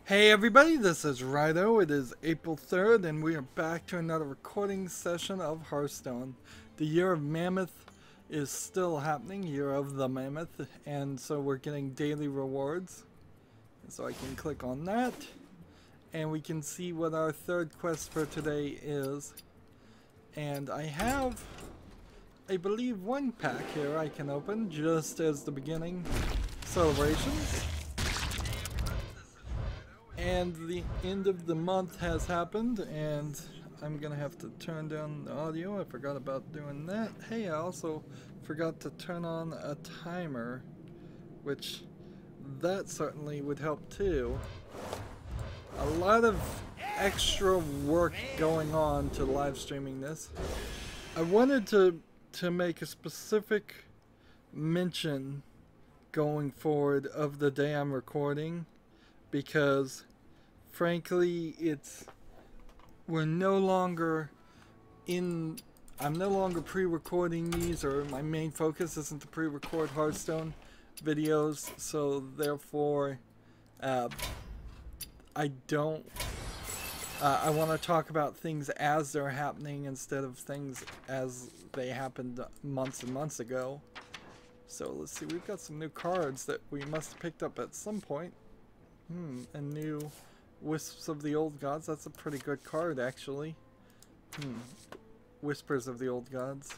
Hey everybody, this is Rydo. It is April 3rd and we are back to another recording session of Hearthstone. The Year of Mammoth is still happening, Year of the Mammoth, and so we're getting daily rewards. So I can click on that and we can see what our third quest for today is. And I have, I believe, one pack here I can open just as the beginning celebrations. And the end of the month has happened, and I'm gonna have to turn down the audio. I forgot about doing that. Hey, I also forgot to turn on a timer, which that certainly would help too. A lot of extra work going on to live streaming this. I wanted to make a specific mention going forward of the day I'm recording, because frankly I'm no longer pre-recording these, or my main focus isn't to pre-record Hearthstone videos, so therefore I want to talk about things as they're happening instead of things as they happened months and months ago. So let's see, we've got some new cards that we must have picked up at some point. A new Wisps of the Old Gods. That's a pretty good card, actually. Whispers of the Old Gods.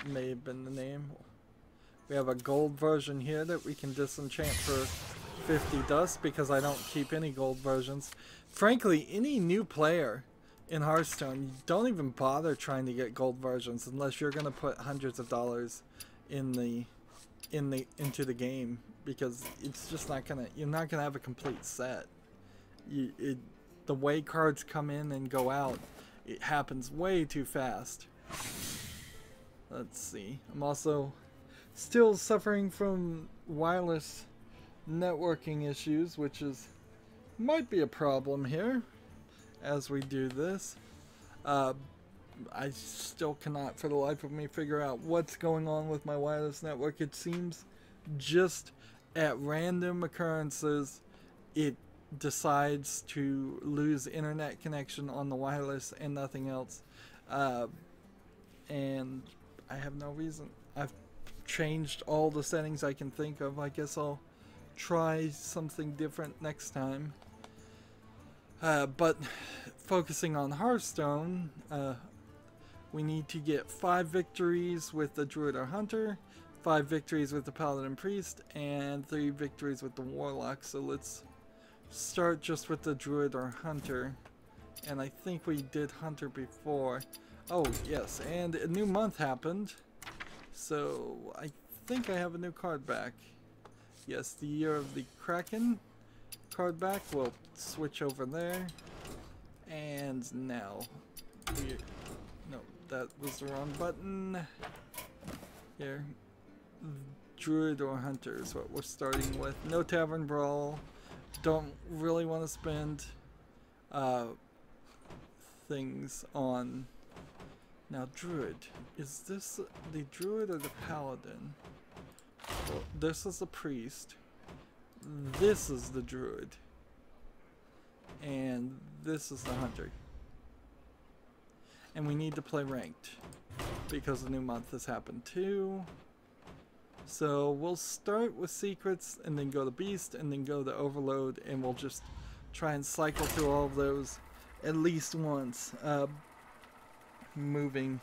May have been the name. We have a gold version here that we can disenchant for 50 dust, because I don't keep any gold versions. Frankly, any new player in Hearthstone, you don't even bother trying to get gold versions unless you're going to put hundreds of dollars into the game, because it's just not gonna, you're not gonna have a complete set. The way cards come in and go out, it happens way too fast. Let's see, I'm also still suffering from wireless networking issues, which might be a problem here as we do this. I still cannot for the life of me figure out what's going on with my wireless network. It seems just at random occurrences it decides to lose internet connection on the wireless and nothing else. And I have no reason. I've changed all the settings I can think of. I guess I'll try something different next time. But focusing on Hearthstone, we need to get 5 victories with the Druid or Hunter, 5 victories with the Paladin Priest, and 3 victories with the Warlock. So let's start just with the Druid or Hunter. And I think we did Hunter before. Oh, yes, and a new month happened. So I think I have a new card back. Yes, the Year of the Kraken card back. We'll switch over there. And now no, that was the wrong button. Here, Druid or Hunter is what we're starting with. No Tavern Brawl. Don't really want to spend things on. Now, Druid. Is this the Druid or the Paladin? Well, this is the Priest. This is the Druid. And this is the Hunter. And we need to play ranked, because the new month has happened too. So we'll start with secrets, and then go to beast, and then go to overload, and we'll just try and cycle through all of those at least once, moving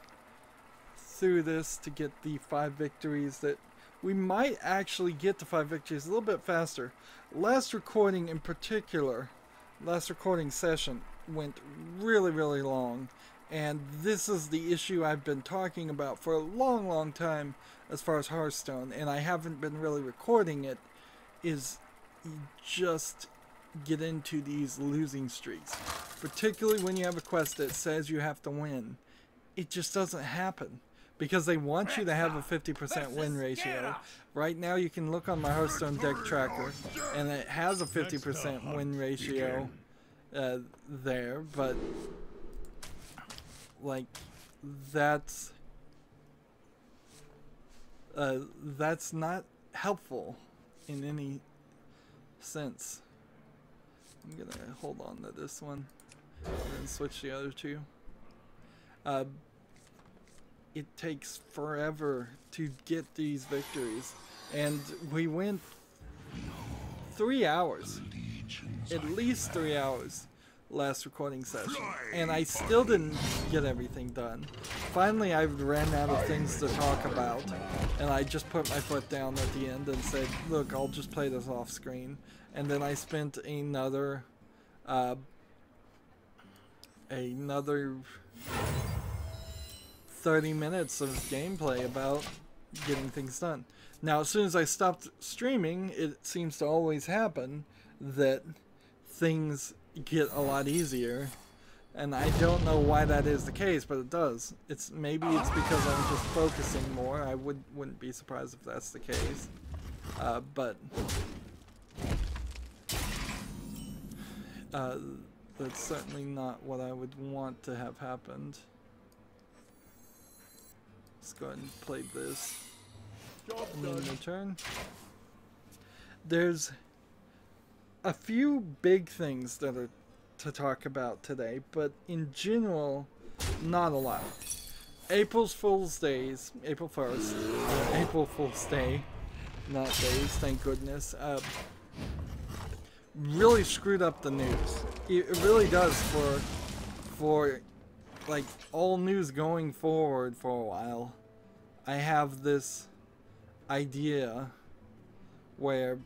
through this to get the 5 victories that we might actually get to 5 victories a little bit faster. Last recording in particular, last recording session went really long. And this is the issue I've been talking about for a long time as far as Hearthstone, and I haven't been really recording it, is you just get into these losing streaks. Particularly when you have a quest that says you have to win. It just doesn't happen, because they want you to have a 50% win ratio. Right now you can look on my Hearthstone deck tracker, and it has a 50% win ratio there, but like that's not helpful in any sense. I'm gonna hold on to this one and then switch the other two. It takes forever to get these victories, and we went 3 hours, at least 3 hours last recording session, and I still didn't get everything done. Finally, I ran out of things to talk about, and I just put my foot down at the end and said, look, I'll just play this off screen. And then I spent another 30 minutes of gameplay about getting things done. Now, as soon as I stopped streaming, it seems to always happen that things get a lot easier, and I don't know why that is the case, but it does. Maybe it's because I'm just focusing more. I wouldn't be surprised if that's the case, but that's certainly not what I would want to have happened. Let's go ahead and play this and then return. There's a few big things that are to talk about today, but in general, not a lot. April Fool's Day, April 1st, April Fool's Day, not days, thank goodness, really screwed up the news. It really does for like all news going forward for a while. I have this idea where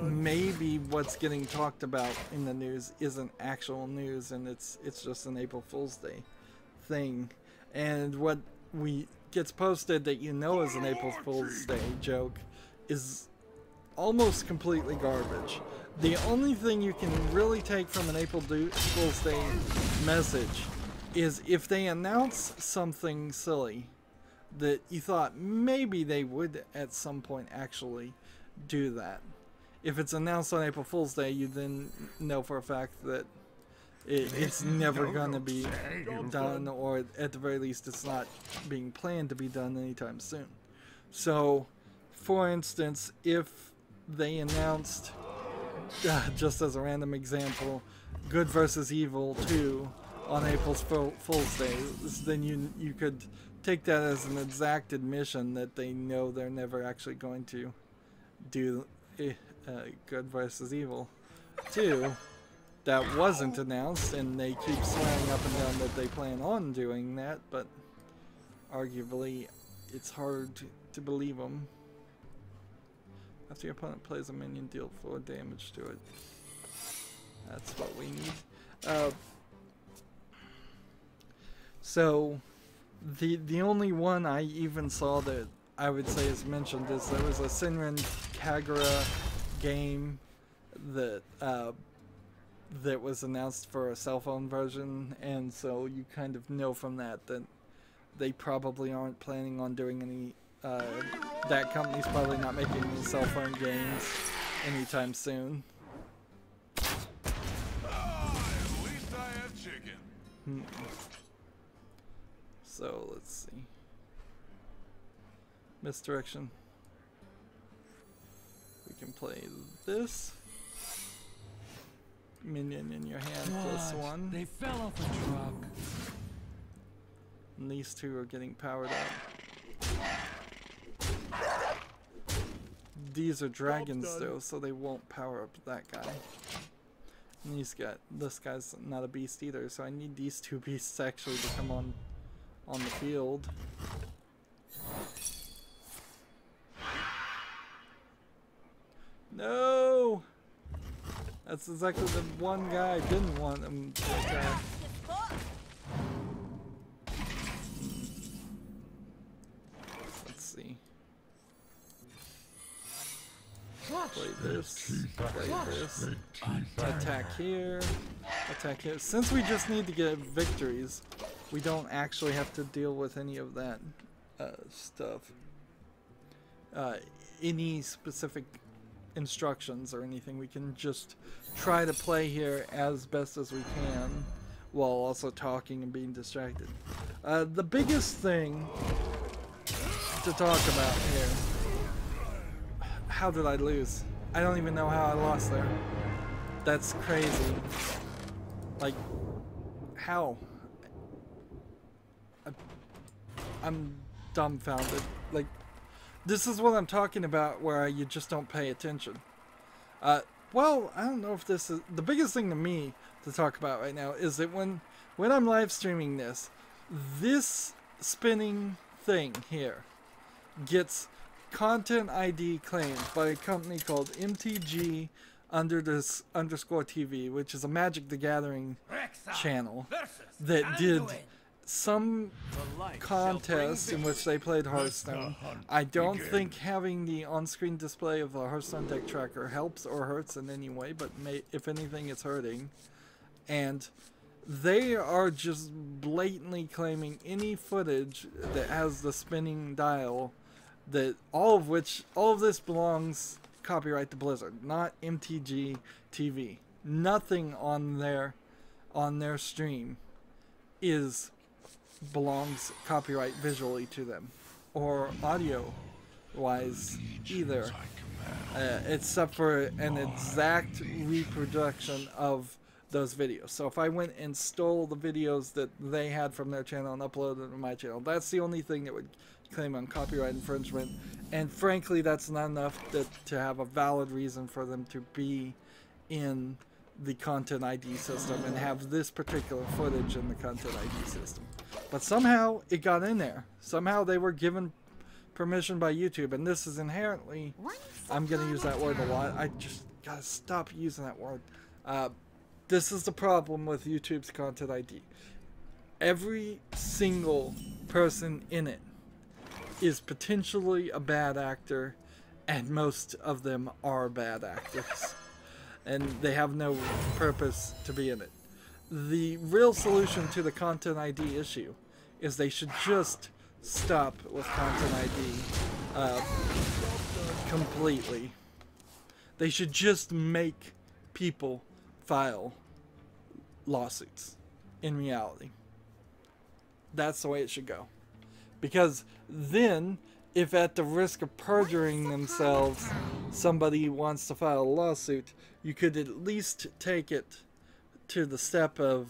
maybe what's getting talked about in the news isn't actual news, and it's just an April Fool's Day thing, and what gets posted that you know is an April Fool's Day joke is almost completely garbage. The only thing you can really take from an April Fool's Day message is if they announce something silly that you thought maybe they would at some point actually do that. If it's announced on April Fool's Day, you then know for a fact that it's never going to be done, or at the very least it's not being planned to be done anytime soon. So, for instance, if they announced, just as a random example, Good vs. Evil 2 on April Fool's Day, then you could take that as an exact admission that they know they're never actually going to do Good vs. Evil 2. That wasn't announced, and they keep swearing up and down that they plan on doing that, but arguably it's hard to believe them. After your opponent plays a minion, deal 4 damage to it. That's what we need. So the only one I even saw that I would say is mentioned is there was a Senran Kagura game that that was announced for a cell phone version, and so you kind of know from that that they probably aren't planning on doing any, that company's probably not making any cell phone games anytime soon. At least I have chicken. So let's see. Misdirection. We can play this. Minion in your hand plus 1. They fell off a truck. And these two are getting powered up. These are dragons though, so they won't power up that guy. And this guy's not a beast either, so I need these two beasts actually to come on the field. No! That's exactly the one guy I didn't want him to attack. Let's see. Play this. Play this. Attack here. Attack here. Since we just need to get victories, we don't actually have to deal with any of that stuff. Any specific instructions or anything. We can just try to play here as best as we can while also talking and being distracted. The biggest thing to talk about here, how did I lose? I don't even know how I lost there. That's crazy. Like, how? I'm dumbfounded. Like, this is what I'm talking about, where you just don't pay attention. Well, I don't know if this is... The biggest thing to me to talk about right now is that when I'm live streaming this spinning thing here gets content ID claimed by a company called MTG underscore TV, which is a Magic the Gathering channel that did some contest in which they played Hearthstone. I don't think having the on-screen display of the Hearthstone deck tracker helps or hurts in any way, but if anything, it's hurting. And they are just blatantly claiming any footage that has the spinning dial, that all of this belongs copyright to Blizzard, not MTG TV. Nothing on their stream belongs copyright visually to them, or audio wise either, except for an exact reproduction of those videos. So if I went and stole the videos that they had from their channel and uploaded them to my channel, that's the only thing that would claim on copyright infringement. And frankly, that's not enough to have a valid reason for them to be in the content ID system and have this particular footage in the content ID system. But somehow it got in there. Somehow they were given permission by YouTube, and this is inherently... I'm going to use that word a lot. I just got to stop using that word. This is the problem with YouTube's content ID. Every single person in it is potentially a bad actor, and most of them are bad actors. And they have no purpose to be in it. The real solution to the content ID issue is they should just stop with content ID completely. They should just make people file lawsuits in reality. That's the way it should go. Because then, if at the risk of perjuring themselves, somebody wants to file a lawsuit, you could at least take it to the step of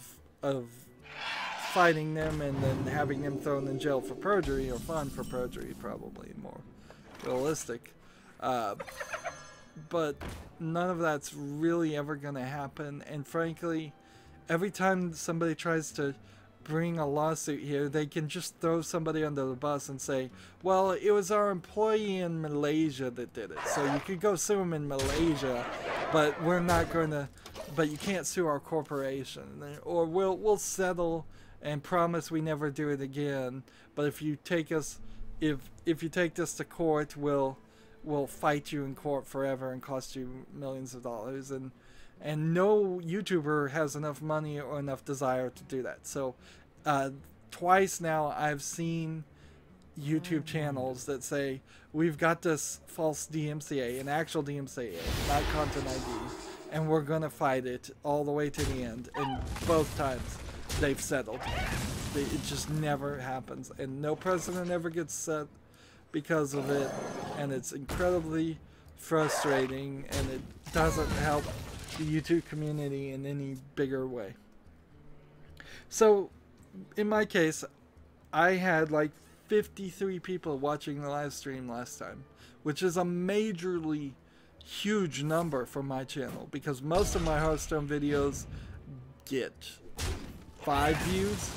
fighting them and then having them thrown in jail for perjury, or fined for perjury, probably more realistic. But none of that's really ever going to happen, and frankly, every time somebody tries to bring a lawsuit here, they can just throw somebody under the bus and say, well, it was our employee in Malaysia that did it, so you could go sue him in Malaysia, but we're not going to, but you can't sue our corporation, or we'll settle and promise we never do it again, but if you take us, if you take this to court, we'll fight you in court forever and cost you millions of dollars. And no YouTuber has enough money or enough desire to do that. So twice now I've seen YouTube channels that say, we've got this false DMCA, an actual DMCA, not content ID, and we're going to fight it all the way to the end. And both times they've settled. It just never happens. And no precedent ever gets set because of it. And it's incredibly frustrating, and it doesn't help the YouTube community in any bigger way. So in my case, I had like 53 people watching the live stream last time, which is a majorly huge number for my channel, because most of my Hearthstone videos get 5 views.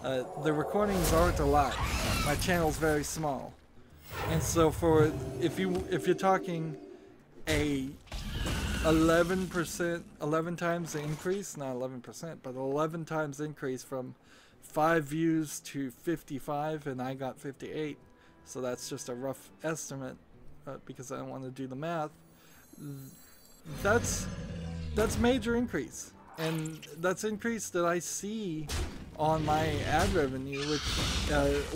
The recordings aren't a lot. My channel's very small, and so for if you're talking a 11 times the increase, not 11%, but 11 times increase from 5 views to 55, and I got 58, so that's just a rough estimate because I don't want to do the math. That's major increase, and that's increase that I see on my ad revenue, which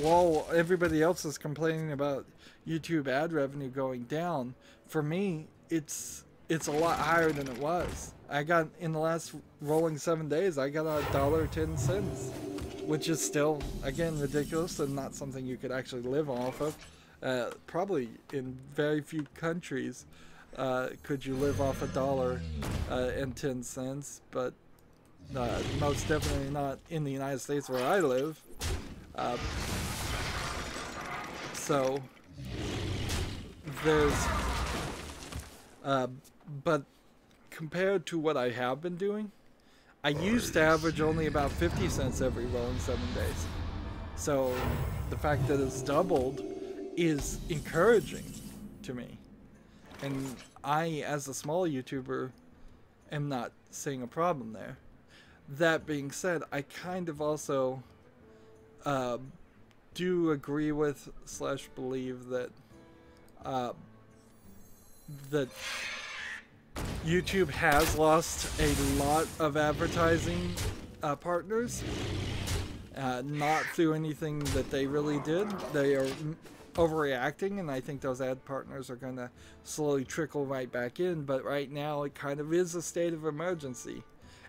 while everybody else is complaining about YouTube ad revenue going down, for me it's a lot higher than it was. I got, in the last rolling 7 days, I got $1.10, which is still, again, ridiculous and not something you could actually live off of. Probably in very few countries could you live off $1.10, but most definitely not in the United States where I live. So there's, but compared to what I have been doing, I used to average only about 50 cents every rolling 7 days. So the fact that it's doubled is encouraging to me. And I, as a small YouTuber, am not seeing a problem there. That being said, I kind of also do agree with / believe that that YouTube has lost a lot of advertising partners. Not through anything that they really did. They are overreacting, and I think those ad partners are going to slowly trickle right back in. But right now, it kind of is a state of emergency.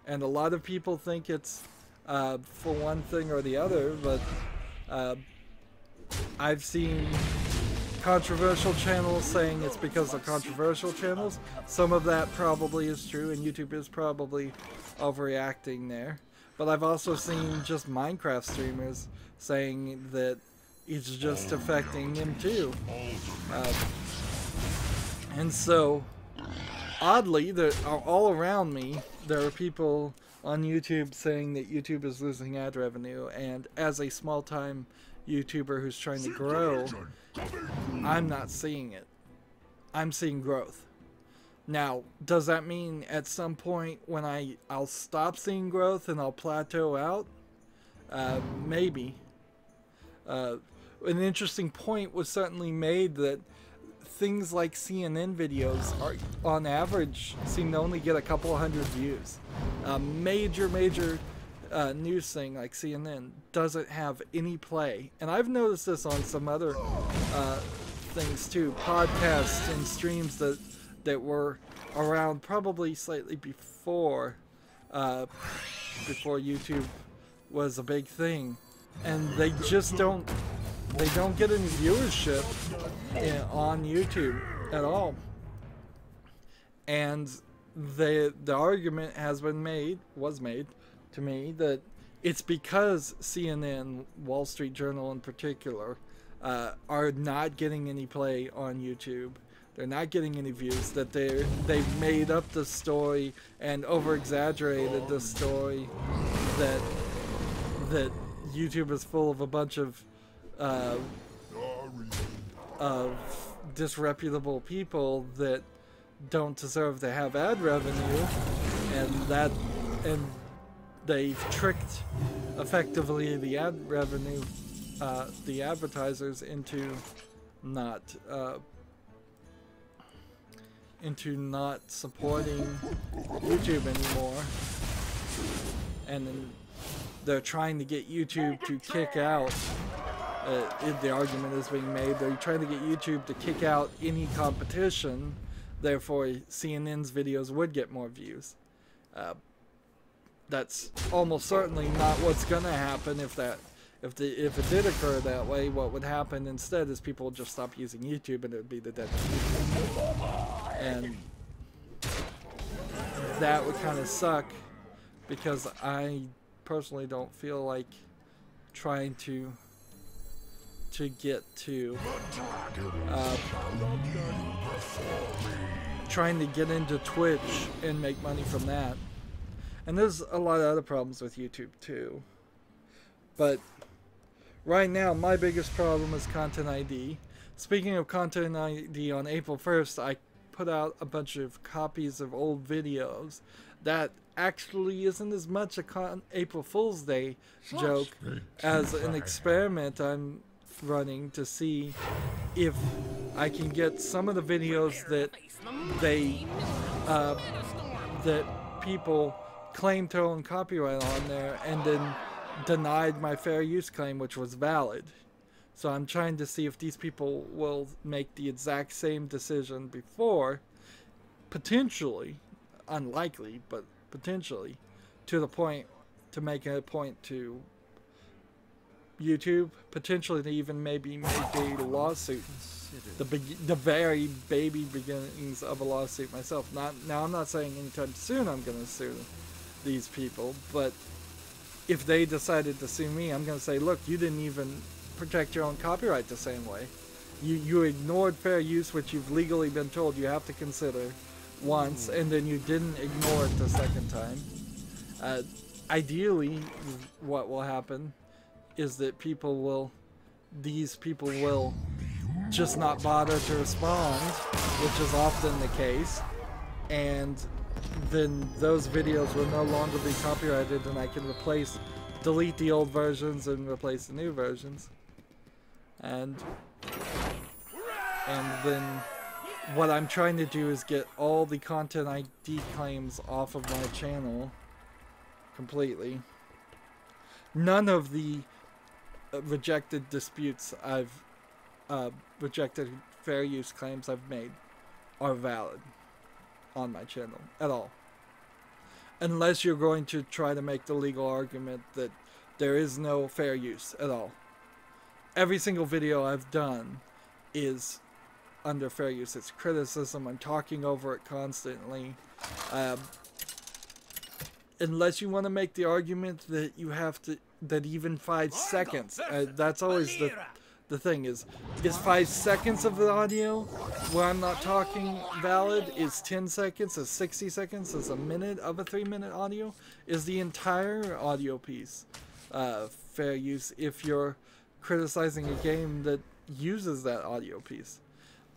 And a lot of people think it's for one thing or the other, but I've seen controversial channels saying it's because of controversial channels. Some of that probably is true, and YouTube is probably overreacting there. But I've also seen just Minecraft streamers saying that it's just affecting them too. And so, oddly, all around me, there are people on YouTube saying that YouTube is losing ad revenue, and as a small-time YouTuber who's trying to grow, I'm not seeing it. I'm seeing growth. Now, does that mean at some point when I'll stop seeing growth and I'll plateau out? Maybe. An interesting point was certainly made that things like CNN videos are, on average, seem to only get a couple of hundred views. A major news thing like CNN doesn't have any play. And I've noticed this on some other things too. Podcasts and streams that were around probably slightly before YouTube was a big thing, and they just don't get any viewership on YouTube at all. And the argument was made to me that it's because CNN, Wall Street Journal in particular, are not getting any play on YouTube. They're not getting any views, that they've made up the story and over-exaggerated the story that YouTube is full of a bunch of disreputable people that don't deserve to have ad revenue, and they've tricked effectively the ad revenue, the advertisers into not supporting YouTube anymore, and then they're trying to get YouTube to kick out. The argument is being made, they're trying to get YouTube to kick out any competition, therefore CNN's videos would get more views. That's almost certainly not what's going to happen. If it did occur that way, what would happen instead is people would just stop using YouTube, and it would be the death of YouTube. And that would kind of suck, because I personally don't feel like trying to get to trying to get into Twitch and make money from that. And there's a lot of other problems with YouTube too. But right now, my biggest problem is Content ID. Speaking of Content ID, on April 1st, I put out a bunch of copies of old videos that actually isn't as much a April Fool's Day joke as an experiment I'm running to see if I can get some of the videos that that people claim to own copyright on there, and then denied my fair use claim, which was valid. So I'm trying to see if these people will make the exact same decision before, potentially, unlikely, but potentially, to the point to make a point to YouTube, potentially to even maybe make a lawsuit. The very baby beginnings of a lawsuit myself. Now I'm not saying anytime soon I'm going to sue these people, but if they decided to sue me, I'm going to say, look, you didn't even protect your own copyright the same way. You ignored fair use, which you've legally been told you have to consider once, and then you didn't ignore it the second time. Ideally, what will happen is that these people will just not bother to respond, which is often the case, and then those videos will no longer be copyrighted, and I can delete the old versions and replace the new versions. And then what I'm trying to do is get all the content ID claims off of my channel completely. None of the rejected disputes rejected fair use claims I've made are valid on my channel at all. Unless you're going to try to make the legal argument that there is no fair use at all. Every single video I've done is under fair use. It's criticism. I'm talking over it constantly. Unless you want to make the argument that you have to, that even 5 seconds, that's always the thing is 5 seconds of the audio where I'm not talking valid? Is 10 seconds, is 60 seconds, is a minute of a 3-minute audio? Is the entire audio piece fair use if you're criticizing a game that uses that audio piece?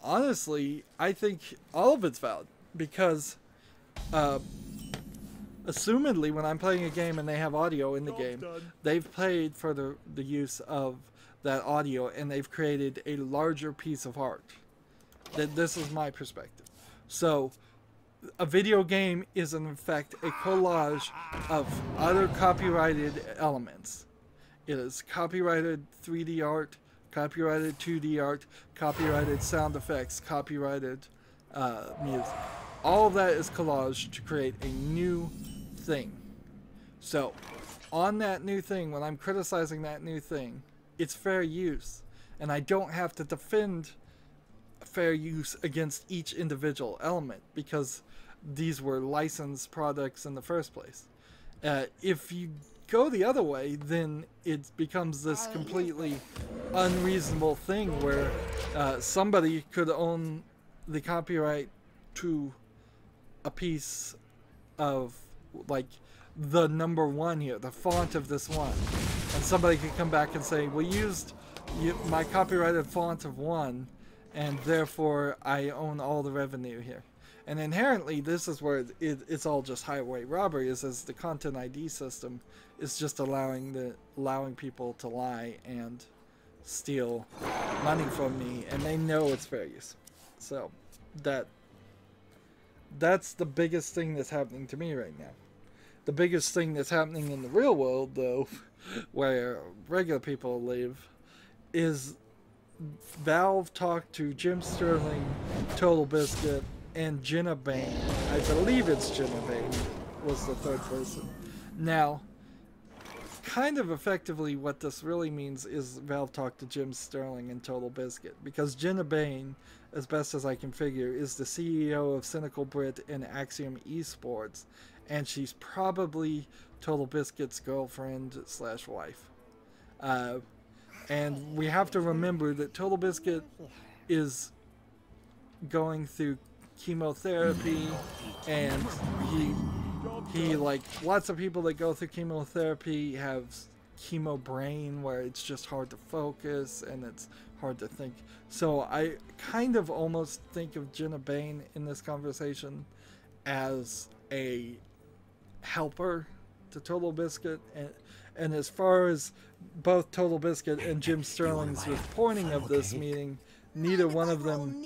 Honestly, I think all of it's valid, because assumedly when I'm playing a game and they have audio in the game, they've paid for the use of that audio, and they've created a larger piece of art. This is my perspective. So a video game is in fact a collage of other copyrighted elements. It is copyrighted 3D art, copyrighted 2D art, copyrighted sound effects, copyrighted music. All of that is collaged to create a new thing. So on that new thing, when I'm criticizing that new thing, it's fair use, and I don't have to defend fair use against each individual element, because these were licensed products in the first place. If you go the other way, then it becomes this completely unreasonable thing where somebody could own the copyright to a piece of, like, the number 1 here, the font of this one, and somebody could come back and say, we used my copyrighted font of 1, and therefore I own all the revenue here. And inherently, this is where it's all just highway robbery, is as the content ID system is just allowing people to lie and steal money from me, and they know it's fair use. So that's the biggest thing that's happening to me right now. The biggest thing that's happening in the real world, though, where regular people live, is Valve talked to Jim Sterling, Total Biscuit, and Jenna Bain. I believe it's Jenna Bain was the third person. Now, kind of effectively what this really means is Valve talked to Jim Sterling and Total Biscuit, because Jenna Bain, as best as I can figure, is the CEO of Cynical Brit and Axiom Esports, and she's probably Total Biscuit's girlfriend / wife. And we have to remember that Total Biscuit is going through chemotherapy, and he like lots of people that go through chemotherapy have chemo brain, where it's just hard to focus and it's hard to think. So I kind of almost think of Jenna Bain in this conversation as a helper to Total Biscuit, and as far as both Total Biscuit and Jim Sterling's reporting of this meeting, neither one of them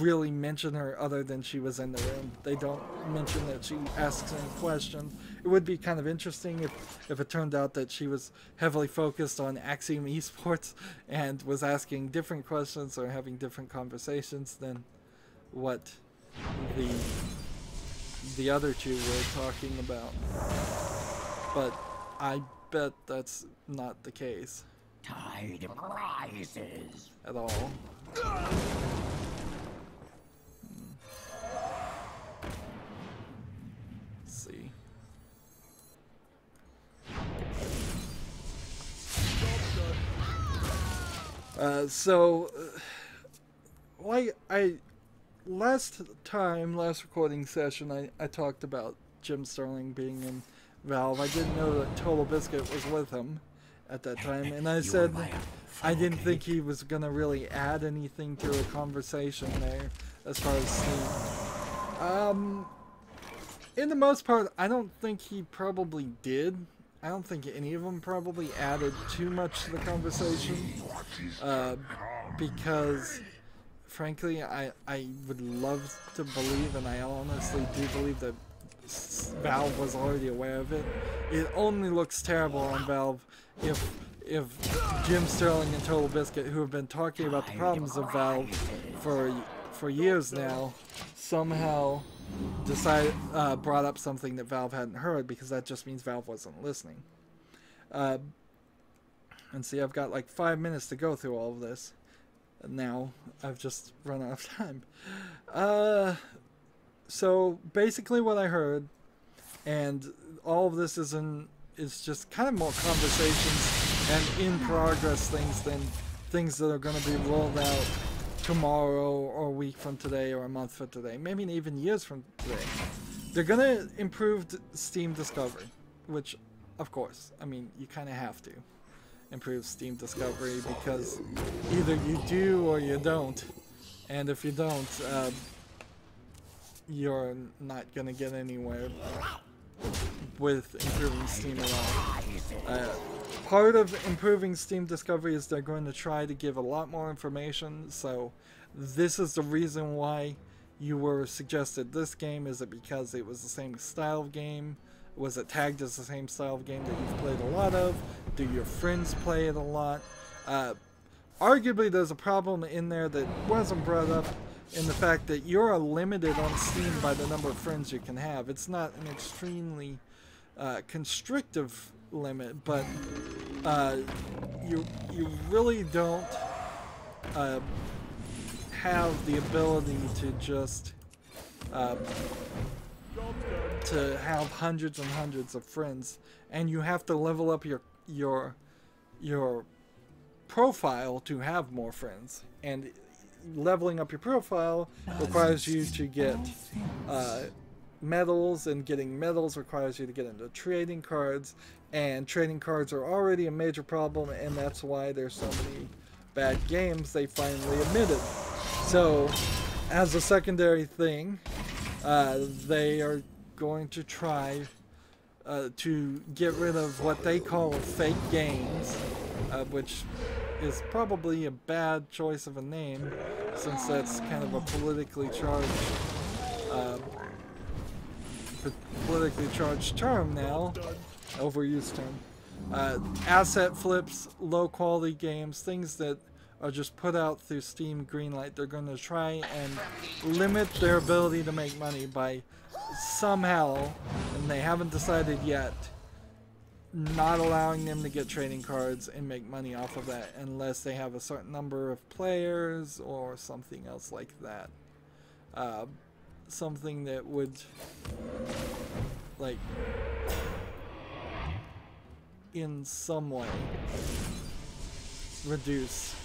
really mention her other than she was in the room. They don't mention that she asks any questions. It would be kind of interesting if it turned out that she was heavily focused on Axiom Esports and was asking different questions or having different conversations than what the other two were talking about. But I bet that's not the case. Tide rises. at all. Let's see. Like last recording session, I talked about Jim Sterling being in Valve. I didn't know that Total Biscuit was with him at that time, and I said I didn't think he was gonna really add anything to a conversation there as far as Steam. In the most part, I don't think he probably did. I don't think any of them probably added too much to the conversation, because frankly, I would love to believe, and I honestly do believe, that Valve was already aware of it. It only looks terrible on Valve if Jim Sterling and Total Biscuit, who have been talking about the problems of Valve for years now, somehow brought up something that Valve hadn't heard, because that just means Valve wasn't listening. And see, I've got like 5 minutes to go through all of this. Now I've just run out of time. So basically what I heard, and all of this is just kind of more conversations and in progress things than things that are going to be rolled out tomorrow or a week from today or a month from today, maybe even years from today. They're going to improve Steam Discovery, which, of course, I mean, you kind of have to improve Steam Discovery, because either you do or you don't, and if you don't, you're not going to get anywhere with improving Steam at all. Part of improving Steam Discovery is they're going to try to give a lot more information, so this is the reason why you were suggested this game. Is it because it was the same style of game? Was it tagged as the same style of game that you've played a lot of? Do your friends play it a lot? Arguably, there's a problem in there that wasn't brought up, in the fact that you're limited on Steam by the number of friends you can have. It's not an extremely constrictive limit, but you really don't have the ability to just to have hundreds and hundreds of friends, and you have to level up your profile to have more friends, and leveling up your profile requires you to get medals, and getting medals requires you to get into trading cards, and trading cards are already a major problem, and that's why there's so many bad games they finally admitted. So as a secondary thing, they are going to try to get rid of what they call fake games, which is probably a bad choice of a name, since that's kind of a politically charged term now, overused term. Asset flips, low quality games, things that are just put out through Steam Greenlight. They're going to try and limit their ability to make money by somehow, and they haven't decided yet, not allowing them to get trading cards and make money off of that unless they have a certain number of players or something else like that. Something that would, like, in some way reduce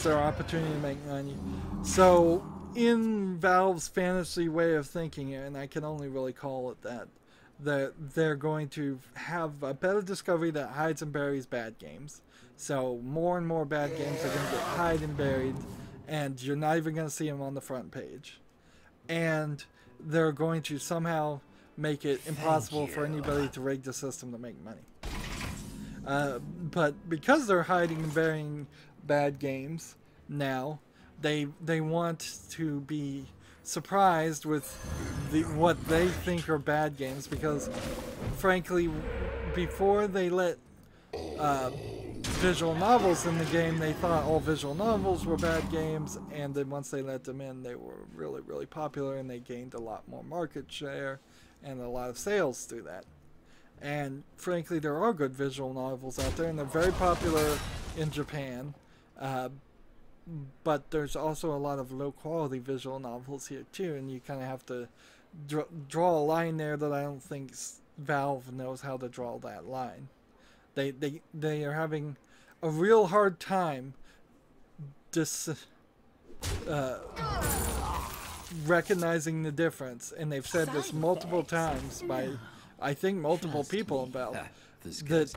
their opportunity to make money. So in Valve's fantasy way of thinking, and I can only really call it that they're going to have a better discovery that hides and buries bad games. So more and more bad games are going to get hide and buried, and you're not even going to see them on the front page. And they're going to somehow make it impossible for anybody to rig the system to make money. But because they're hiding and burying bad games now, they want to be surprised with what they think are bad games, because frankly, before they let visual novels in the game, they thought all visual novels were bad games, and then once they let them in, they were really, really popular, and they gained a lot more market share, and a lot of sales through that. And frankly, there are good visual novels out there, and they're very popular in Japan. But there's also a lot of low-quality visual novels here too, and you kind of have to draw a line there that I don't think Valve knows how to draw that line. They are having a real hard time recognizing the difference, and they've said this multiple times by, I think, multiple people in Valve, that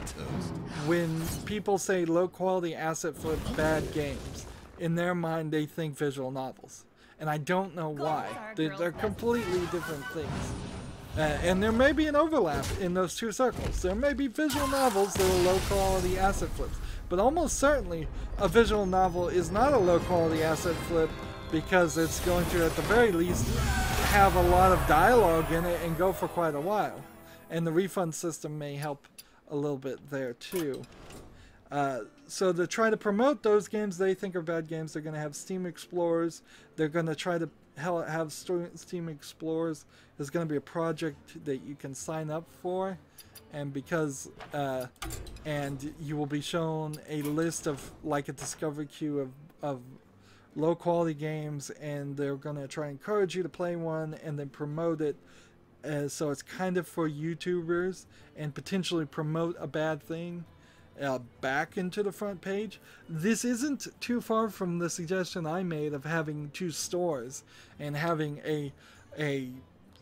when people say low-quality asset flip bad games, in their mind they think visual novels, and I don't know why. They're completely different things. And there may be an overlap in those two circles. There may be visual novels that are low-quality asset flips, but almost certainly a visual novel is not a low-quality asset flip, because it's going to, at the very least, have a lot of dialogue in it and go for quite a while. And the refund system may help a little bit there too. So to try to promote those games they think are bad games, they're going to have Steam Explorers. They're going to try to have Steam Explorers. There's going to be a project that you can sign up for, and and you will be shown a list of, like, a discovery queue of low quality games, and they're going to try and encourage you to play one and then promote it. So it's kind of for YouTubers, and potentially promote a bad thing back into the front page. This isn't too far from the suggestion I made of having two stores and having a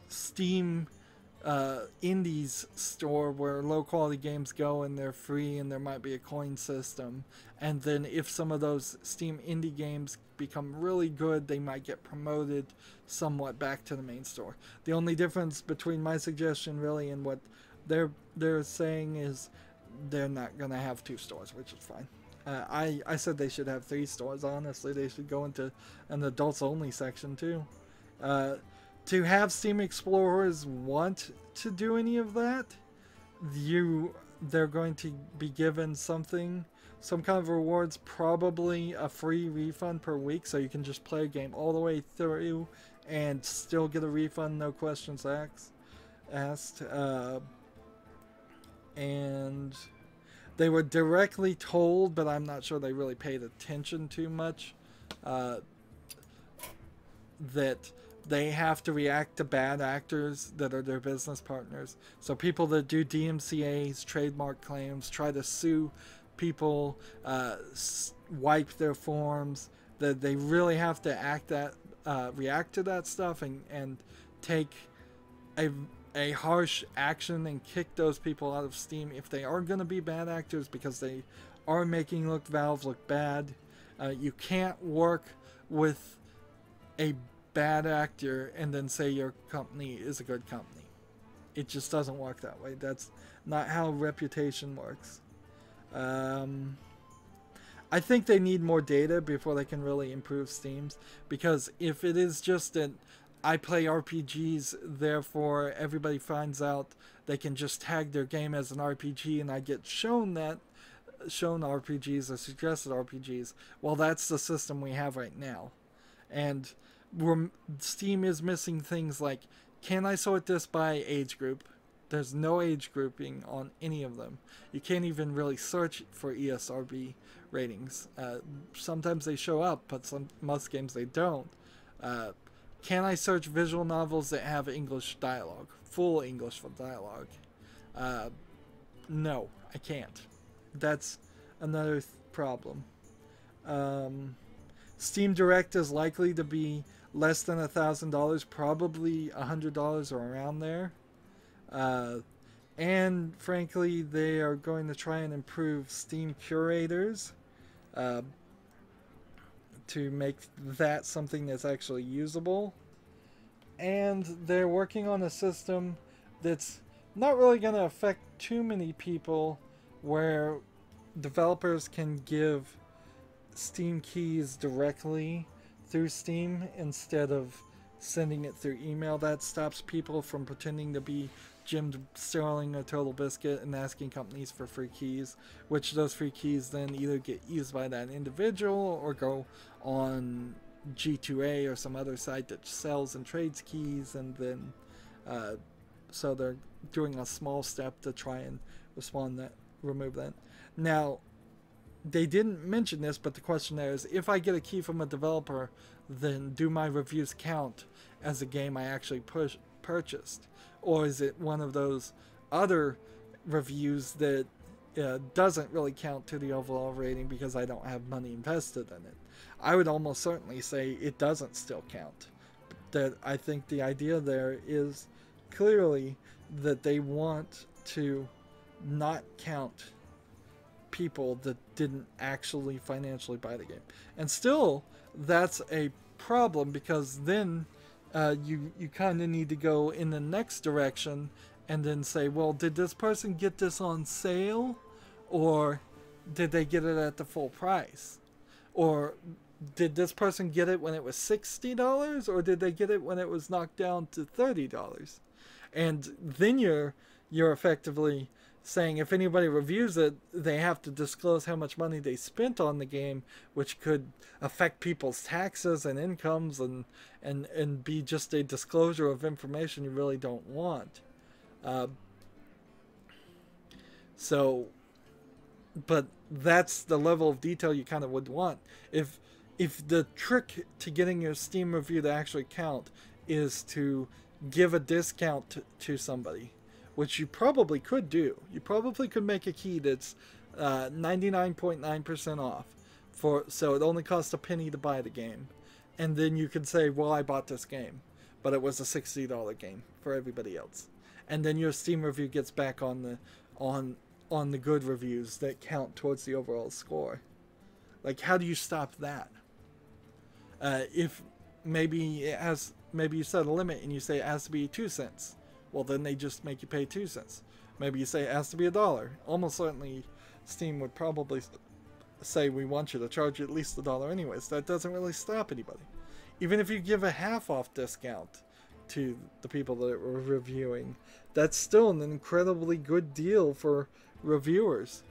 Steam indies store where low quality games go and they're free, and there might be a coin system, and then if some of those Steam indie games become really good, they might get promoted somewhat back to the main store. The only difference between my suggestion really and what they're saying is they're not going to have two stores, which is fine. I said they should have 3 stores. Honestly, they should go into an adults only section too. To have Steam Explorers want to do any of that, they're going to be given some kind of rewards, probably a free refund per week, so you can just play a game all the way through and still get a refund, no questions asked. And they were directly told, but I'm not sure they really paid attention too much, that they have to react to bad actors that are their business partners. So people that do DMCAs, trademark claims, try to sue people, wipe their forms, that they really have to react to that stuff and take a harsh action and kick those people out of Steam if they are going to be bad actors, because they are making Valve look bad. You can't work with a bad actor and then say your company is a good company. It just doesn't work that way. That's not how reputation works. I think they need more data before they can really improve Steam's, because if it is just that I play RPGs, therefore everybody finds out they can just tag their game as an RPG and I get shown RPGs or suggested RPGs, well, that's the system we have right now. And Steam is missing things like, can I sort this by age group? There's no age grouping on any of them. You can't even really search for ESRB ratings. Sometimes they show up, but most games they don't. Can I search visual novels that have English dialogue? Full English for dialogue? No, I can't. That's another problem. Steam Direct is likely to be less than $1,000, probably $100 or around there. And frankly, they are going to try and improve Steam Curators to make that something that's actually usable. And they're working on a system that's not really going to affect too many people, where developers can give Steam keys directly through Steam instead of sending it through email. That stops people from pretending to be Jim Sterling or Total Biscuit and asking companies for free keys, which those free keys then either get used by that individual or go on G2A or some other site that sells and trades keys, and then so they're doing a small step to try and remove that. Now, they didn't mention this, but the question there is, if I get a key from a developer, then do my reviews count as a game I actually purchased? Or is it one of those other reviews that doesn't really count to the overall rating because I don't have money invested in it? I would almost certainly say it doesn't still count. That I think the idea there is clearly that they want to not count people that didn't actually financially buy the game. And still, that's a problem, because then you kind of need to go in the next direction and then say, well, did this person get this on sale, or did they get it at the full price? Or did this person get it when it was $60, or did they get it when it was knocked down to $30? And then you're effectively saying, if anybody reviews it, they have to disclose how much money they spent on the game, which could affect people's taxes and incomes, and be just a disclosure of information you really don't want. But that's the level of detail you kind of would want. If the trick to getting your Steam review to actually count is to give a discount to somebody, which you probably could do. You probably could make a key that's 99.9% off, so it only costs a penny to buy the game. And then you could say, well, I bought this game, but it was a $60 game for everybody else. And then your Steam review gets back on the good reviews that count towards the overall score. Like, how do you stop that? If maybe you set a limit and you say it has to be 2 cents. Well, then they just make you pay 2 cents. Maybe you say it has to be $1. Almost certainly Steam would probably say, we want you to charge at least $1 anyways. That doesn't really stop anybody. Even if you give a half off discount to the people that were reviewing, that's still an incredibly good deal for reviewers.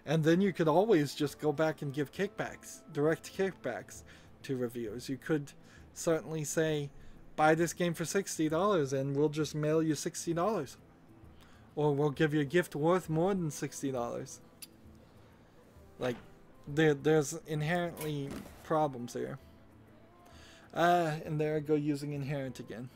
And then you could always just go back and give kickbacks, direct kickbacks to reviewers. You could certainly say, buy this game for $60 and we'll just mail you $60. Or we'll give you a gift worth more than $60. Like, there's inherently problems there. And there I go using inherent again.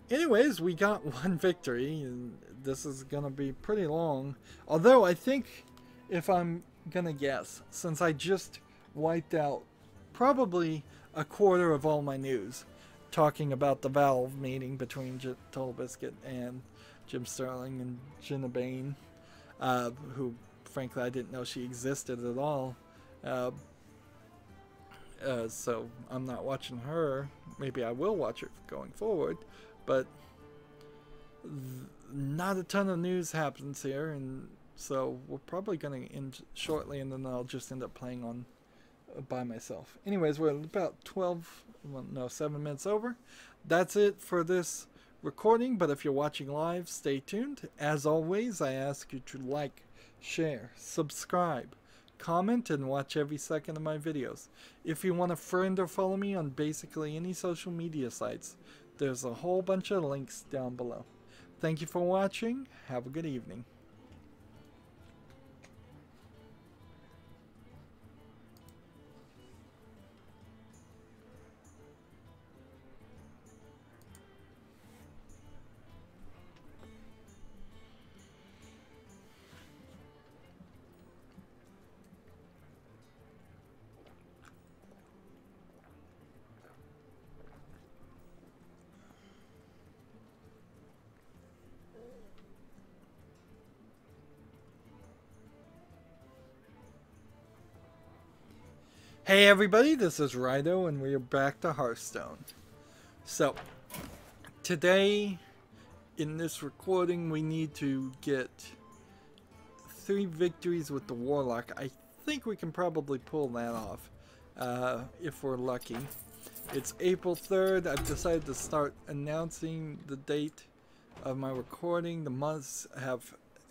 Anyways, we got one victory, and this is going to be pretty long. Although, I think, if I'm going to guess, since I just wiped out probably a quarter of all my news, talking about the Valve meeting between Total Biscuit and Jim Sterling and Jenna Bain, who, frankly, I didn't know she existed at all. So I'm not watching her. Maybe I will watch it going forward, but not a ton of news happens here, and so we're probably going to end shortly, and then I'll just end up playing on by myself. Anyways, we're about 7 minutes over. That's it for this recording, but if you're watching live, stay tuned. As always, I ask you to like, share, subscribe, comment, and watch every second of my videos. If you want to friend or follow me on basically any social media sites, there's a whole bunch of links down below. Thank you for watching. Have a good evening. Hey everybody, this is Rydo, and we are back to Hearthstone. So, today, in this recording, we need to get 3 victories with the Warlock. I think we can probably pull that off, if we're lucky. It's April 3rd. I've decided to start announcing the date of my recording. The months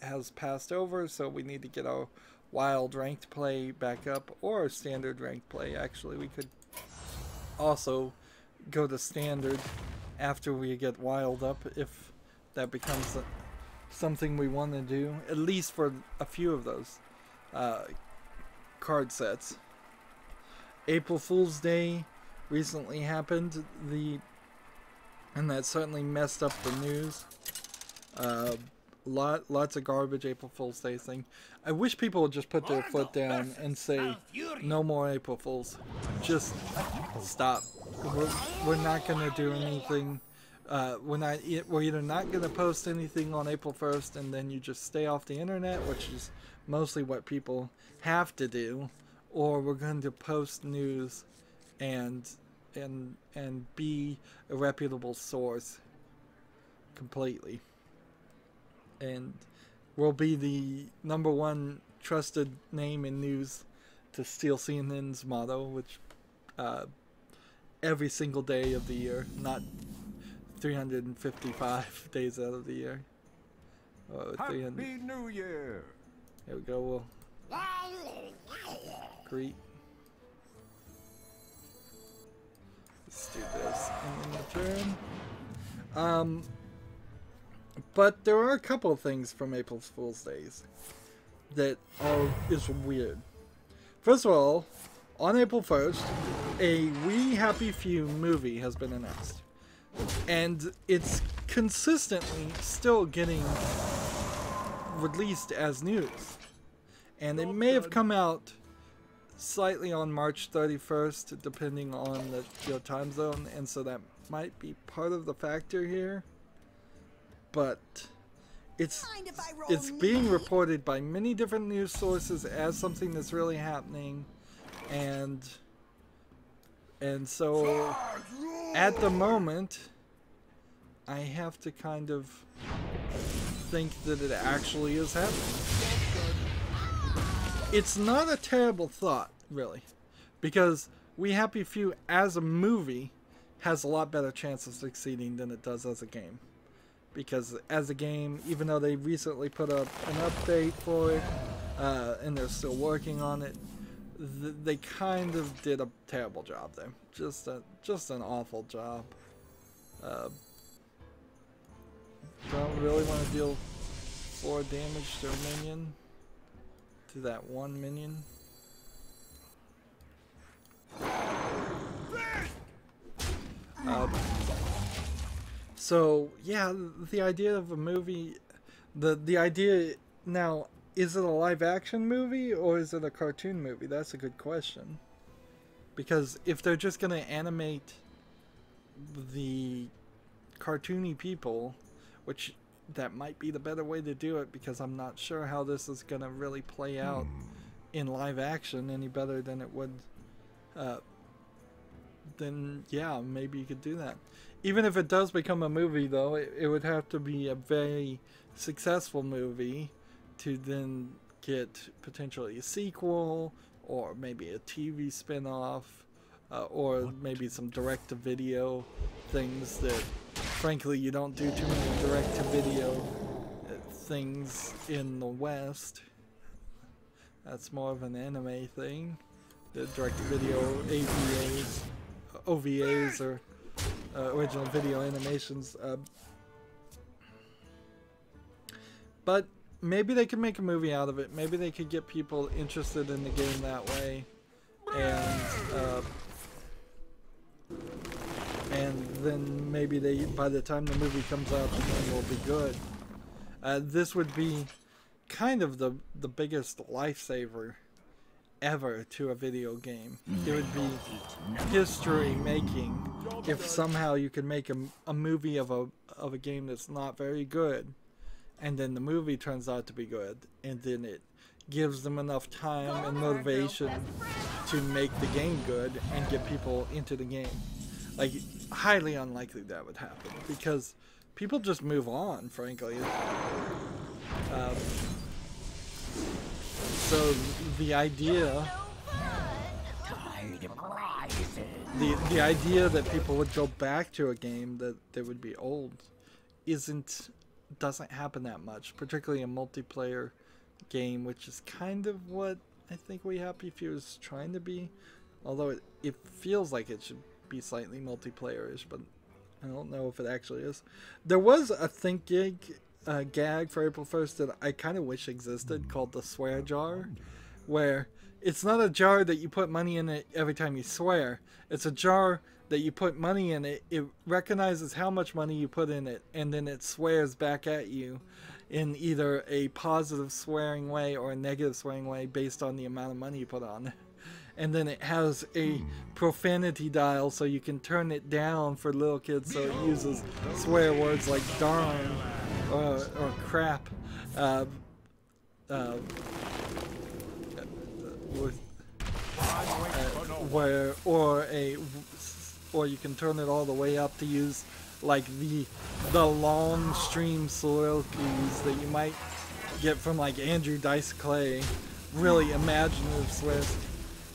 has passed over, so we need to get our wild ranked play back up, or standard ranked play. Actually, we could also go to standard after we get wild up, if that becomes something we want to do, at least for a few of those card sets. April Fool's Day recently happened, and that certainly messed up the news. Lots of garbage April Fool's Day thing. I wish people would just put their foot down and say, no more April Fools. Just stop. We're not going to do anything. We're either not going to post anything on April 1st and then you just stay off the internet, which is mostly what people have to do, or we're going to post news and be a reputable source completely. And we'll be the #1 trusted name in news to steal CNN's motto, which every single day of the year, not 355 days out of the year. Happy New Year! Here we go. We'll greet. Let's do this and then return. But there are a couple of things from April Fool's Days that is weird. First of all, on April 1st, a We Happy Few movie has been announced. And it's consistently still getting released as news. And it may have come out slightly on March 31st, depending on your time zone, and so that might be part of the factor here. But it's being reported by many different news sources as something that's really happening, and so at the moment I have to kind of think that it actually is happening. It's not a terrible thought, really, because We Happy Few as a movie has a lot better chance of succeeding than it does as a game. Because as a game, even though they recently put up an update for it, and they're still working on it, they kind of did a terrible job there. Just an awful job. Don't really want to deal 4 damage to a minion, to that one minion. So yeah, the idea of a movie, the idea now, is it a live action movie or is it a cartoon movie? That's a good question. Because if they're just going to animate the cartoony people, which that might be the better way to do it, because I'm not sure how this is going to really play out in live action any better than it would, then yeah, maybe you could do that. Even if it does become a movie, though, it would have to be a very successful movie to then get potentially a sequel, or maybe a TV spin-off, or maybe some direct-to-video things that, frankly, you don't do too many direct-to-video things in the West. That's more of an anime thing. The direct-to-video OVAs, or original video animations. But maybe they could make a movie out of it. Maybe they could get people interested in the game that way, and then maybe by the time the movie comes out, the game will be good. This would be kind of the biggest lifesaver ever to a video game. It would be history making if somehow you could make a movie of a game that's not very good, and then the movie turns out to be good, and then it gives them enough time and motivation to make the game good and get people into the game. Like, highly unlikely that would happen, because people just move on, frankly. So the idea that people would go back to a game that would be old doesn't happen that much, particularly a multiplayer game, which is kind of what I think We Happy Few is trying to be, although it feels like it should be slightly multiplayer-ish, but I don't know if it actually is. There was a Think Gig gag for April 1st that I kind of wish existed called the swear jar, where it's not a jar that you put money in it every time you swear. It's a jar that you put money in it. It recognizes how much money you put in it, and then it swears back at you in either a positive swearing way or a negative swearing way based on the amount of money you put on it. And then it has a profanity dial so you can turn it down for little kids, so it uses swear words like darn or crap. Or you can turn it all the way up to use like the long stream soliloquies that you might get from like Andrew Dice Clay, really imaginative swears.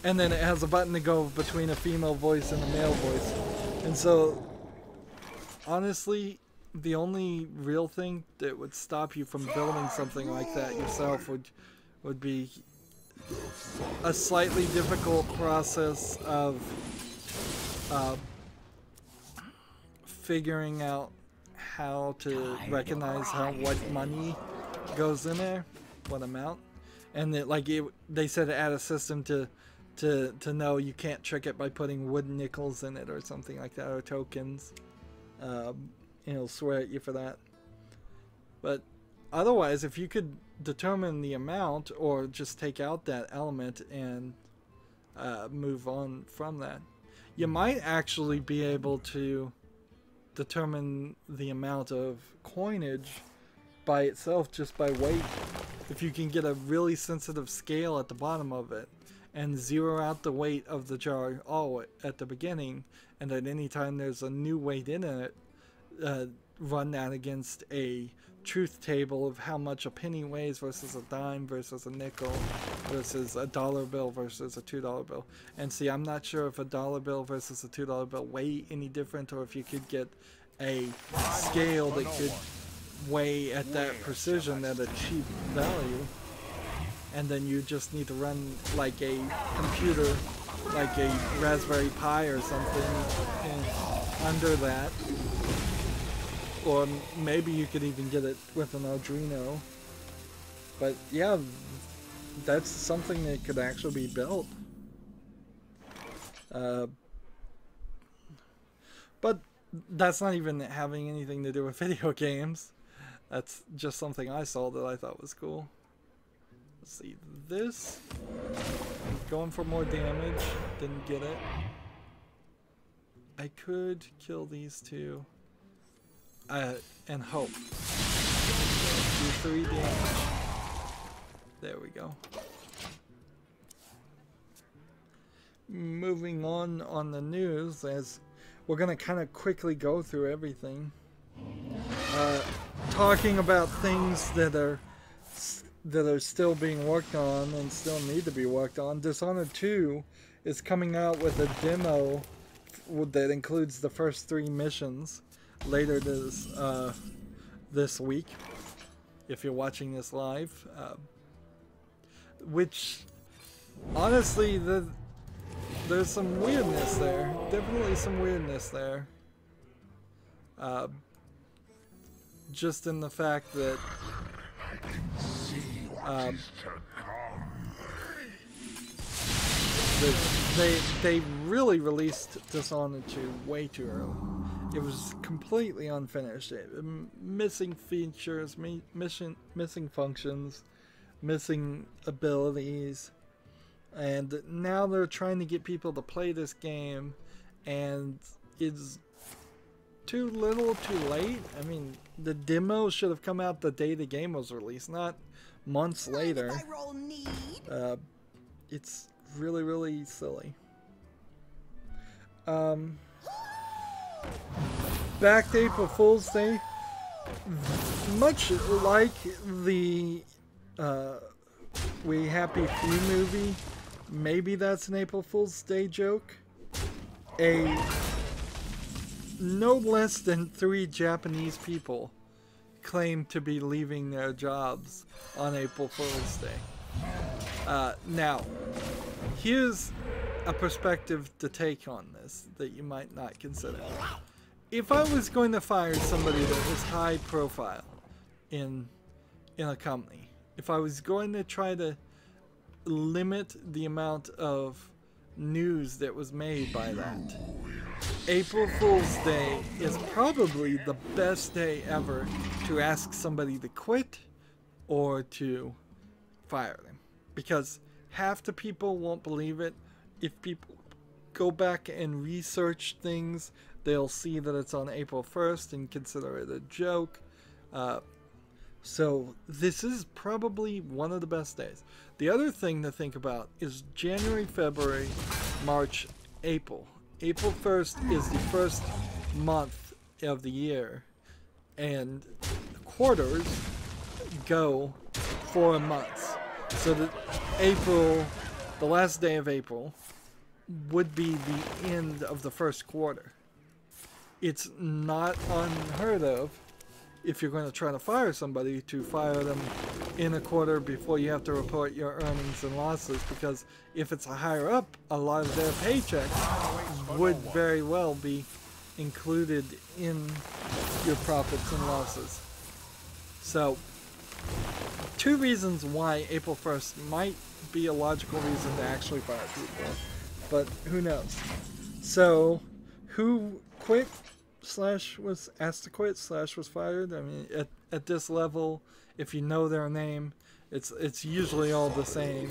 And then it has a button to go between a female voice and a male voice. And so, honestly, the only real thing that would stop you from building something like that yourself would be a slightly difficult process of figuring out how to recognize what money goes in there, what amount, and that they said add a system to know you can't trick it by putting wooden nickels in it or something like that, or tokens. It'll swear at you for that. But otherwise, if you could determine the amount or just take out that element and move on from that, you might actually be able to determine the amount of coinage by itself just by weight. If you can get a really sensitive scale at the bottom of it and zero out the weight of the jar all at the beginning, and at any time there's a new weight in it, run that against a truth table of how much a penny weighs versus a dime versus a nickel versus a dollar bill versus a $2 bill. And see, I'm not sure if a dollar bill versus a $2 bill weigh any different, or if you could get a scale that could weigh at that precision at a cheap value. And then you just need to run like a computer, like a Raspberry Pi or something under that. Or maybe you could even get it with an Arduino. But yeah, that's something that could actually be built. But that's not even having anything to do with video games. That's just something I saw that I thought was cool. Let's see, this. Going for more damage. Didn't get it. I could kill these two. And hope. Do 3 damage. There we go. Moving on the news, as we're gonna kind of quickly go through everything. Talking about things that are still being worked on and still need to be worked on. Dishonored 2 is coming out with a demo that includes the first 3 missions later this week, if you're watching this live, which honestly there's some weirdness there, definitely some weirdness there, just in the fact that they really released Dishonored 2 way too early. It was completely unfinished. Missing features, missing functions, missing abilities, and now they're trying to get people to play this game, and it's too little, too late. I mean, the demo should have come out the day the game was released, not months later. It's really, really silly. Back to April Fool's Day, much like the We Happy Few movie, maybe that's an April Fool's Day joke. No less than 3 Japanese people claim to be leaving their jobs on April Fool's Day. Now, here's a perspective to take on this that you might not consider. if I was going to fire somebody that was high profile in a company, if I was going to try to limit the amount of news that was made by that, April Fool's Day is probably the best day ever to ask somebody to quit or to fire them, because half the people won't believe it. If people go back and research things, they'll see that it's on April 1st and consider it a joke. So this is probably one of the best days. The other thing to think about is January, February, March, April. April 1st is the first month of the year, and quarters go 4 months. So that April, the last day of April, would be the end of the first quarter. It's not unheard of, if you're going to try to fire somebody, to fire them in a quarter before you have to report your earnings and losses, because if it's a higher up, a lot of their paychecks would very well be included in your profits and losses. So, 2 reasons why April 1st might be a logical reason to actually fire people, but who knows. So, who quit / was asked to quit / was fired? I mean, at this level, if you know their name, it's usually all the same.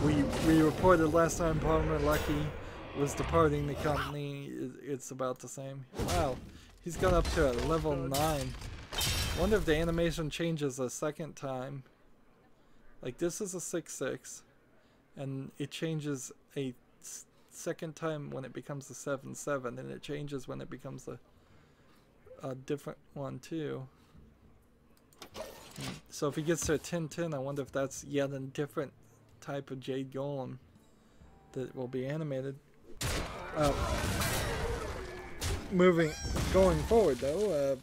We reported last time Palmer Lucky was departing the company. It's about the same. Wow, he's gone up to a level 9. Wonder if the animation changes a second time. Like, this is a 6/6, and it changes a second time when it becomes a 7/7, and it changes when it becomes a different one too. So if he gets to a 10/10, I wonder if that's yet a different type of Jade Golem that will be animated. Going forward though,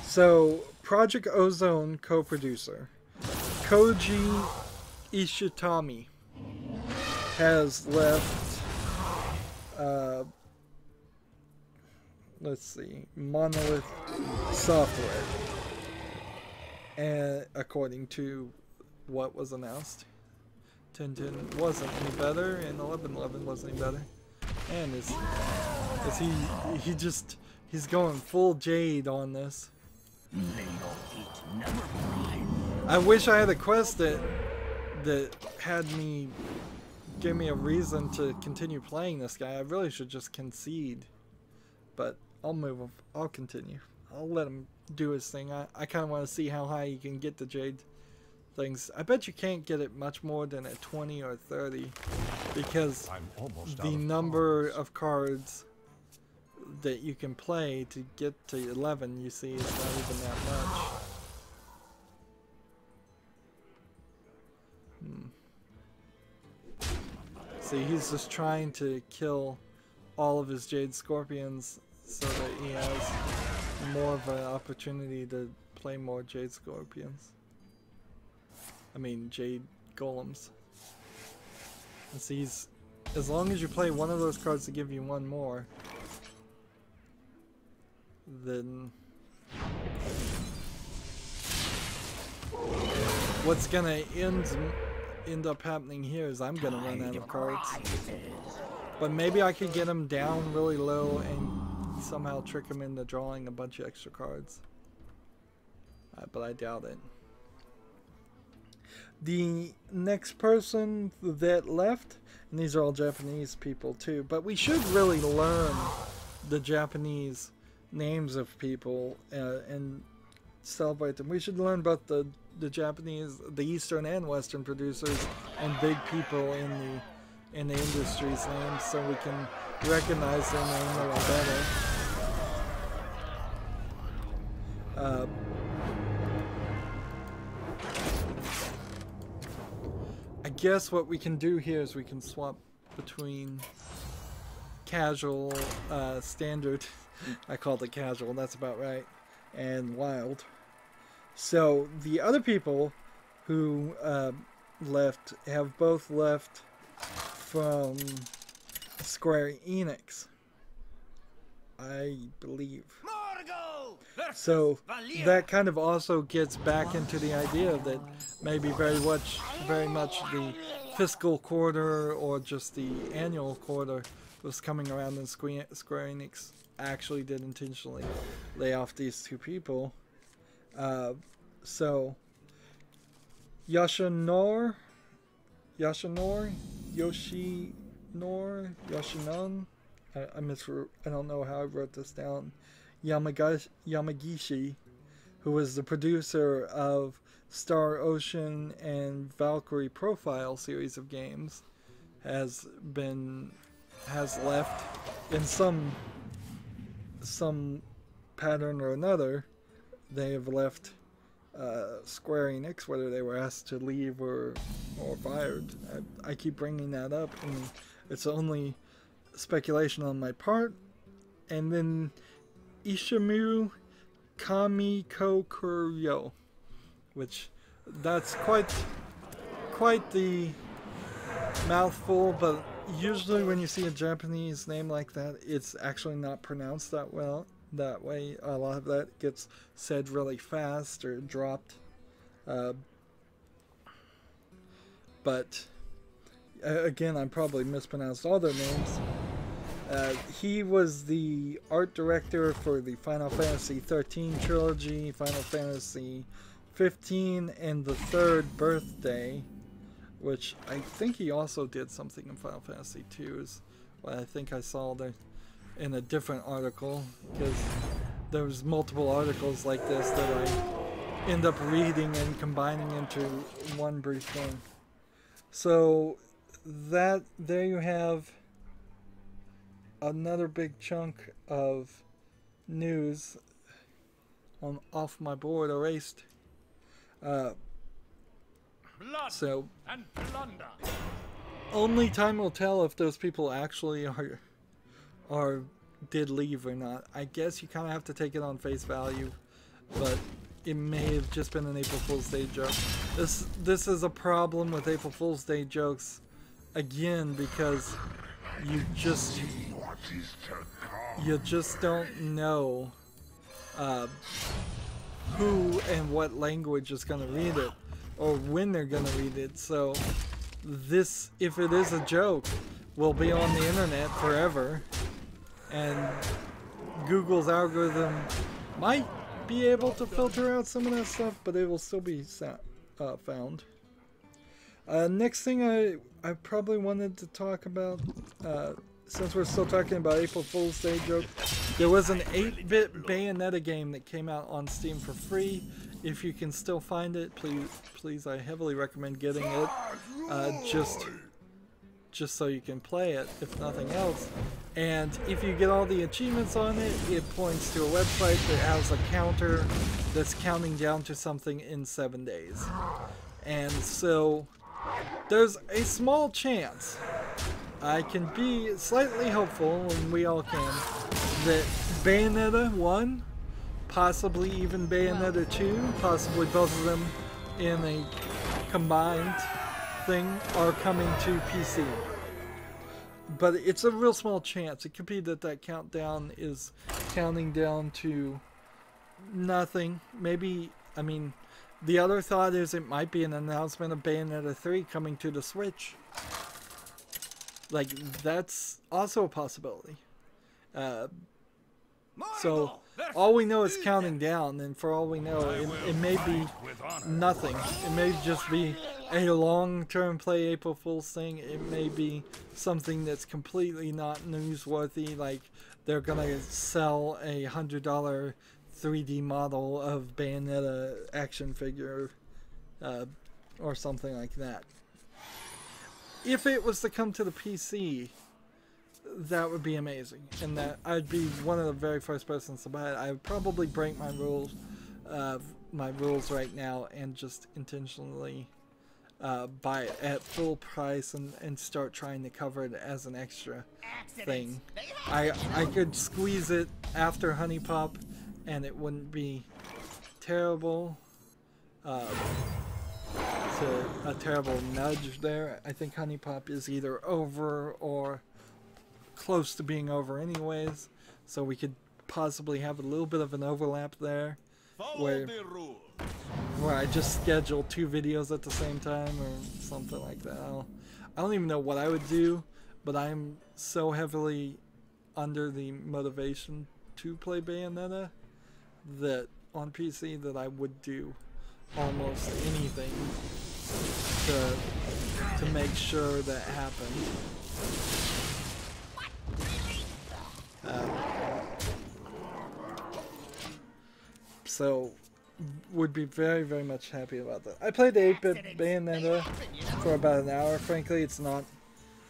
so Project Ozone co-producer Koji Ishitami has left, let's see, Monolith Software, and according to what was announced. 10/10 wasn't any better, and 11/11 wasn't any better. And he's going full Jade on this. I wish I had a quest that had me, give me a reason to continue playing this guy. I really should just concede, but I'll continue. I'll let him do his thing. I kind of want to see how high you can get the Jade things. I bet you can't get it much more than at 20 or 30, because the number of cards that you can play to get to 11, you see, is not even that much. See, he's just trying to kill all of his Jade Scorpions so that he has more of an opportunity to play more Jade Scorpions. I mean, Jade Golems. And see, as long as you play one of those cards to give you one more, then what's gonna end up happening here is I'm gonna run out of cards. But maybe I could get him down really low and somehow trick him into drawing a bunch of extra cards. But I doubt it. The next person that left, and these are all Japanese people too, but we should really learn the Japanese names of people and celebrate them. We should learn about the Japanese, the Eastern and Western producers and big people in the industry's names, so we can recognize their name a little better. I guess what we can do here is we can swap between casual, standard, I called it casual, that's about right, and wild. So the other people who left have both left from Square Enix. I believe. So that kind of also gets back into the idea that maybe very much the fiscal quarter or just the annual quarter was coming around, and Square Enix actually did intentionally lay off these two people. So Yoshinun, I don't know how I wrote this down. Yamagishi, who was the producer of Star Ocean and Valkyrie Profile series of games, has left in some pattern or another. They have left Square Enix, whether they were asked to leave or fired. I keep bringing that up, and it's only speculation on my part. And then Ishimu Kamikokuryo, which that's quite the mouthful, but usually when you see a Japanese name like that, it's actually not pronounced that way. A lot of that gets said really fast or dropped. But again, I probably mispronounced all their names. He was the art director for the Final Fantasy 13 trilogy, Final Fantasy 15, and the Third Birthday, which I think he also did something in Final Fantasy 2, is what I think I saw there in a different article, because there was multiple articles like this that I end up reading and combining into one brief thing. So there you have another big chunk of news off my board erased. So only time will tell if those people actually did leave or not. I guess you kind of have to take it on face value, but it may have just been an April Fool's Day joke. This is a problem with April Fool's Day jokes, again, because you just don't know who and what language is going to read it, or when they're going to read it. So this, if it is a joke, will be on the internet forever, and Google's algorithm might be able to filter out some of that stuff, but it will still be found. Next thing I probably wanted to talk about, since we're still talking about April Fool's Day joke, there was an 8-bit Bayonetta game that came out on Steam for free. If you can still find it, please, I heavily recommend getting it, just so you can play it, if nothing else. And if you get all the achievements on it, it points to a website that has a counter that's counting down to something in 7 days. And so there's a small chance, I can be slightly hopeful, and we all can, that Bayonetta 1, possibly even Bayonetta 2, possibly both of them in a combined thing, are coming to PC. But it's a real small chance. It could be that countdown is counting down to nothing. Maybe, I mean, the other thought is it might be an announcement of Bayonetta 3 coming to the Switch. Like, that's also a possibility. So all we know is counting down, and for all we know, it may be nothing. It may just be a long-term play April Fool's thing. It may be something that's completely not newsworthy, like they're gonna sell a $100 3D model of Bayonetta action figure, or something like that. If it was to come to the PC, that would be amazing, and that I'd be one of the very first persons to buy it. I would probably break my rules right now and just intentionally buy it at full price and start trying to cover it as an extra thing. I could squeeze it after Honey Pop, and it wouldn't be terrible. It's a terrible nudge there. I think Honey Pop is either over or close to being over anyways, so we could possibly have a little bit of an overlap there, where I just schedule 2 videos at the same time or something like that. I don't even know what I would do, but I'm so heavily under the motivation to play Bayonetta that on PC that I would do almost anything to make sure that happened. So would be very, very much happy about that. I played the 8-bit Bayonetta for about an hour. Frankly, it's not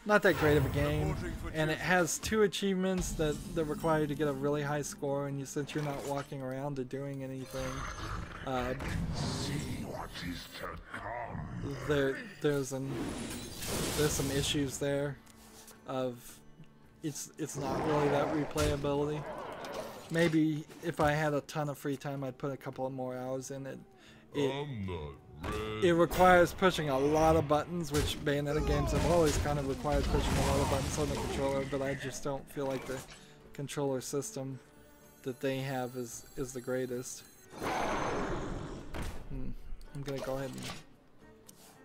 that great of a game, and it has 2 achievements that require you to get a really high score, and since you're not walking around or doing anything, there's some issues there of it's not really that replayability. Maybe if I had a ton of free time, I'd put a couple of more hours in it. It requires pushing a lot of buttons, which Bayonetta games have always kind of required pushing a lot of buttons on the controller, but I just don't feel like the controller system that they have is the greatest. I'm gonna go ahead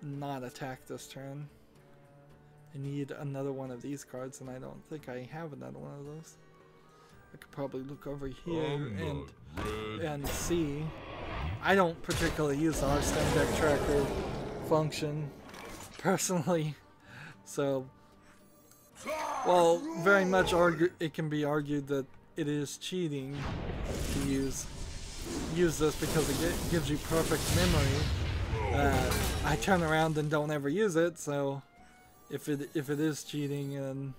and not attack this turn. I need another one of these cards, and I don't think I have another one of those. I could probably look over here and see. I don't particularly use the Hearthstone deck tracker function personally, so well, very much it can be argued that it is cheating to use this because it gives you perfect memory. I turn around and don't ever use it, so if it is cheating,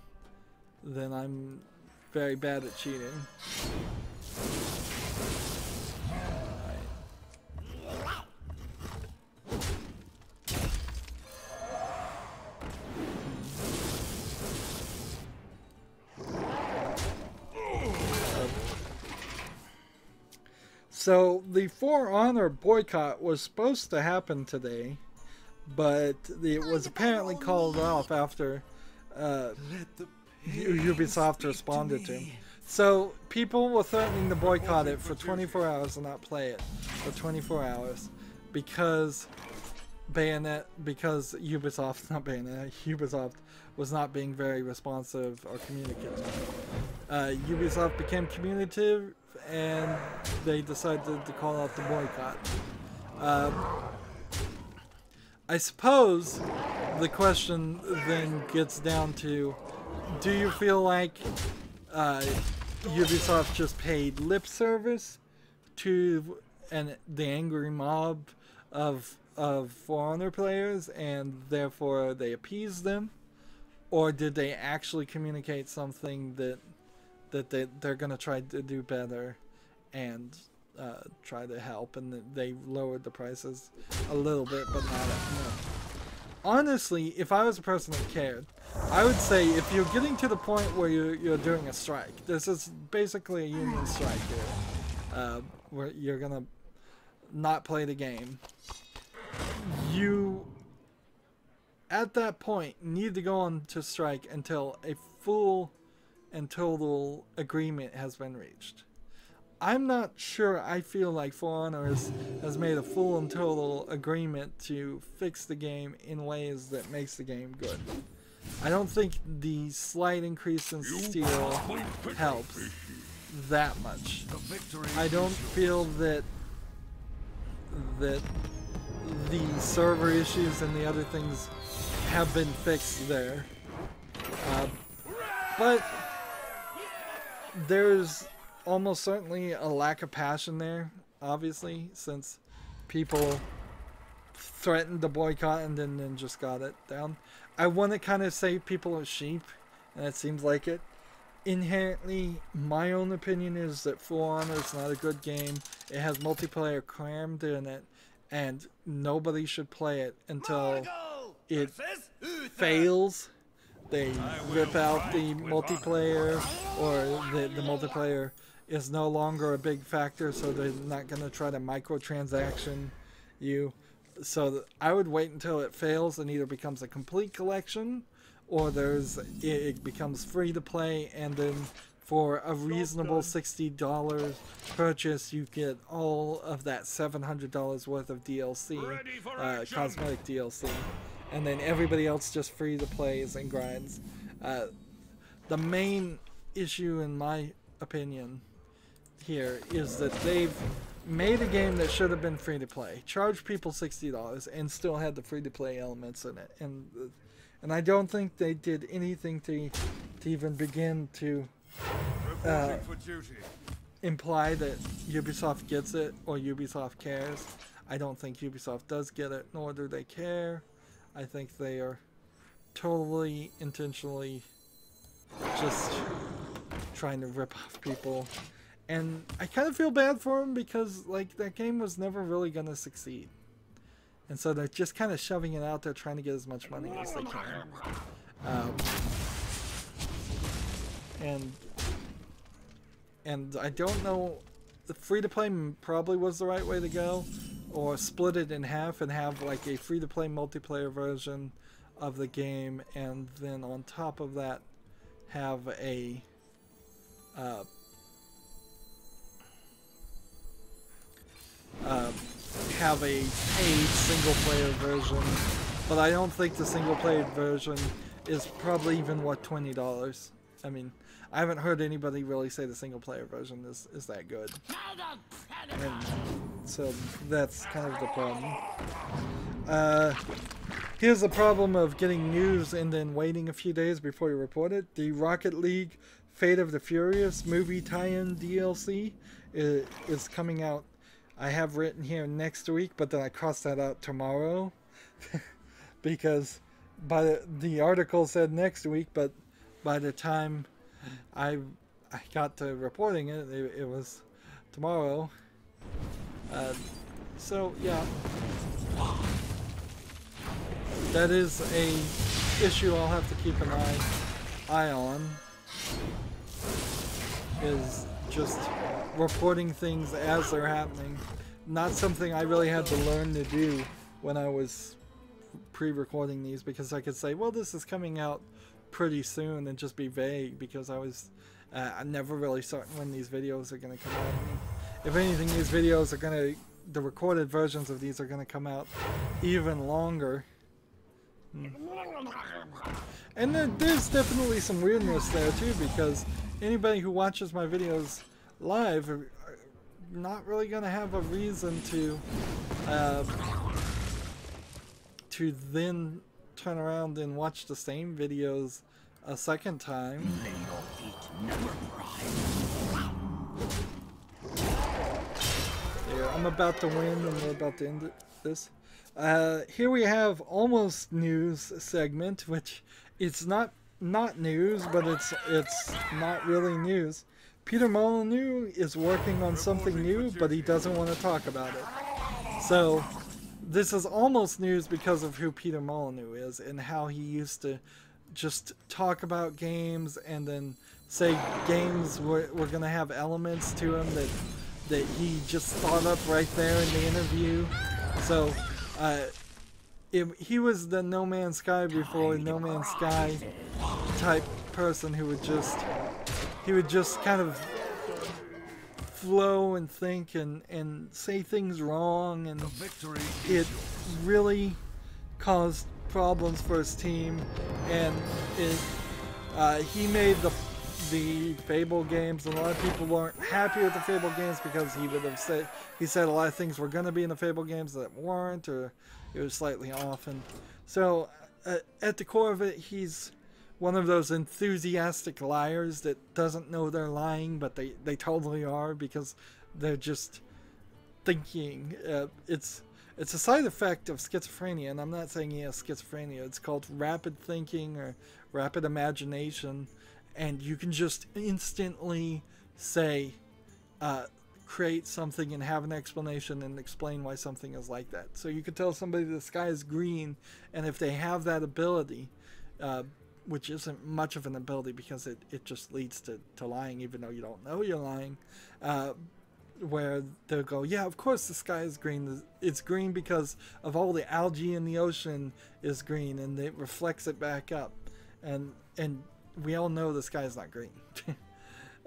then I'm very bad at cheating. So the For Honor boycott was supposed to happen today, but it was apparently called off after Ubisoft responded to him. So people were threatening to boycott it for 24 hours and not play it for 24 hours because Ubisoft was not being very responsive or communicative. Ubisoft became communicative and they decided to call out the boycott. I suppose the question then gets down to, do you feel like Ubisoft just paid lip service to the angry mob of For Honor players and therefore they appeased them? Or did they actually communicate something that they're going to try to do better and try to help, and they lowered the prices a little bit but not enough? Honestly, if I was a person that cared, I would say if you're getting to the point where you're doing a strike, this is basically a union strike here, where you're going to not play the game, you at that point need to go on to strike until a full and total agreement has been reached. I'm not sure I feel like For Honor has made a full and total agreement to fix the game in ways that makes the game good. I don't think the slight increase in steel helps that much. I don't feel that the server issues and the other things have been fixed there. But there's almost certainly a lack of passion there, obviously, since people threatened to boycott and then just got it down. I want to kind of say people are sheep, and it seems like it. Inherently, my own opinion is that For Honor is not a good game. It has multiplayer crammed in it, and nobody should play it until it fails. They rip out the multiplayer, or the multiplayer is no longer a big factor, so they're not going to try to microtransaction you. So I would wait until it fails and either becomes a complete collection, or it becomes free to play and then for a reasonable $60 purchase, you get all of that $700 worth of DLC, cosmetic DLC, and then everybody else just free to plays and grinds. The main issue, in my opinion, here is that they've made a game that should have been free to play, charged people $60, and still had the free to play elements in it, and I don't think they did anything to even begin to imply that Ubisoft gets it or Ubisoft cares. I don't think Ubisoft does get it, nor do they care. I think they are totally intentionally just trying to rip off people, and I kind of feel bad for them because like that game was never really gonna succeed, and so they're just kind of shoving it out there, trying to get as much money as they can. And I don't know, the free-to-play probably was the right way to go, or split it in half and have like a free-to-play multiplayer version of the game, and then on top of that have a paid single-player version. But I don't think the single-player version is probably even, what, $20. I mean, I haven't heard anybody really say the single-player version is that good. And so that's kind of the problem. Here's the problem of getting news and then waiting a few days before you report it. The Rocket League Fate of the Furious movie tie-in DLC is coming out. I have written here next week, but then I crossed that out tomorrow because the article said next week, but by the time I got to reporting it, it was tomorrow. So yeah, that is a issue I'll have to keep an eye on. Is just reporting things as they're happening. Not something I really had to learn to do when I was pre-recording these, because I could say, well, this is coming out pretty soon, and just be vague, because I'm never really certain when these videos are going to come out. If anything, these videos are the recorded versions of these are going to come out even longer. And there's definitely some weirdness there too, because anybody who watches my videos live are not really going to have a reason to then turn around and watch the same videos a second time. There, I'm about to win and we're about to end this. Here we have almost news segment, which it's not news, but it's not really news. Peter Molyneux is working on something new, but he doesn't want to talk about it. So this is almost news because of who Peter Molyneux is and how he used to just talk about games and then say games were going to have elements to them that he just thought up right there in the interview. So he was the No Man's Sky before No Man's Sky type person who would just kind of flow and think and say things wrong, and it really caused problems for his team. And he made the Fable games, and a lot of people weren't happy with the Fable games because he said a lot of things were going to be in the Fable games that weren't, or it was slightly off. And so at the core of it, he's one of those enthusiastic liars that doesn't know they're lying, but they totally are, because they're just thinking. It's a side effect of schizophrenia, and I'm not saying he has schizophrenia. It's called rapid thinking or rapid imagination, and you can just instantly say, create something and have an explanation and explain why something is like that. So you could tell somebody the sky is green, and if they have that ability, which isn't much of an ability because it just leads to lying, even though you don't know you're lying, where they'll go, yeah, of course the sky is green. It's green because of all the algae in the ocean is green, and it reflects it back up. And we all know the sky is not green.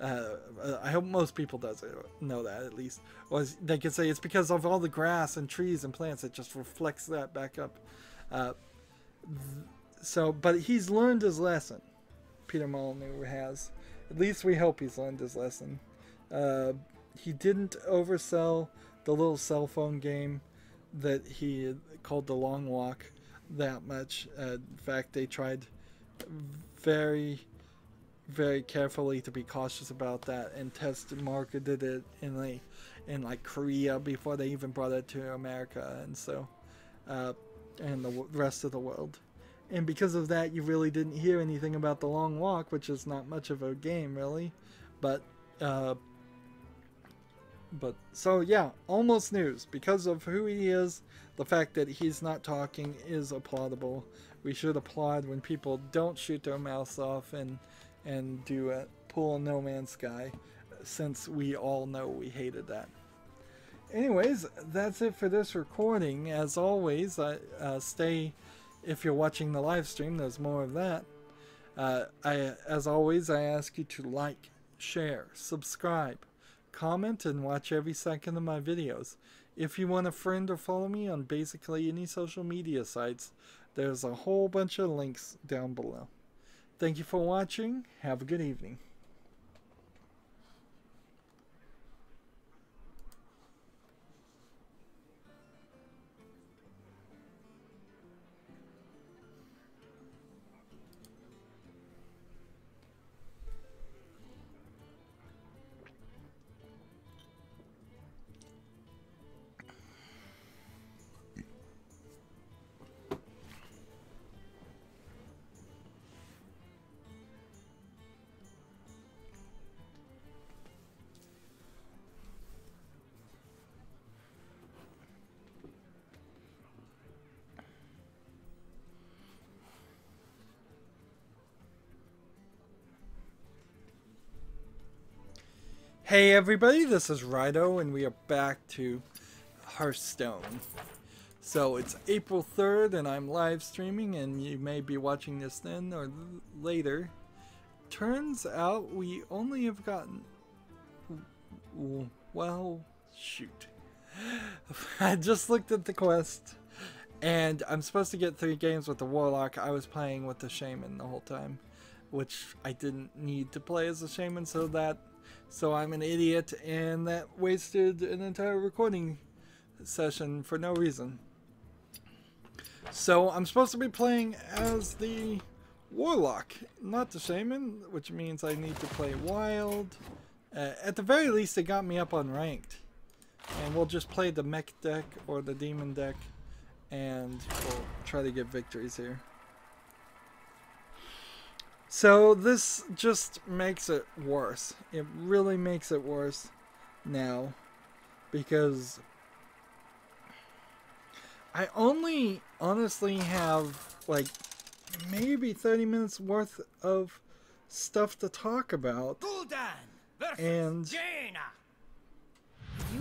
I hope most people know that at least. Or they could say it's because of all the grass and trees and plants. It just reflects that back up. But he's learned his lesson. Peter Molyneux has. At least we hope he's learned his lesson. He didn't oversell the little cell phone game that he called The Long Walk that much. In fact, they tried very, very carefully to be cautious about that and marketed it in like Korea before they even brought it to America, and so and the rest of the world. And because of that, you really didn't hear anything about The Long Walk, which is not much of a game really, but so yeah, almost news. Because of who he is, the fact that he's not talking is applaudable. We should applaud when people don't shoot their mouths off and pull a No Man's Sky, since we all know we hated that. Anyways, that's it for this recording. As always, if you're watching the live stream, there's more of that. As always, I ask you to like, share, subscribe, comment, and watch every second of my videos. If you want to friend or follow me on basically any social media sites, there's a whole bunch of links down below. Thank you for watching. Have a good evening. Hey everybody, this is Rydo, and we are back to Hearthstone. So it's April 3rd, and I'm live streaming, and you may be watching this then or later. Turns out we only have gotten... Well, shoot. I just looked at the quest, and I'm supposed to get 3 games with the Warlock. I was playing with the Shaman the whole time, which I didn't need to play as a Shaman, so I'm an idiot, and that wasted an entire recording session for no reason. So I'm supposed to be playing as the Warlock, not the Shaman, which means I need to play Wild. At the very least, it got me up on Ranked. And we'll just play the Mech deck or the Demon deck, and we'll try to get victories here. So this just makes it worse. It really makes it worse now, because I only honestly have like maybe 30 minutes worth of stuff to talk about, and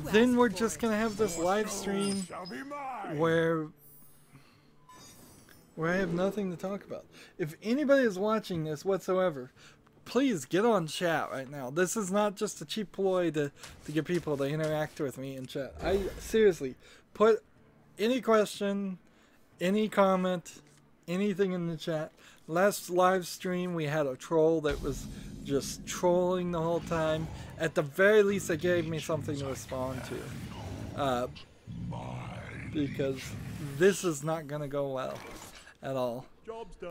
then we're just gonna have this live stream where I have nothing to talk about. If anybody is watching this whatsoever, please get on chat right now. This is not just a cheap ploy to get people to interact with me in chat. I seriously, put any question, any comment, anything in the chat. Last live stream we had a troll that was just trolling the whole time. At the very least, it gave me something to respond to. Because this is not going to go well at all.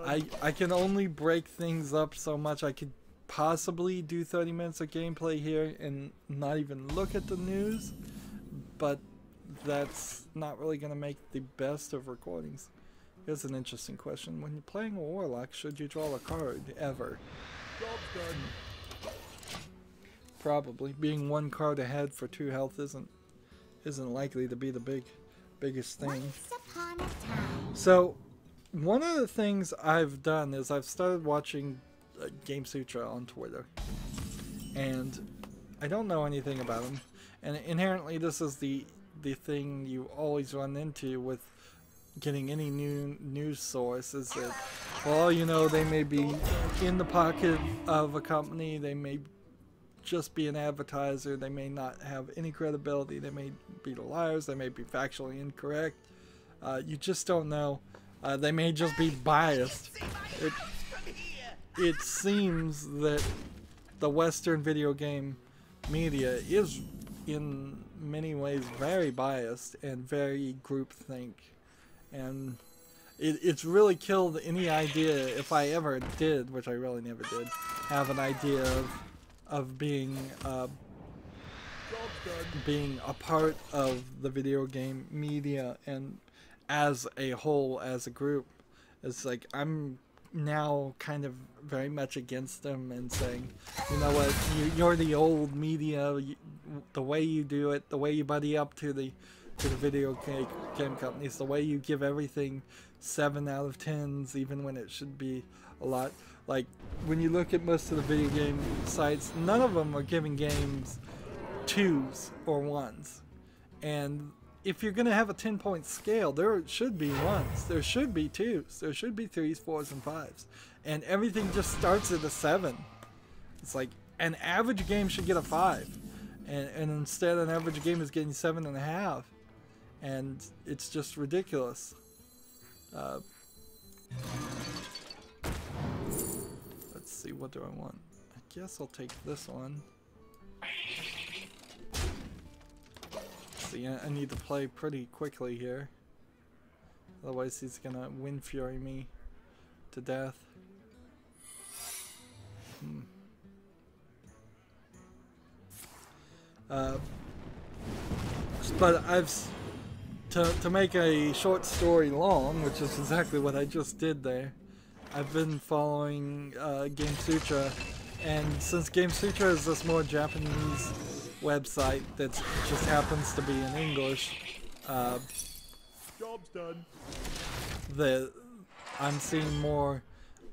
I can only break things up so much. I could possibly do 30 minutes of gameplay here and not even look at the news, but that's not really going to make the best of recordings. Here's an interesting question. When you're playing a Warlock, should you draw a card ever? Probably. Being 1 card ahead for 2 health isn't likely to be the biggest thing. So one of the things I've done is I've started watching Game Sutra on Twitter, and I don't know anything about him, and inherently this is the thing you always run into with getting any new news source, is that, well, you know, they may be in the pocket of a company, they may just be an advertiser. They may not have any credibility. They may be liars. They may be factually incorrect. You just don't know. They may just be biased. It seems that the Western video game media is in many ways very biased and very groupthink, and it's really killed any idea, if I ever did, which I really never did, have an idea of being a part of the video game media and as a whole, as a group. It's like I'm now kind of very much against them and saying, you know what, you're the old media, the way you do it, the way you buddy up to the video game companies, the way you give everything 7 out of 10s even when it should be a lot. Like when you look at most of the video game sites, none of them are giving games 2s or 1s. And if you're going to have a 10-point scale, there should be 1s, there should be 2s, there should be 3s, 4s, and 5s. And everything just starts at a 7. It's like an average game should get a 5. And instead an average game is getting 7.5. And it's just ridiculous. Let's see, what do I want? I guess I'll take this one. See, I need to play pretty quickly here. Otherwise he's gonna Wind Fury me to death. But to make a short story long, which is exactly what I just did there, I've been following Game Sutra, and since Game Sutra is this more Japanese website that just happens to be in English, Job's done. I'm seeing more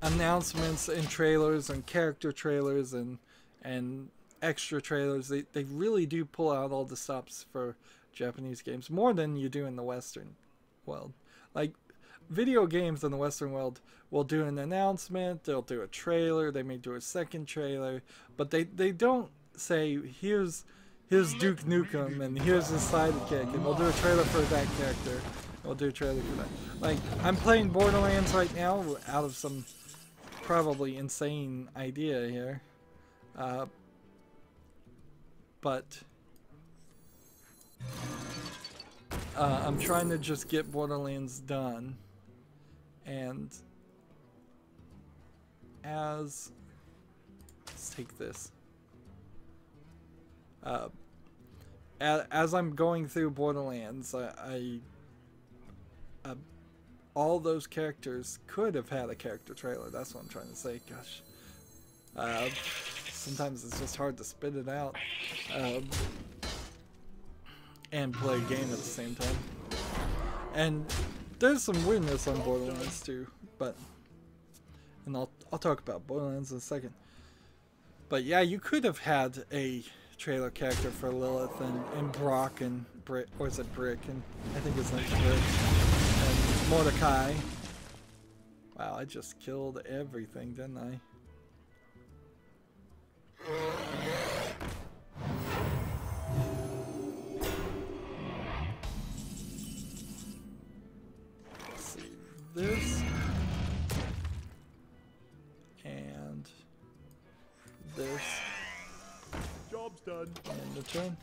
announcements and trailers and character trailers and extra trailers. They really do pull out all the stops for Japanese games more than you do in the Western world. Like video games in the Western world will do an announcement, they'll do a trailer, they may do a second trailer, but they don't say here's Duke Nukem and here's his sidekick, and we'll do a trailer for that character. We'll do a trailer for that. Like I'm playing Borderlands right now out of some probably insane idea here, but I'm trying to just get Borderlands done, and let's take this. As I'm going through Borderlands, all those characters could have had a character trailer. That's what I'm trying to say. Gosh, sometimes it's just hard to spit it out and play a game at the same time. And there's some weirdness on Borderlands too, and I'll talk about Borderlands in a second. But yeah, you could have had a trailer character for Lilith and Brock and Brick, or is it Brick? And I think his name's Brick. And Mordecai. Wow, I just killed everything, didn't I? Let's see, this and this. Job's done. And the turn.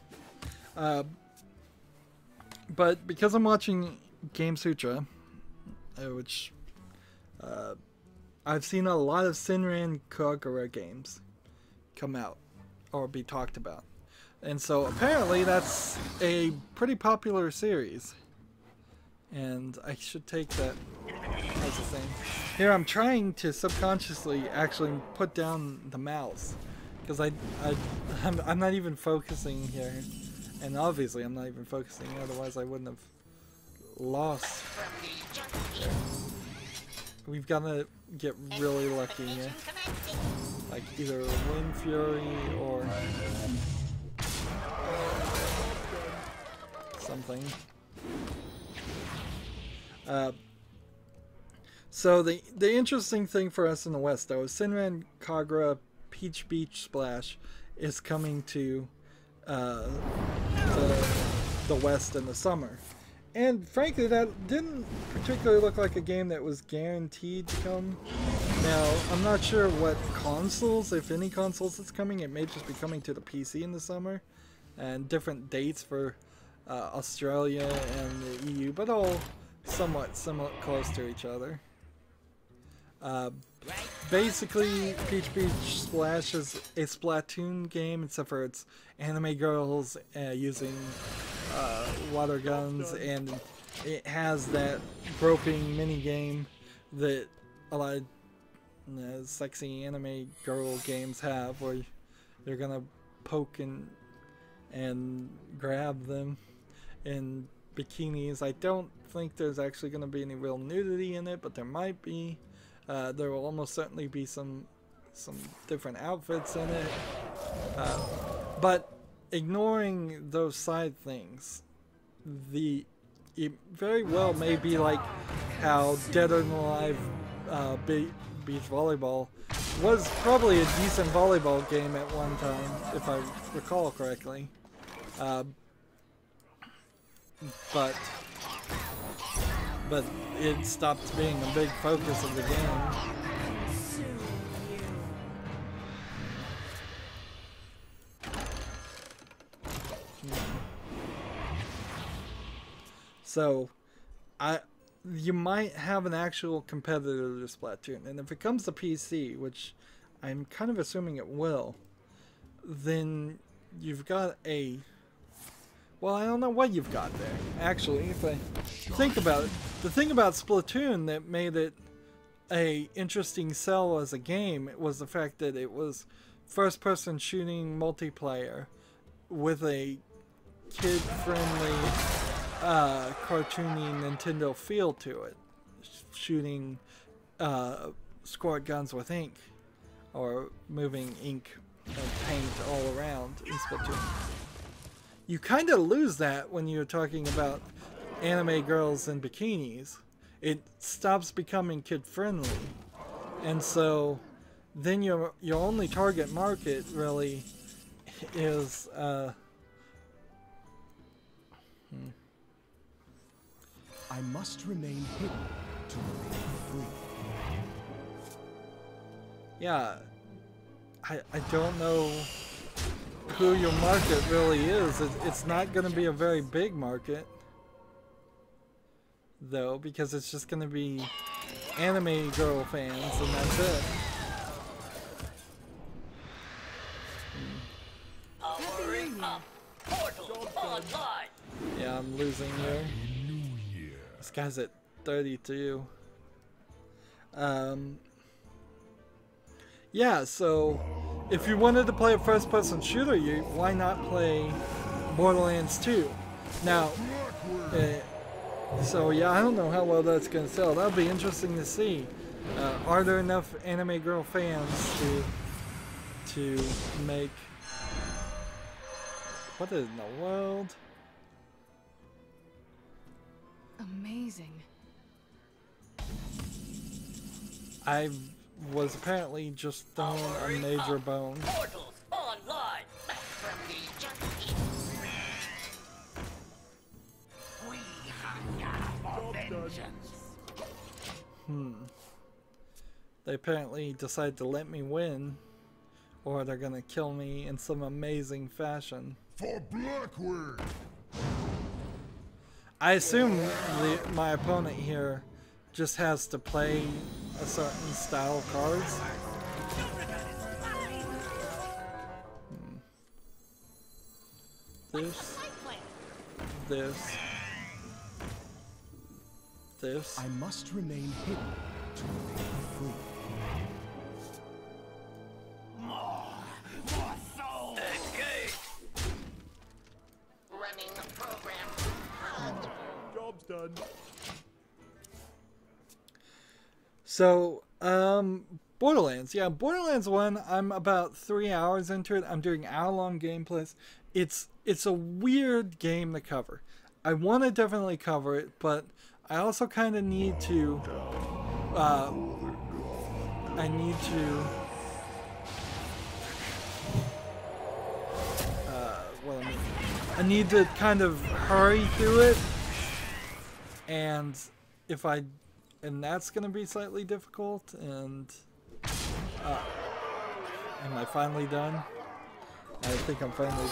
But because I'm watching Game Sutra, which I've seen a lot of Senran Kagura games come out or be talked about, and so apparently that's a pretty popular series, and I should take that as a thing. Here I'm trying to subconsciously actually put down the mouse, because I'm not even focusing here, and obviously I'm not even focusing, otherwise I wouldn't have lost. We've got to get really lucky here, like either Wind Fury or something. So the interesting thing for us in the West though is Senran Kagura Peach Beach Splash is coming to the West in the summer. And frankly, that didn't particularly look like a game that was guaranteed to come. Now, I'm not sure what consoles, if any consoles it's coming. It may just be coming to the PC in the summer. And different dates for Australia and the EU, but all somewhat similar, close to each other. Basically, Peach Beach Splash is a Splatoon game, except for its anime girls using water guns, and it has that groping mini game that a lot of sexy anime girl games have, where you're gonna poke and grab them in bikinis. I don't think there's actually gonna be any real nudity in it, but there might be. There will almost certainly be some different outfits in it, but ignoring those side things, it very well may be like how Dead or Alive Beach Volleyball was probably a decent volleyball game at one time, if I recall correctly, but it stopped being a big focus of the game. So, you might have an actual competitor to Splatoon, and if it comes to PC, which I'm kind of assuming it will, then you've got a... Well, I don't know what you've got there, actually, if I think about it. The thing about Splatoon that made it a interesting sell as a game was the fact that it was first-person shooting multiplayer with a kid-friendly, cartoony Nintendo feel to it. Shooting squirt guns with ink, or moving ink and paint all around in Splatoon. You kind of lose that when you're talking about anime girls in bikinis. It stops becoming kid-friendly, and so then your only target market really is I must remain hidden to remain free. Yeah, I don't know who your market really is. It's not going to be a very big market, though, because it's just going to be anime girl fans, and that's it. Yeah, I'm losing here. This guy's at 32. Yeah, so if you wanted to play a first-person shooter, why not play Borderlands 2? Now, so yeah, I don't know how well that's going to sell. That'll be interesting to see. Are there enough anime girl fans to make... What in the world? Amazing. I was apparently just thrown a major bone. Portals online. From the junkies. We hunger for vengeance. They apparently decide to let me win, or they're gonna kill me in some amazing fashion. For Blackwood. I assume my opponent here just has to play a certain style of cards. This. I must remain hidden to remain free. More souls. Engage. Running the program. Job's done. So, Borderlands. Yeah, Borderlands 1, I'm about 3 hours into it. I'm doing hour-long gameplays. It's a weird game to cover. I want to definitely cover it, but I also kind of need to, I need to kind of hurry through it, and that's gonna be slightly difficult. And am I finally done? I think I'm finally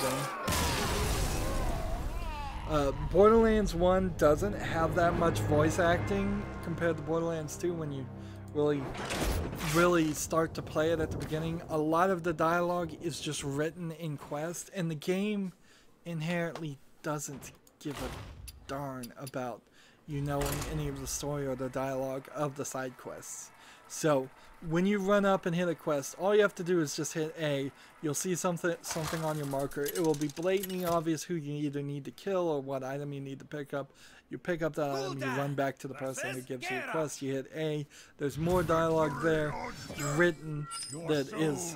done. Borderlands 1 doesn't have that much voice acting compared to Borderlands 2 when you really start to play it at the beginning. A lot of the dialogue is just written in quest, and the game inherently doesn't give a darn about you knowing any of the story or the dialogue of the side quests. So when you run up and hit a quest, all you have to do is just hit A. You'll see something on your marker. It will be blatantly obvious who you either need to kill or what item you need to pick up. You pick up that item, you run back to the person who gives you a quest, you hit A. There's more dialogue there written that is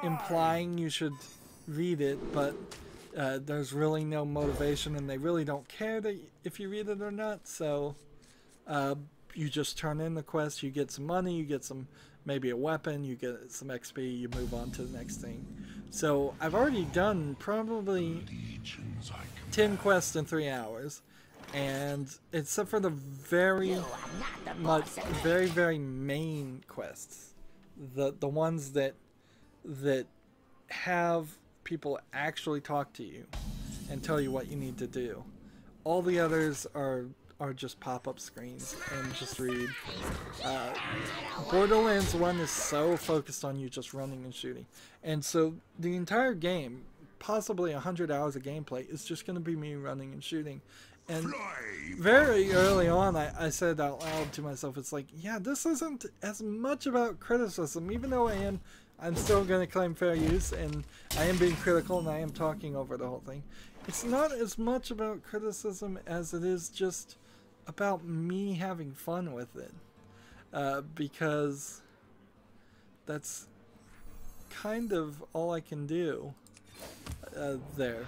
implying you should read it, but there's really no motivation, and they really don't care that if you read it or not. So you just turn in the quest, you get some money, you get some, maybe a weapon, you get some XP, you move on to the next thing. So I've already done probably 10 quests in 3 hours, and except for the very main quests, the ones that have people actually talk to you and tell you what you need to do. All the others are just pop-up screens and just read. Borderlands 1 is so focused on you just running and shooting. And so the entire game, possibly 100 hours of gameplay, is just going to be me running and shooting. And very early on, I said out loud to myself, it's like, yeah, this isn't as much about criticism, even though I'm still going to claim fair use, and I am being critical, and I am talking over the whole thing. It's not as much about criticism as it is just about me having fun with it, because that's kind of all I can do there.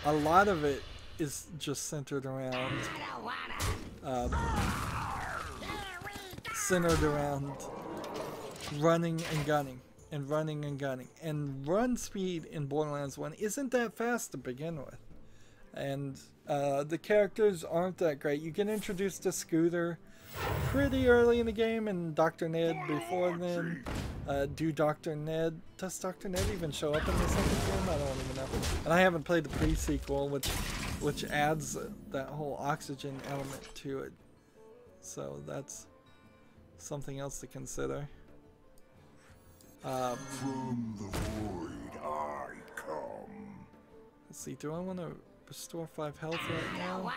A lot of it is just centered around running and gunning. And run speed in Borderlands 1 isn't that fast to begin with. And the characters aren't that great. You get introduced to Scooter pretty early in the game, and Dr. Ned before then. Does Dr. Ned even show up in the second game? I don't even know. And I haven't played the pre-sequel, which adds that whole oxygen element to it. So that's something else to consider. From the void I come. Let's see, do I want to restore 5 health right now?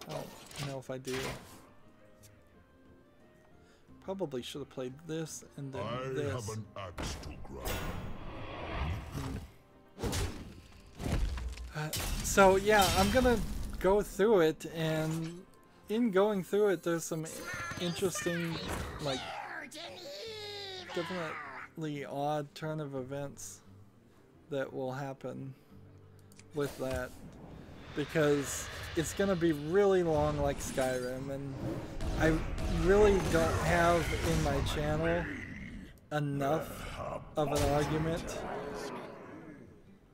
I don't know if I do. Probably should have played this and then this. I have an axe to grind. So yeah, I'm gonna go through it, and in going through it, there's some interesting, like, definitely odd turn of events that will happen with that, because it's gonna be really long like Skyrim, and I really don't have in my channel enough of an argument.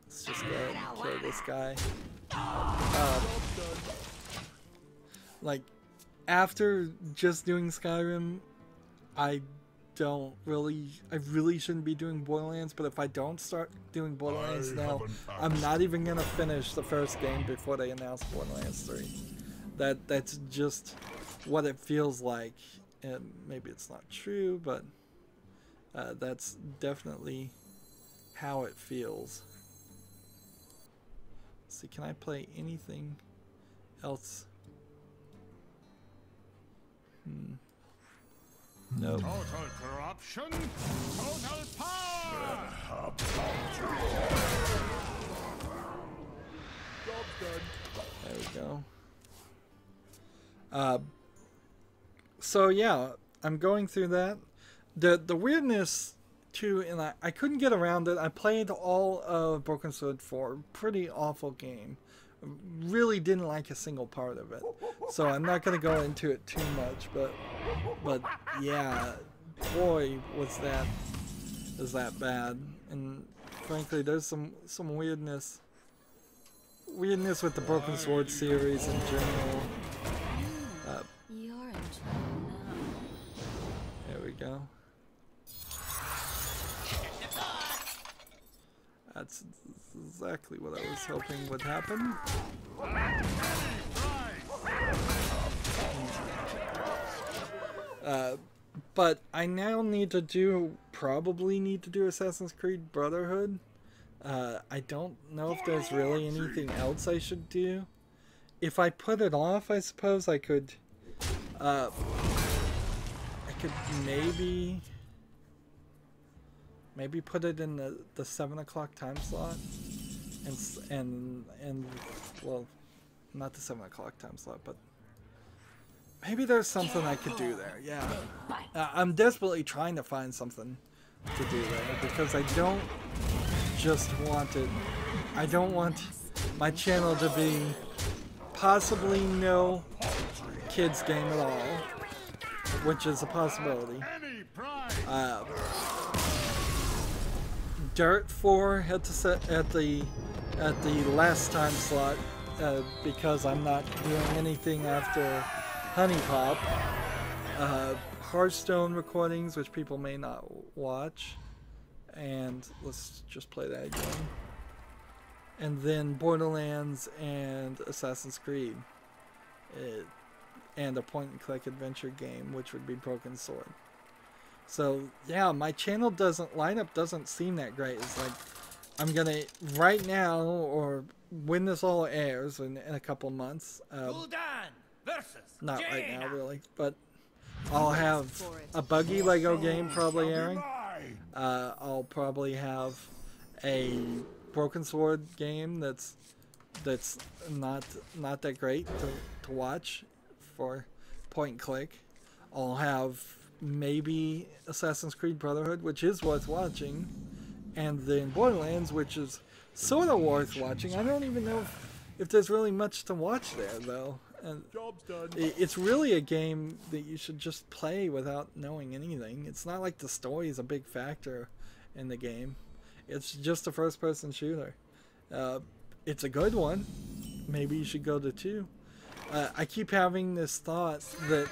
Let's just go ahead and kill this guy. Like, after just doing Skyrim, I really shouldn't be doing Borderlands, but if I don't start doing Borderlands now, I'm not even gonna finish the first game before they announce Borderlands 3. That's just what it feels like, and maybe it's not true, but that's definitely how it feels. Let's see, can I play anything else? No. Total corruption, total power. There we go. So yeah, I'm going through that. The weirdness too, and I couldn't get around it. I played all of Broken Sword 4, pretty awful game. Really didn't like a single part of it, so I'm not going to go into it too much. But yeah, boy, was that bad. And frankly, there's some weirdness weirdness with the Broken Sword series in general. You're in trouble now. There we go. That's exactly what I was hoping would happen. But I now probably need to do Assassin's Creed Brotherhood. I don't know if there's really anything else I should do. If I put it off, I suppose I could maybe put it in the 7 o'clock time slot, and well, not the 7 o'clock time slot, but maybe there's something I could do there. Yeah, I'm desperately trying to find something to do there because I don't want my channel to be possibly no kids game at all, which is a possibility. Dirt 4 had to set at the last time slot because I'm not doing anything after Honey Pop. Hearthstone recordings, which people may not watch, and let's just play that again. And then Borderlands and Assassin's Creed, and a point-and-click adventure game, which would be Broken Sword. So yeah, my channel lineup doesn't seem that great. It's like I'm gonna right now, or when this all airs in a couple months. Not right now, really, but I'll have a buggy Lego game probably airing. I'll probably have a Broken Sword game that's not that great to watch for point and click. I'll have maybe Assassin's Creed Brotherhood, which is worth watching, and then Borderlands, which is sort of worth watching. I don't even know if there's really much to watch there, though. And Job's done. it's really a game that you should just play without knowing anything. It's not like the story is a big factor in the game. It's just a first-person shooter. It's a good one. Maybe you should go to 2. I keep having this thought that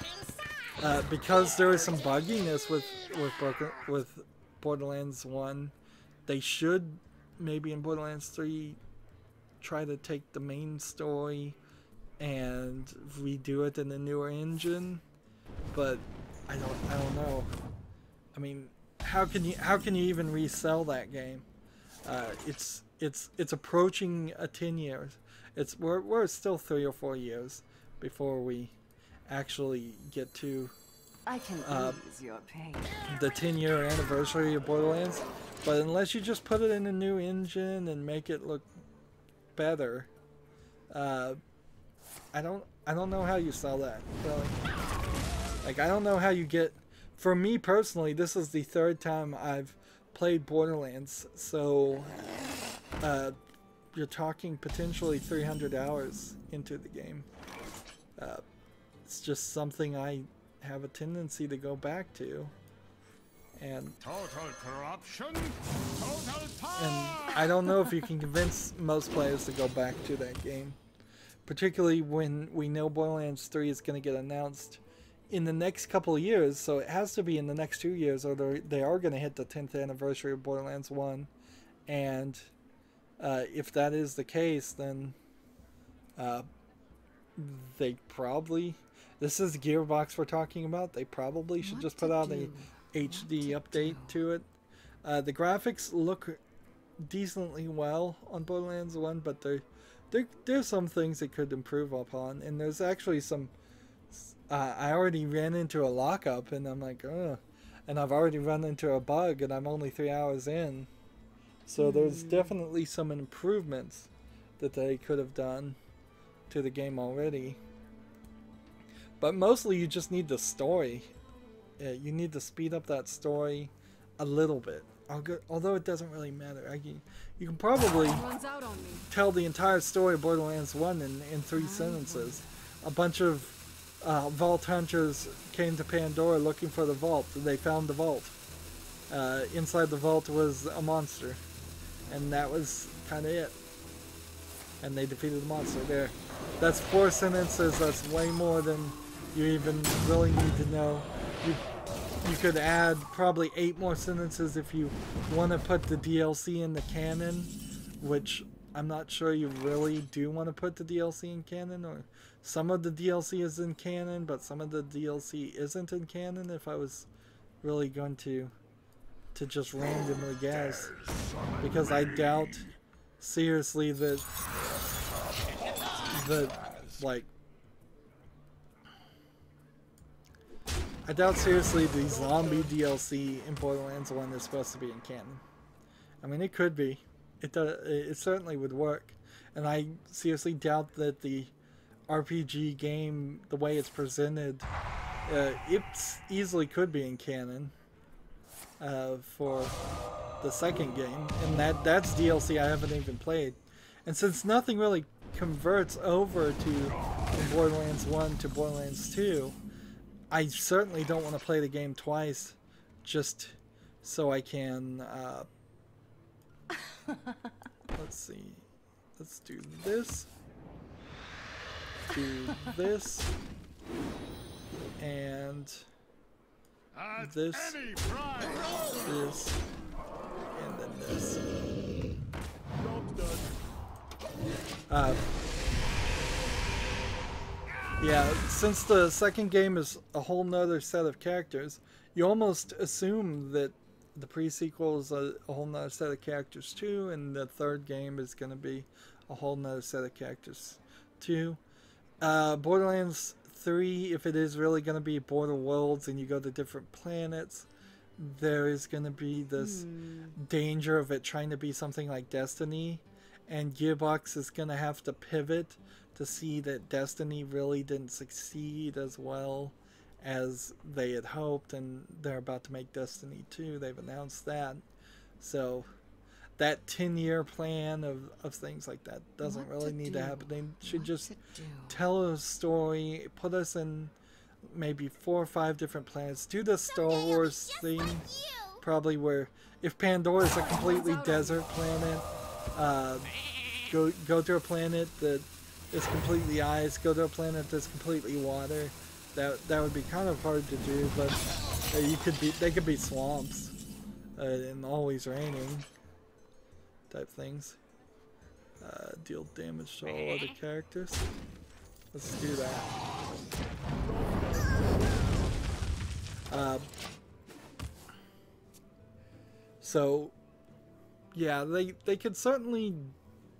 because there is some bugginess with Borderlands 1, they should maybe in Borderlands 3 try to take the main story and redo it in a newer engine, but I don't know. I mean, how can you even resell that game? It's approaching 10 years. We're still 3 or 4 years before we actually get to I can ease your pain. the 10-year anniversary of Borderlands. But unless you just put it in a new engine and make it look better, I don't know how you sell that, really. Like, I don't know how you get... For me personally, this is the 3rd time I've played Borderlands, so you're talking potentially 300 hours into the game. It's just something I have a tendency to go back to, and Total corruption, total power. and I don't know if you can convince most players to go back to that game, particularly when we know Borderlands 3 is going to get announced in the next couple of years, so it has to be in the next 2 years, or they are going to hit the 10th anniversary of Borderlands 1, and if that is the case, then they probably... This is Gearbox we're talking about. They probably should just put out a HD update to it. The graphics look decently well on Borderlands 1, but there's some things they could improve upon, and there's actually some... I already ran into a lockup, and I'm like, ugh. And I've already run into a bug, and I'm only 3 hours in. So there's definitely some improvements that they could have done to the game already. But mostly you just need the story. You need to speed up that story a little bit. Although it doesn't really matter. You can probably tell the entire story of Borderlands 1 in 3 sentences. A bunch of vault hunters came to Pandora looking for the vault, and they found the vault. Inside the vault was a monster, and that was kind of it. and they defeated the monster. There, that's 4 sentences. That's way more than you even really need to know. You could add probably 8 more sentences if you want to put the DLC in the canon, which I'm not sure you really do want to put the DLC in canon, or some of the DLC is in canon, but some of the DLC isn't in canon. If I was really going to just randomly guess, because I doubt seriously that like, I doubt seriously the zombie DLC in Borderlands 1 is supposed to be in canon. I mean, it could be. It certainly would work. And I seriously doubt that the RPG game, the way it's presented, it easily could be in canon for the second game. And that's DLC I haven't even played. And since nothing really converts over from Borderlands 1 to Borderlands 2, I certainly don't want to play the game twice just so I can, let's see, let's do this, and this, and then this. Yeah, since the second game is a whole nother set of characters, you almost assume that the pre-sequel is a whole nother set of characters too, and the third game is going to be a whole nother set of characters too. Borderlands 3, if it is really going to be Border Worlds and you go to different planets, there is going to be this danger of it trying to be something like Destiny, and Gearbox is going to have to pivot to see that Destiny really didn't succeed as well as they had hoped, and they're about to make Destiny 2. They've announced that. So that 10-year plan of things like that doesn't really need to happen. They should just tell a story, put us in maybe 4 or 5 different planets, do the Star Wars thing, probably, where if Pandora is a completely desert planet, go to a planet that is completely ice, go to a planet that's completely water. That would be kind of hard to do, but they could be swamps and always raining type things. Deal damage to all other characters. Let's do that. So yeah, they could certainly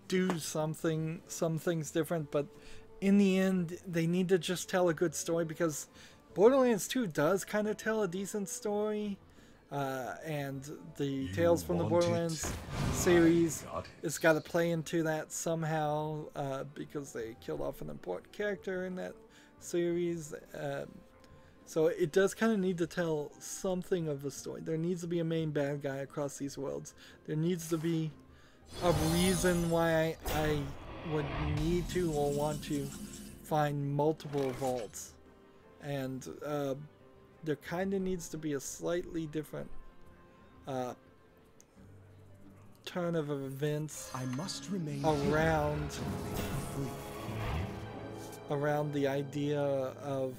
do some things different, but in the end they need to just tell a good story, because Borderlands 2 does kind of tell a decent story, and the Tales from the Borderlands series has got to play into that somehow, because they killed off an important character in that series, so it does kind of need to tell something of a story. There needs to be a main bad guy across these worlds. There needs to be a reason why I would need to or want to find multiple vaults, and there kind of needs to be a slightly different turn of events I must remain around the idea of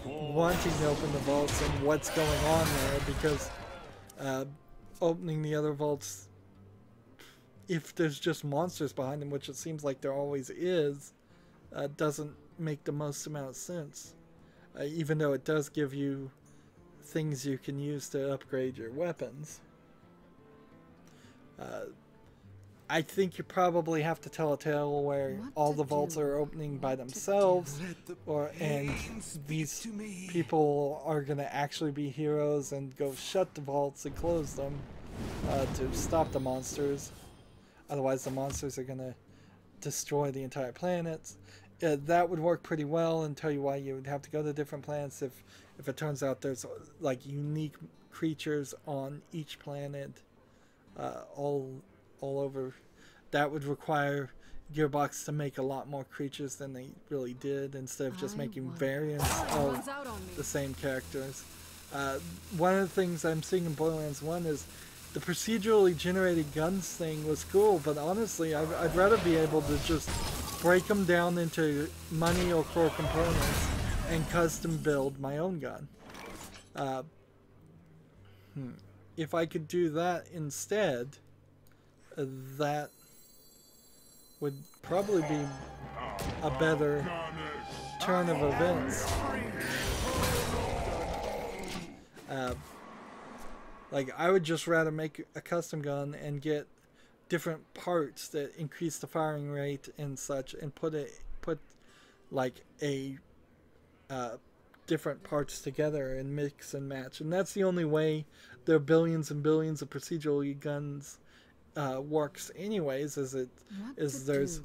wanting to open the vaults and what's going on there, because opening the other vaults, if there's just monsters behind them, which it seems like there always is, doesn't make the most amount of sense. Even though it does give you things you can use to upgrade your weapons. I think you probably have to tell a tale where all the vaults are opening by themselves, and these people are going to actually be heroes and go shut the vaults and close them to stop the monsters. Otherwise the monsters are going to destroy the entire planets. That would work pretty well, and tell you why you would have to go to different planets if it turns out there's like unique creatures on each planet, all over. That would require Gearbox to make a lot more creatures than they really did, instead of just making variants of the same characters. One of the things I'm seeing in Borderlands 1 is the procedurally generated guns thing was cool, but honestly, I'd rather be able to just break them down into money or core components and custom build my own gun. If I could do that instead, that would probably be a better turn of events. Like, I would just rather make a custom gun and get different parts that increase the firing rate and such, and put like a different parts together and mix and match. And that's the only way there are billions and billions of procedural guns works anyways, is there's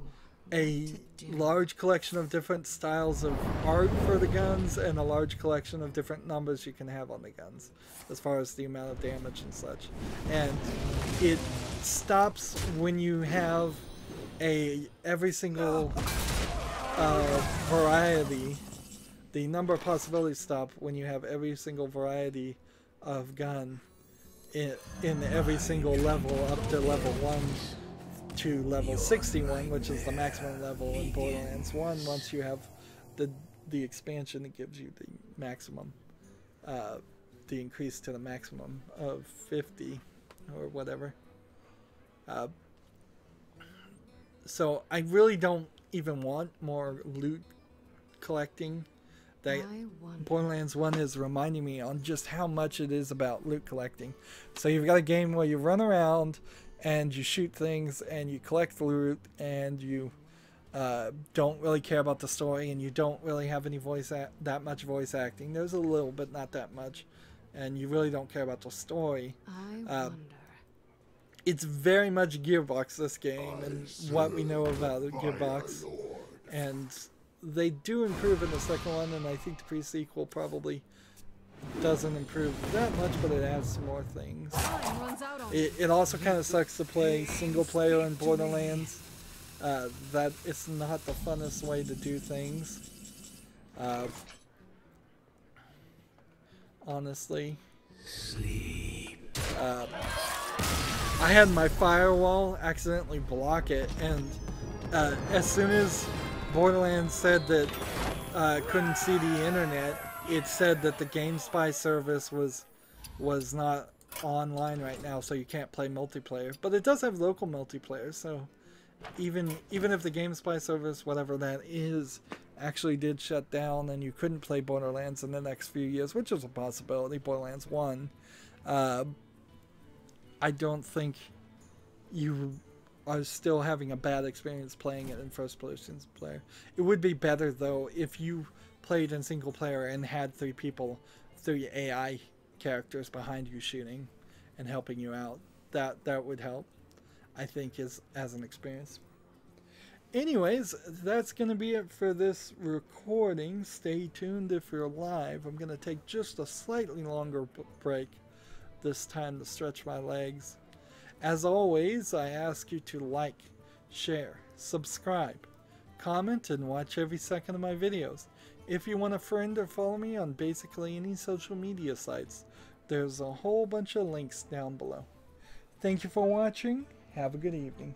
a large collection of different styles of art for the guns and a large collection of different numbers you can have on the guns as far as the amount of damage and such. And it stops when you have every single variety. The number of possibilities stop when you have every single variety of gun in every single level, up to level 1 to level 61, which is the maximum level in Borderlands 1. Once you have the expansion, it gives you the maximum, the increase to the maximum of 50 or whatever. So I really don't even want more loot collecting. That Borderlands 1 is reminding me on just how much it is about loot collecting. So you've got a game where you run around and you shoot things and you collect loot, and you don't really care about the story, and you don't really have any that much voice acting. There's a little, but not that much, and you really don't care about the story. I wonder. It's very much Gearbox, this game, and what we know about Gearbox. And they do improve in the second one, and I think the pre-sequel probably doesn't improve that much, but it adds some more things. It also kind of sucks to play single player in Borderlands. That it's not the funnest way to do things. Honestly. I had my firewall accidentally block it, and as soon as Borderlands said that couldn't see the internet, it said that the GameSpy service was not online right now, so you can't play multiplayer. But it does have local multiplayer, so even if the GameSpy service, whatever that is, actually did shut down and you couldn't play Borderlands in the next few years, which is a possibility, Borderlands 1, I don't think you are still having a bad experience playing it in first person player. It would be better though if you played in single player and had 3 AI characters behind you shooting and helping you out. That would help, I think, as an experience. Anyways, that's going to be it for this recording. Stay tuned if you're live. I'm going to take just a slightly longer break this time to stretch my legs. As always, I ask you to like, share, subscribe, comment, and watch every second of my videos. If you want a friend or follow me on basically any social media sites, there's a whole bunch of links down below. Thank you for watching. Have a good evening.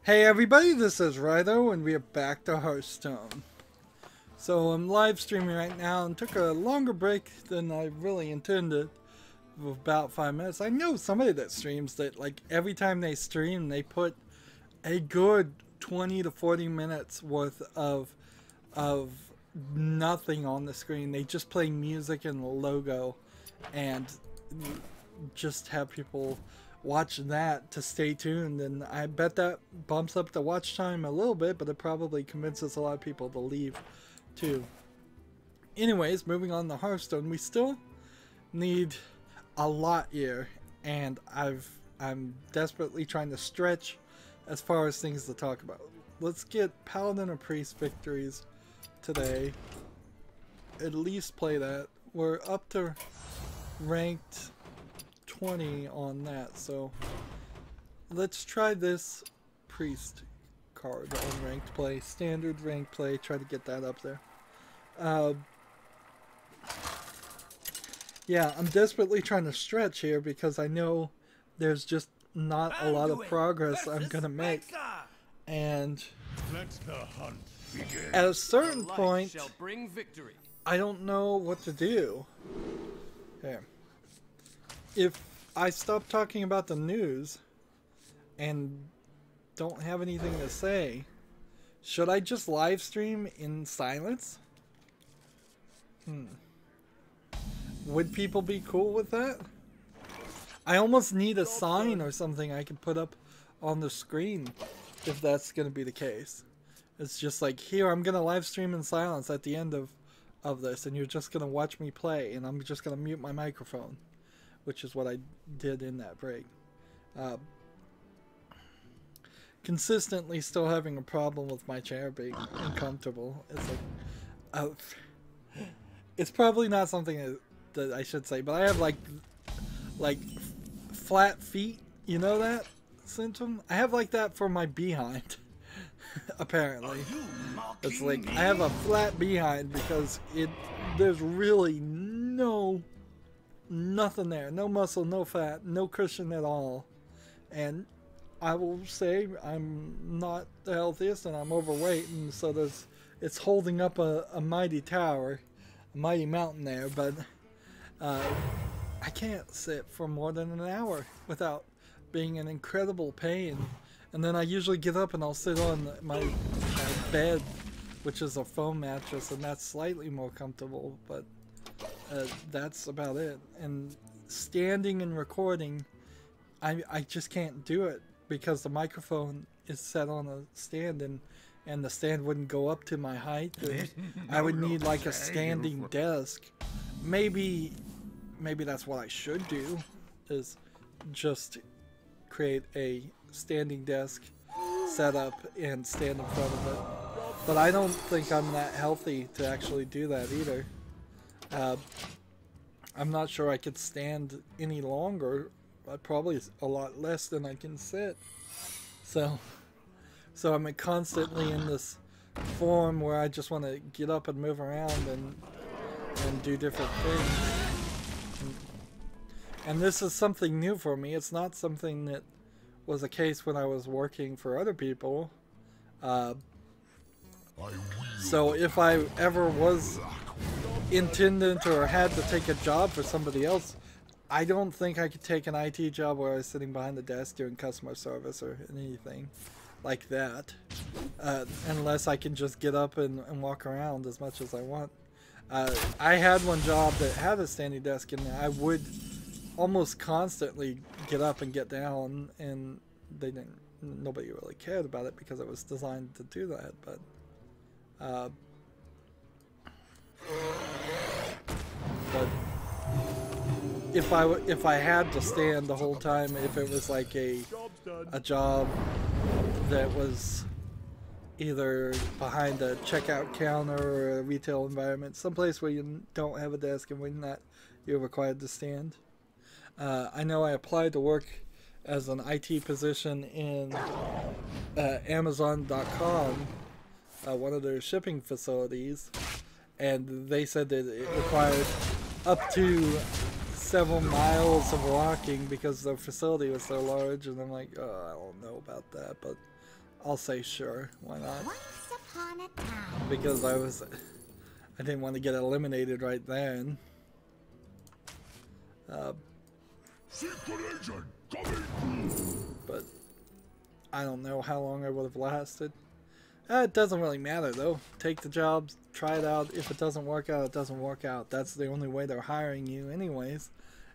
Hey everybody, this is Rydo and we are back to Hearthstone. So I'm live streaming right now and took a longer break than I really intended, of about 5 minutes. I know somebody that streams that like every time they stream they put a good 20 to 40 minutes worth of nothing on the screen. They just play music and the logo and just have people watch that to stay tuned, and I bet that bumps up the watch time a little bit, but it probably convinces a lot of people to leave too. Anyways, moving on to Hearthstone, we still need a lot here, and I'm desperately trying to stretch as far as things to talk about. Let's get Paladin or Priest victories today. At least play that. We're up to ranked 20 on that, so let's try this Priest card on ranked play, standard ranked play, try to get that up there. Yeah, I'm desperately trying to stretch here because I know there's just not a lot of progress I'm gonna make, and at a certain point I don't know what to do. Okay. If I stop talking about the news and don't have anything to say, should I just live stream in silence? Would people be cool with that? I almost need a sign or something I can put up on the screen if that's going to be the case. It's just like, here, I'm going to live stream in silence at the end of this, and you're just going to watch me play, and I'm just going to mute my microphone. Which is what I did in that break. Consistently still having a problem with my chair being uncomfortable. It's like, it's probably not something that I should say, but I have like flat feet. You know that symptom? I have like that for my behind. Apparently, it's like I have a flat behind because there's really nothing there, no muscle, no fat, no cushion at all, and I will say I'm not the healthiest and I'm overweight, and so it's holding up a mighty tower, a mighty mountain there, but I can't sit for more than an hour without being in incredible pain, and then I usually get up and I'll sit on my bed, which is a foam mattress, and that's slightly more comfortable, but that's about it. And standing and recording, I just can't do it because the microphone is set on a stand, and the stand wouldn't go up to my height. I would need like a standing desk. Maybe that's what I should do, is just create a standing desk setup and stand in front of it. But I don't think I'm that healthy to actually do that either. I'm not sure I could stand any longer. Probably a lot less than I can sit. So I'm constantly in this form where I just want to get up and move around and do different things. And this is something new for me. It's not something that was a case when I was working for other people. So if I ever was intended or had to take a job for somebody else, I don't think I could take an IT job where I was sitting behind the desk doing customer service or anything like that, unless I can just get up and walk around as much as I want. I had one job that had a standing desk, and I would almost constantly get up and get down, and nobody really cared about it because it was designed to do that, but if I had to stand the whole time, if it was like a job that was either behind a checkout counter or a retail environment, someplace where you don't have a desk and when you're required to stand. I know I applied to work as an IT position in Amazon.com, one of their shipping facilities, and they said that it required up to several miles of walking because the facility was so large, and I'm like, oh, I don't know about that, but I'll say sure. Why not? Once upon a time. Because I didn't want to get eliminated right then. Secret agent coming. But I don't know how long I would have lasted. It doesn't really matter though. Take the job, try it out. If it doesn't work out, it doesn't work out. That's the only way they're hiring you anyways,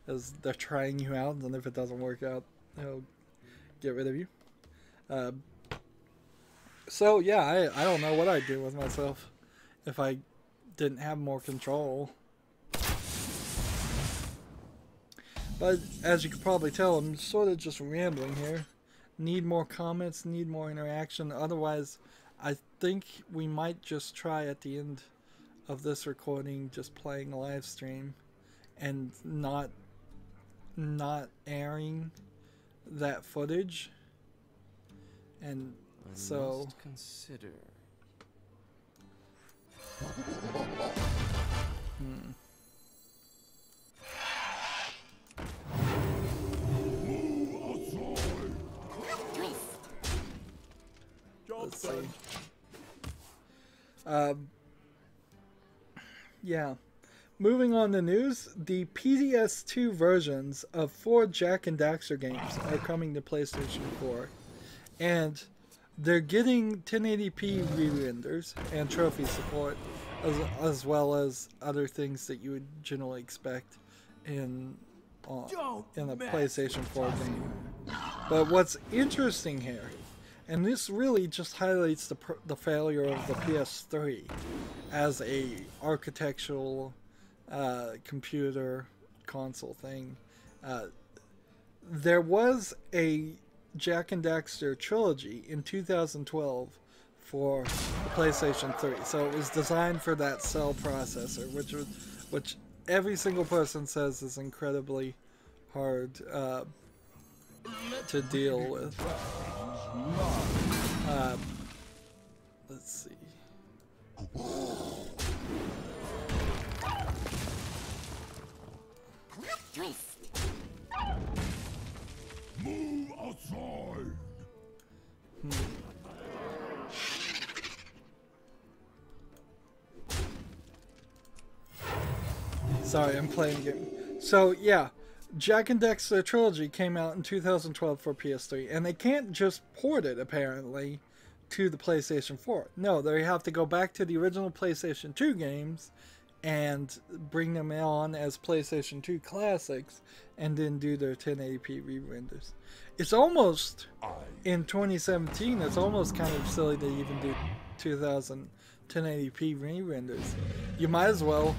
is they're trying you out, and if it doesn't work out, they'll get rid of you. So yeah, I don't know what I'd do with myself if I didn't have more control. But as you can probably tell, I'm sort of just rambling here. Need more comments, need more interaction. Otherwise, I think we might just try at the end of this recording just playing a live stream and not airing that footage. And so must consider. Let's see. Yeah. Moving on to news, the PDS2 versions of 4 Jak and Daxter games are coming to PlayStation 4. And they're getting 1080p re-renders and trophy support, as well as other things that you would generally expect in a PlayStation 4 game. But what's interesting here, and this really just highlights the failure of the PS3 as a architectural computer console thing. There was a Jak and Daxter trilogy in 2012 for the PlayStation 3. So it was designed for that cell processor, which every single person says is incredibly hard to deal with. Let's see. Move outside. Sorry, I'm playing a game. So yeah, Jak and Daxter trilogy came out in 2012 for PS3, and they can't just port it apparently to the PlayStation 4. No, they have to go back to the original PlayStation 2 games and bring them on as PlayStation 2 classics, and then do their 1080p re-renders. It's almost, in 2017, it's almost kind of silly to even do 1080p re-renders. You might as well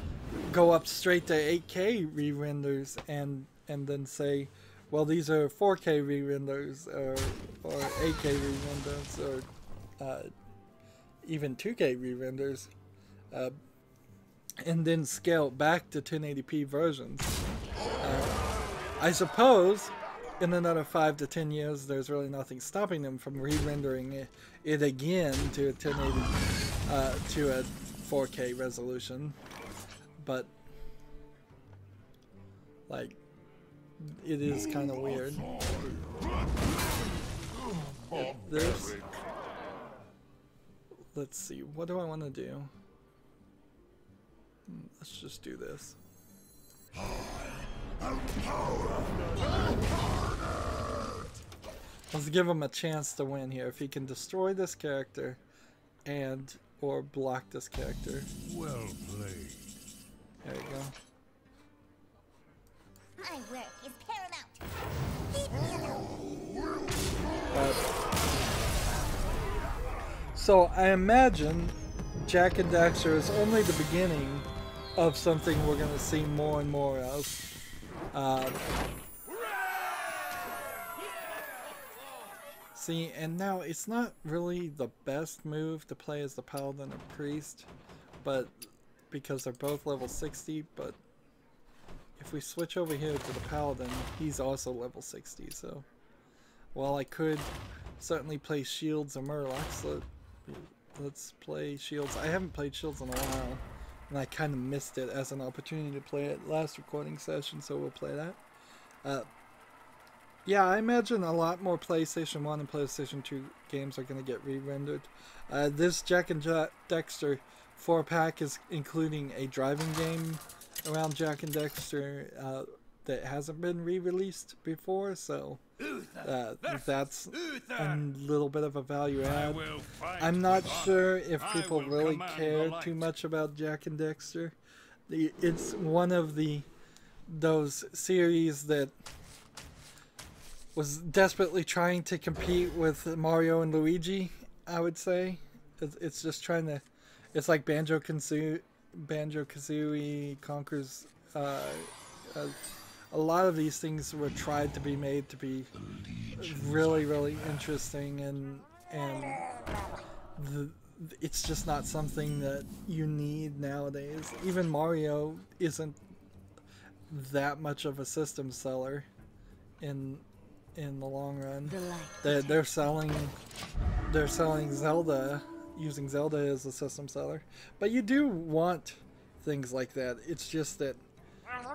go up straight to 8K re-renders and then say, well, these are 4K re-renders or 8K re-renders or even 2K re-renders, and then scale back to 1080p versions. I suppose in another 5 to 10 years, there's really nothing stopping them from re-rendering it again to a 1080 to a 4K resolution. But like, it is kind of weird. This. Let's see. What do I want to do? Let's just do this. Let's give him a chance to win here. If he can destroy this character and or block this character. Well played. There you go. My work is paramount. So I imagine Jak and Daxter is only the beginning of something we're going to see more and more of. See, and now it's not really the best move to play as the Paladin or Priest, but because they're both level 60, but if we switch over here to the Paladin, he's also level 60, so while I could certainly play Shields or Murlocs, let's play Shields. I haven't played Shields in a while, and I kind of missed it as an opportunity to play it last recording session, so we'll play that. Yeah, I imagine a lot more PlayStation 1 and PlayStation 2 games are going to get re-rendered. This Jack and Dexter 4-pack is including a driving game around Jack and Dexter that hasn't been re-released before, so that's a little bit of a value add. I'm not sure if people really care too much about Jack and Dexter. It's one of those series that was desperately trying to compete with Mario and Luigi, I would say. It's just trying to... It's like Banjo-Kazooie conquers... a lot of these things were tried to be made to be really, really interesting, and it's just not something that you need nowadays. Even Mario isn't that much of a system seller in the long run. They're selling Zelda, using Zelda as a system seller. But you do want things like that. It's just that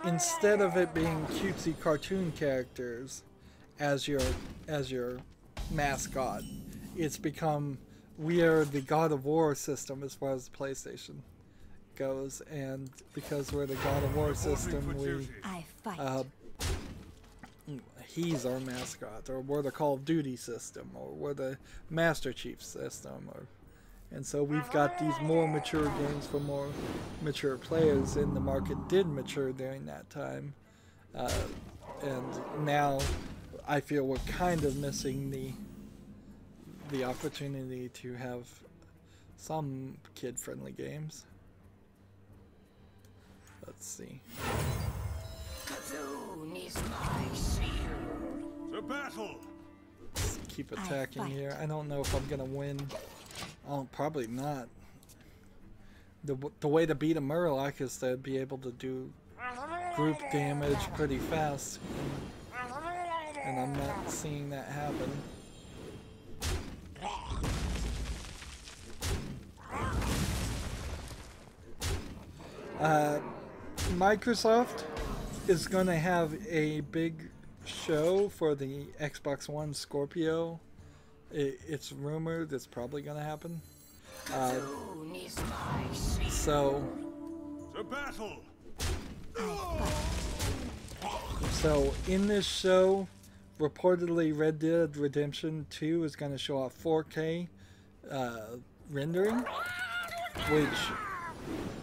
instead of it being cutesy cartoon characters as your mascot, it's become, we are the God of War system as far as the PlayStation goes, and because we're the God of War system, he's our mascot, or we're the Call of Duty system, or we're the Master Chief system, and so we've got these more mature games for more mature players, and the market did mature during that time, and now I feel we're kind of missing the opportunity to have some kid-friendly games. Let's see. To battle. Let's keep attacking here. I don't know if I'm gonna win. Oh, probably not. The way to beat a Murloc is to be able to do group damage pretty fast, and I'm not seeing that happen. Microsoft is going to have a big show for the Xbox One Scorpio. It's rumored it's probably going to happen. So in this show, reportedly Red Dead Redemption 2 is going to show off 4K rendering, which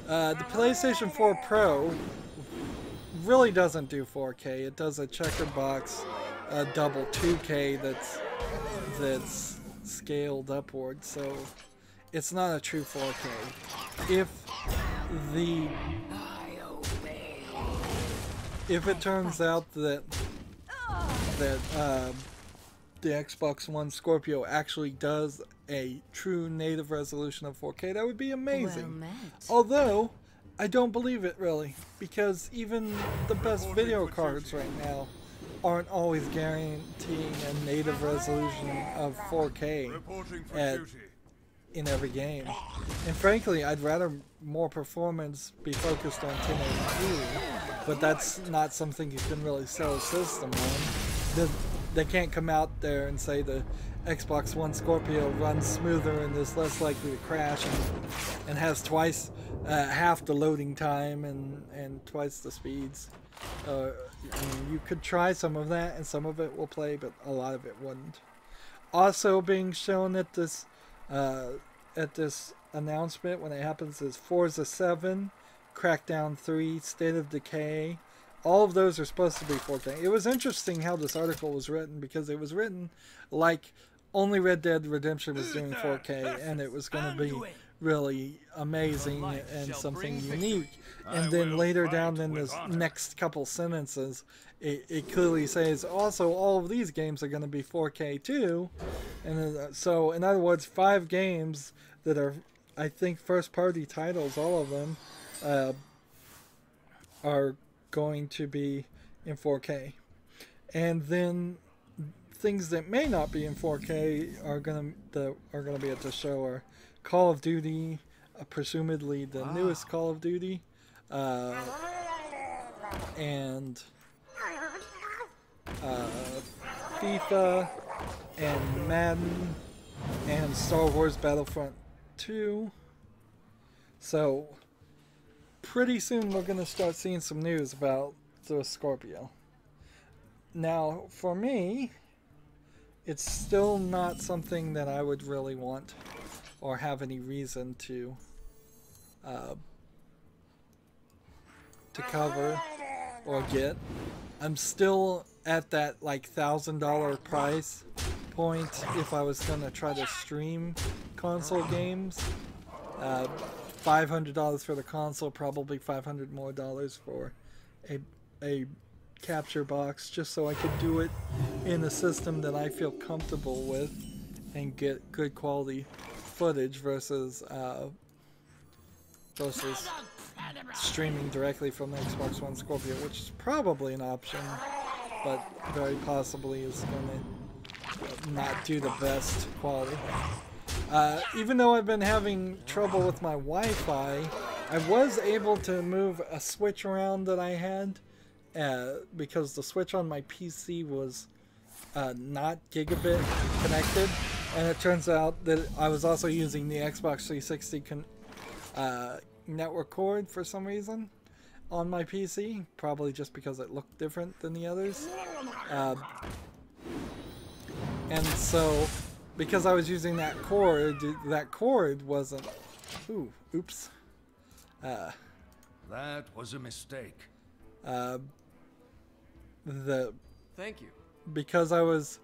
the PlayStation 4 Pro really doesn't do 4K. It does a checkered box, double 2K that's scaled upward, so it's not a true 4K. If it turns out that the Xbox One Scorpio actually does a true native resolution of 4K, that would be amazing. Although I don't believe it really, because even the best video cards right now aren't always guaranteeing a native resolution of 4K in every game. And frankly, I'd rather more performance be focused on 1080p, but that's not something you can really sell a system on. They can't come out there and say the Xbox One Scorpio runs smoother and is less likely to crash and has twice half the loading time and twice the speeds. I mean, you could try some of that, and some of it will play, but a lot of it wouldn't. Also being shown at this announcement when it happens is Forza 7, Crackdown 3, State of Decay. All of those are supposed to be 4K. It was interesting how this article was written, because it was written like only Red Dead Redemption was doing 4K, and it was going to be really amazing and something unique. And then later down in this next couple sentences, it clearly says also all of these games are going to be 4K too. And so in other words, 5 games that are, I think, first party titles, all of them are going to be in 4K. And then things that may not be in 4K are gonna be at the show are Call of Duty, presumably the newest Call of Duty, and FIFA and Madden and Star Wars Battlefront 2. So pretty soon we're going to start seeing some news about the Scorpio. Now, for me, it's still not something that I would really want or have any reason to cover or get. I'm still at that like $1,000 price point if I was gonna try to stream console games. $500 for the console, probably $500 more for a capture box, just so I could do it in a system that I feel comfortable with and get good quality footage versus streaming directly from the Xbox One Scorpio, which is probably an option, but very possibly is going to not do the best quality. Even though I've been having trouble with my Wi-Fi, I was able to move a switch around that I had because the switch on my PC was not gigabit connected, and it turns out that I was also using the Xbox 360 network cord for some reason on my PC, probably just because it looked different than the others. And so, because I was using that cord wasn't... Ooh, oops. That was a mistake. Thank you. Because I was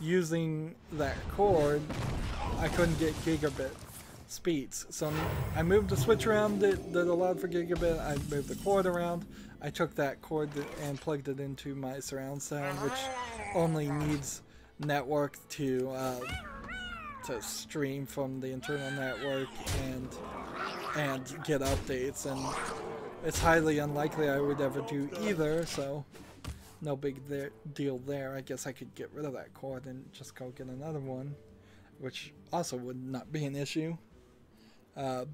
using that cord, I couldn't get gigabit speeds. So I moved the switch around that allowed for gigabit. I moved the cord around. I took that cord and plugged it into my surround sound, which only needs network to stream from the internal network and get updates. And it's highly unlikely I would ever do either, so no big deal there. I guess I could get rid of that cord and just go get another one, which also would not be an issue. And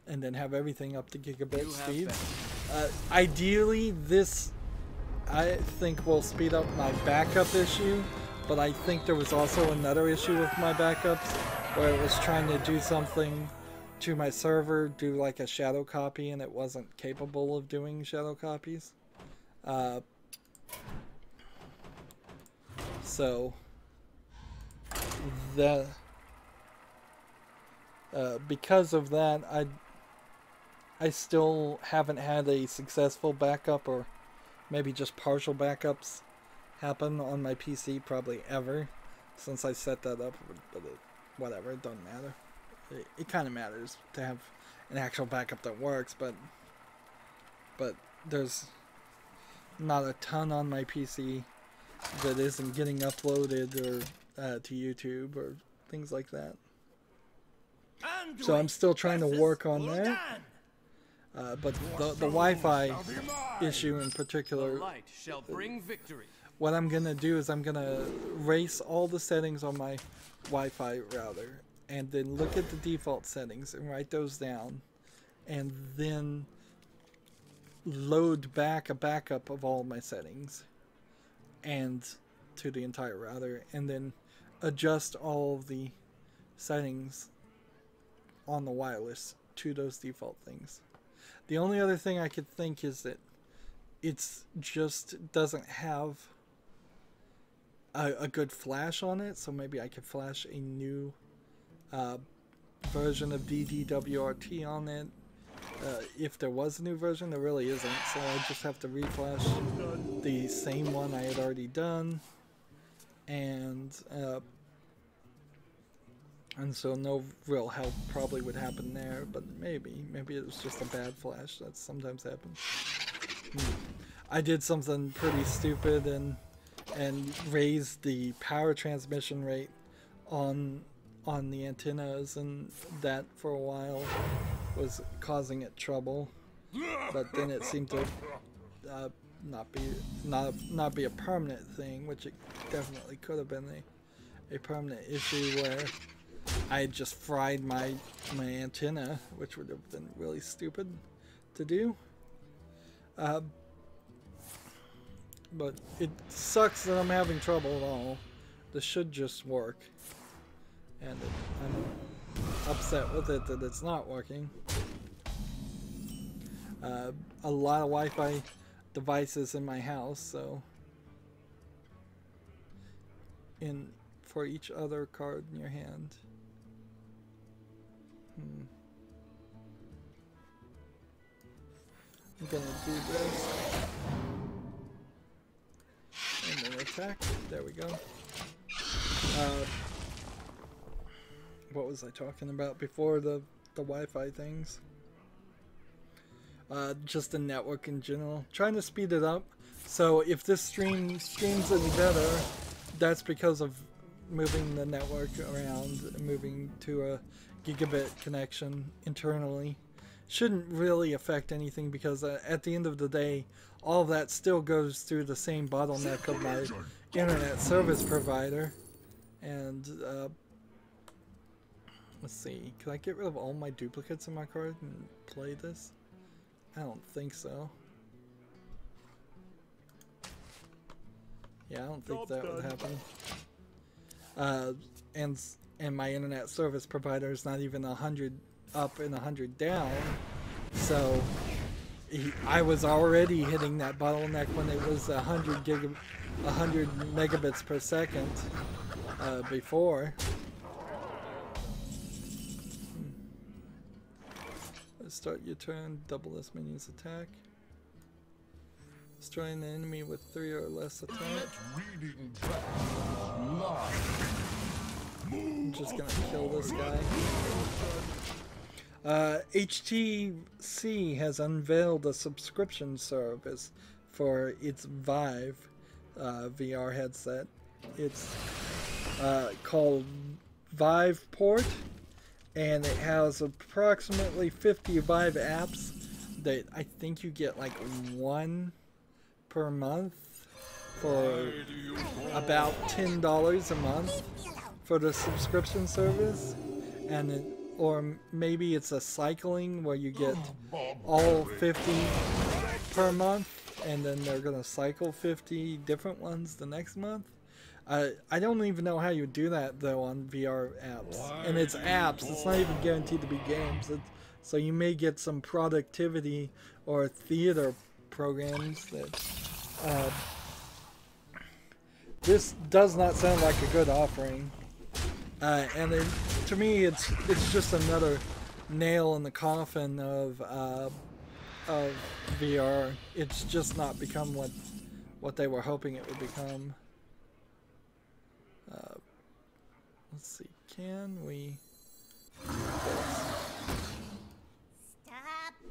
then have everything up to gigabit speeds. Ideally, this I think will speed up my backup issue, but I think there was also another issue with my backups where it was trying to do something to my server, do like a shadow copy, and it wasn't capable of doing shadow copies. So that because of that, I still haven't had a successful backup, or maybe just partial backups, happen on my PC probably ever since I set that up. But whatever, it doesn't matter. It kind of matters to have an actual backup that works, but there's not a ton on my PC that isn't getting uploaded or to YouTube or things like that. So I'm still trying to work on that. But the Wi-Fi issue in particular, The light shall bring victory. what I'm going to do is I'm going to erase all the settings on my Wi-Fi router and then look at the default settings and write those down, and then load back a backup of all my settings and to the entire router, and then adjust all of the settings on the wireless to those default things. The only other thing I could think is that it's just doesn't have a good flash on it, so maybe I could flash a new version of DDWRT on it. If there was a new version, there really isn't, so I just have to reflash the same one I had already done, and so no real help probably would happen there, but maybe it was just a bad flash. That sometimes happens. I did something pretty stupid and raised the power transmission rate on the antennas, and that for a while was causing it trouble. But then it seemed to not be a permanent thing, which it definitely could have been a permanent issue where I had just fried my antenna, which would have been really stupid to do. But it sucks that I'm having trouble at all. This should just work. And I'm upset with it that it's not working. A lot of Wi-Fi devices in my house, so for each other card in your hand. I'm gonna do this. And then attack. There we go. What was I talking about before the Wi-Fi things? Just the network in general. Trying to speed it up. So if this streams any better, that's because of moving the network around and moving to a gigabit connection internally. Shouldn't really affect anything because at the end of the day, all of that still goes through the same bottleneck of my internet service provider. And let's see, can I get rid of all my duplicates in my card and play this? I don't think so. Yeah, I don't think that would happen. And my internet service provider is not even 100 up and 100 down, so I was already hitting that bottleneck when it was 100 megabits per second before. Let's start your turn. Double this minion's attack. Destroying the enemy with 3 or less attack. I'm just gonna kill this guy. HTC has unveiled a subscription service for its Vive VR headset. It's called Vive Port, and it has approximately 50 Vive apps that I think you get like 1 per month for about $10 a month for the subscription service, and it, or maybe it's a cycling where you get all 50 per month and then they're gonna cycle 50 different ones the next month. I don't even know how you do that though on VR apps. And it's apps, it's not even guaranteed to be games. So you may get some productivity or theater programs that this does not sound like a good offering. And to me it's just another nail in the coffin of VR. It's just not become what they were hoping it would become. Let's see, can we... Stop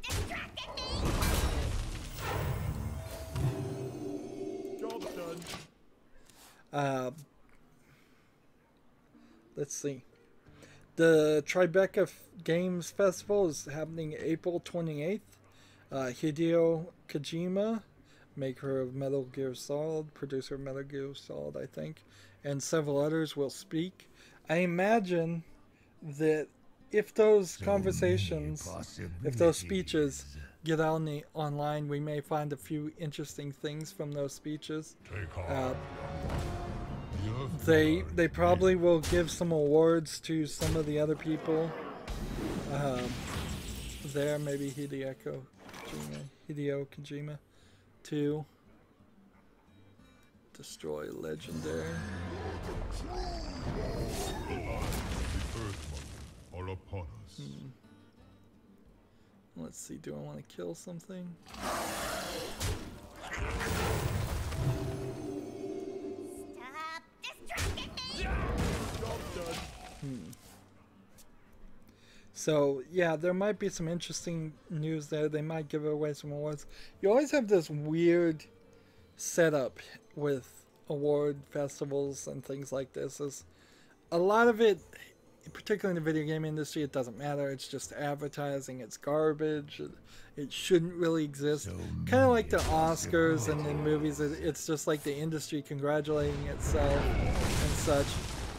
distracting me! Job's done. Let's see. The Tribeca Games Festival is happening April 28th. Hideo Kojima, maker of Metal Gear Solid, producer of Metal Gear Solid, I think, and several others will speak. I imagine that if those conversations, if those speeches get out online, we may find a few interesting things from those speeches. They probably will give some awards to some of the other people. There, maybe Hideo Kojima too. Destroy legendary. All upon us. Let's see, do I want to kill something? Stop distracting me! So, yeah, there might be some interesting news there. They might give away some awards. You always have this weird setup with award festivals and things like this. Is a lot of it, particularly in the video game industry, it doesn't matter. It's just advertising. It's garbage. It shouldn't really exist. Kind of like the Oscars and in movies. It's just like the industry congratulating itself and such.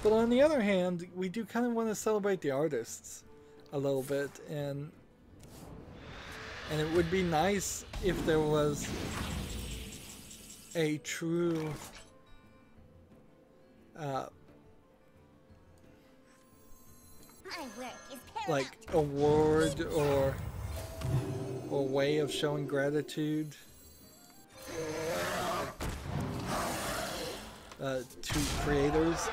But on the other hand, we do kind of want to celebrate the artists a little bit, and it would be nice if there was a true My work is paramount. like award or way of showing gratitude to creators.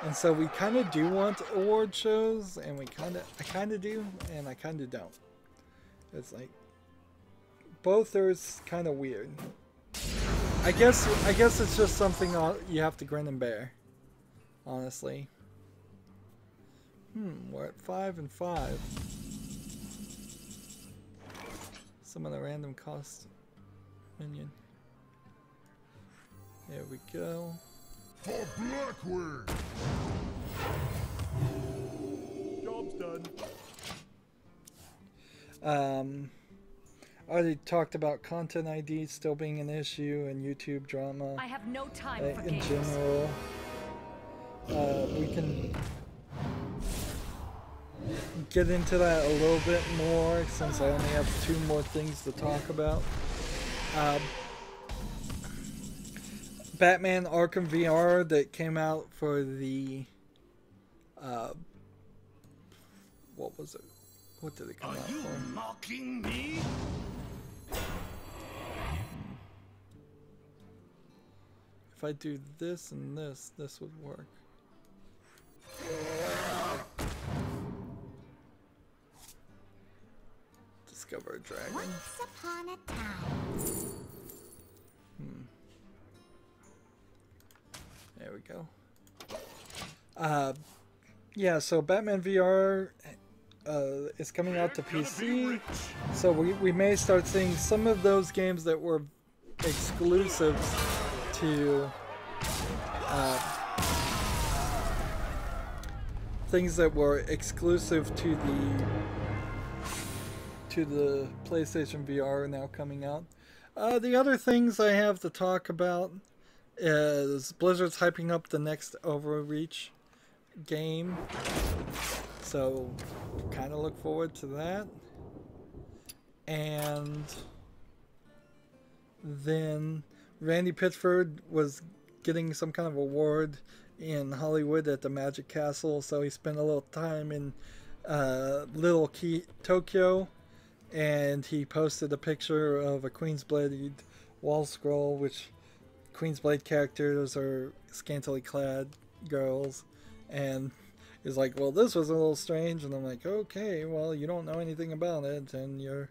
And so we kind of do want award shows, and I kind of do, and I kind of don't. It's like both are kind of weird. I guess it's just something you have to grin and bear, honestly. We're at 5 and 5. Summon a random cost minion. There we go. For Blackwing! Job's done. I already talked about content ID still being an issue and YouTube drama. I have no time for In games. general. We can get into that a little bit more since I only have 2 more things to talk about. Batman Arkham VR that came out for the what was it? What did it come out for? Mocking me? If I do this and this would work. Discover a dragon. Once upon a time. There we go. Yeah, so Batman VR is coming out to PC. So we may start seeing some of those games that were exclusives to things that were exclusive to the PlayStation VR are now coming out. The other things I have to talk about is Blizzard's hyping up the next Overreach game, so kind of look forward to that. And then Randy Pitchford was getting some kind of award in Hollywood at the Magic Castle, so he spent a little time in Little Tokyo, and he posted a picture of a Queen's Blade wall scroll, which Queen's Blade characters are scantily clad girls, and he's like, well, this was a little strange. And I'm like, okay, well, you don't know anything about it, and you're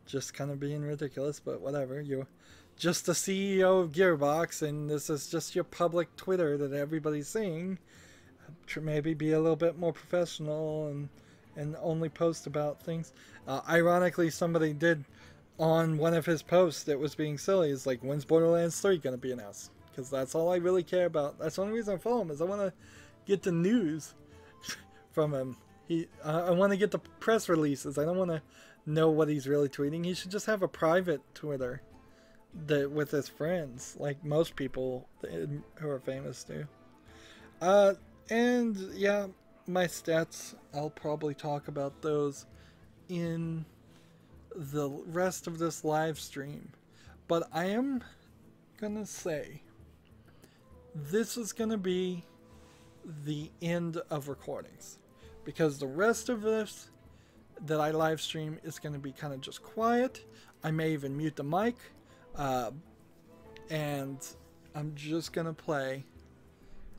just kind of being ridiculous, but whatever. You're just the CEO of Gearbox, and this is just your public Twitter that everybody's seeing. Maybe be a little bit more professional and only post about things. Ironically, somebody did on one of his posts that was being silly. Is like, when's Borderlands 3 going to be announced? Because that's all I really care about. That's the only reason I follow him, is I want to get the news from him. I want to get the press releases. I don't want to know what he's really tweeting. He should just have a private Twitter that with his friends, like most people who are famous do. And yeah, my stats, I'll probably talk about those in the rest of this live stream, but I am gonna say this is gonna be the end of recordings, because the rest of this that I live stream is gonna be kind of just quiet. I may even mute the mic, and I'm just gonna play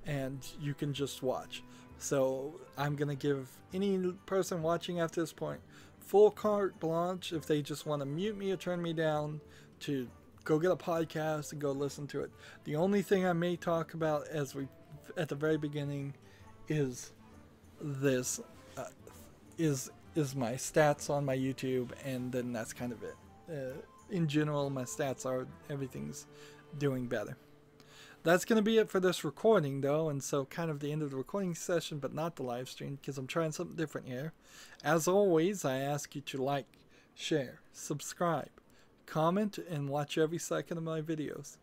and you can just watch. So I'm gonna give any person watching after this point full carte blanche if they just want to mute me or turn me down to go get a podcast and go listen to it. The only thing I may talk about at the very beginning is this is my stats on my YouTube, and then that's kind of it. In general, my stats are everything's doing better. That's going to be it for this recording, though, and so kind of the end of the recording session, but not the live stream, because I'm trying something different here. As always, I ask you to like, share, subscribe, comment, and watch every second of my videos.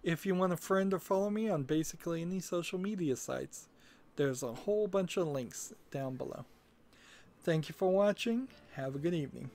If you want a friend or follow me on basically any social media sites, there's a whole bunch of links down below. Thank you for watching. Have a good evening.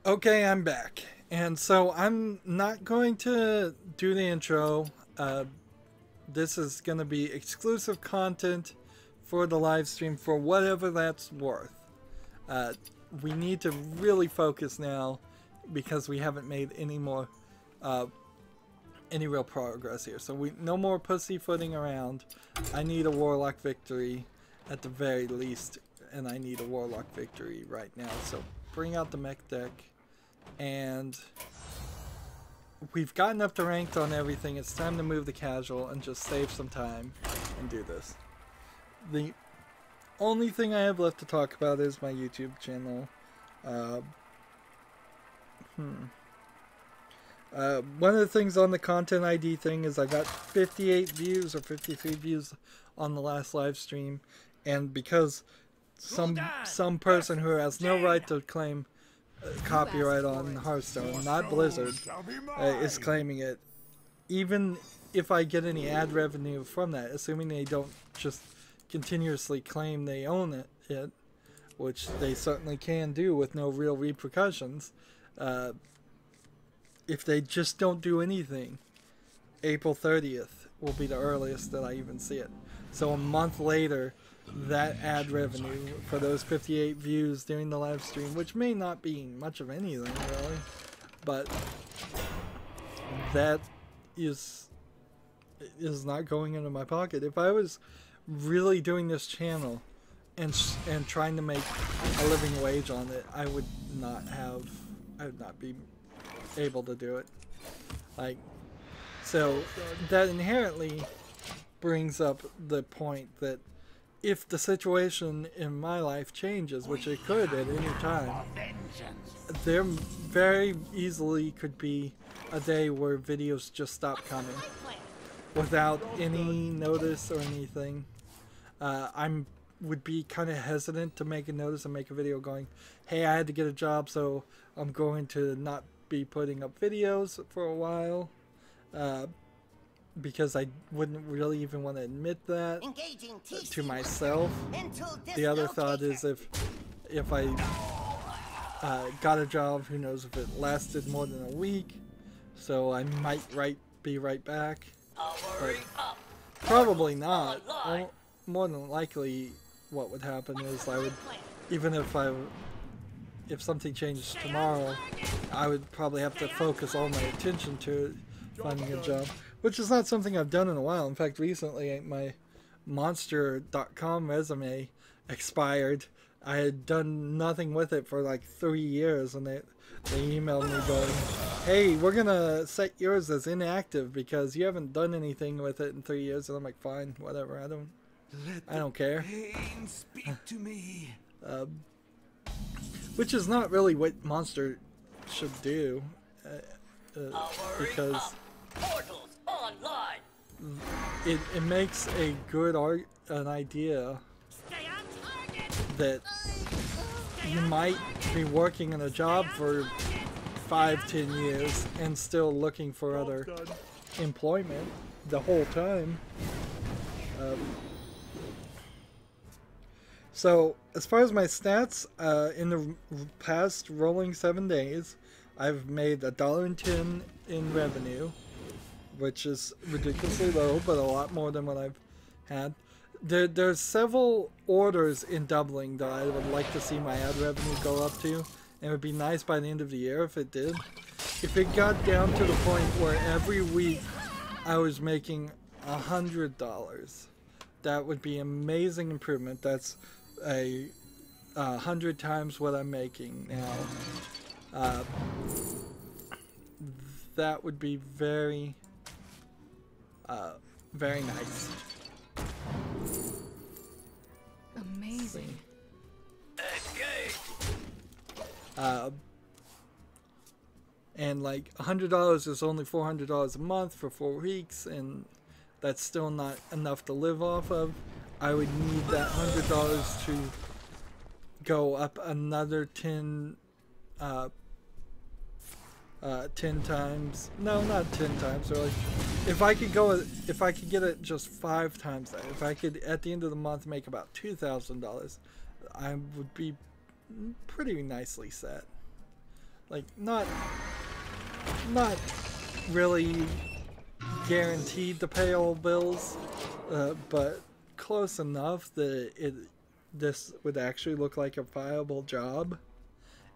Okay, I'm back. And so I'm not going to do the intro. This is going to be exclusive content for the live stream for whatever that's worth. We need to really focus now because we haven't made any more any real progress here. So no more pussyfooting around. I need a warlock victory at the very least, and I need a warlock victory right now. So bring out the mech deck, and we've gotten up to ranked on everything. It's time to move the casual and just save some time and do this. The only thing I have left to talk about is my YouTube channel. One of the things on the content ID thing is I got 58 views or 53 views on the last live stream, and because some person who has no right to claim copyright on Hearthstone, not Blizzard, is claiming it, even if I get any ad revenue from that, assuming they don't just continuously claim they own it, which they certainly can do with no real repercussions, if they just don't do anything, April 30th will be the earliest that I even see it. So a month later, that ad revenue for those 58 views during the live stream, which may not be much of anything really, but that is not going into my pocket. If I was really doing this channel and trying to make a living wage on it, I would not be able to do it. Like, so that inherently brings up the point that if the situation in my life changes, which it could at any time, there very easily could be a day where videos just stop coming without any notice or anything. Would be kind of hesitant to make a notice and make a video going, hey, I had to get a job, so I'm going to not be putting up videos for a while, because I wouldn't really even want to admit that to myself. The other thought is if I got a job, who knows if it lasted more than a week, so I might be right back, but probably not. More than likely what would happen is I would, even if something changed tomorrow, I would probably have to focus all my attention to finding a job, which is not something I've done in a while. In fact, recently my monster.com resume expired. I had done nothing with it for like 3 years, and they emailed me going, hey, we're gonna set yours as inactive because you haven't done anything with it in 3 years. And I'm like, fine, whatever, I don't care. Pain speak to me. Which is not really what Monster should do, because it makes a good an idea that you might be working in a job for 5-10 years and still looking for other employment the whole time. So, as far as my stats, in the past rolling 7 days, I've made $1.10 in revenue, which is ridiculously low, but a lot more than what I've had. There's several orders in doubling that I would like to see my ad revenue go up to, and it would be nice by the end of the year if it did. If it got down to the point where every week I was making $100, that would be amazing improvement. That's 100 times what I'm making now. That would be very nice. Amazing. And like $100 is only $400 a month for 4 weeks, and that's still not enough to live off of. I would need that $100 to go up another 10 times. No, not 10 times really. If I could get it just 5 times that, if I could at the end of the month make about $2,000, I would be pretty nicely set. Like, not really guaranteed to pay all bills, but close enough that this would actually look like a viable job.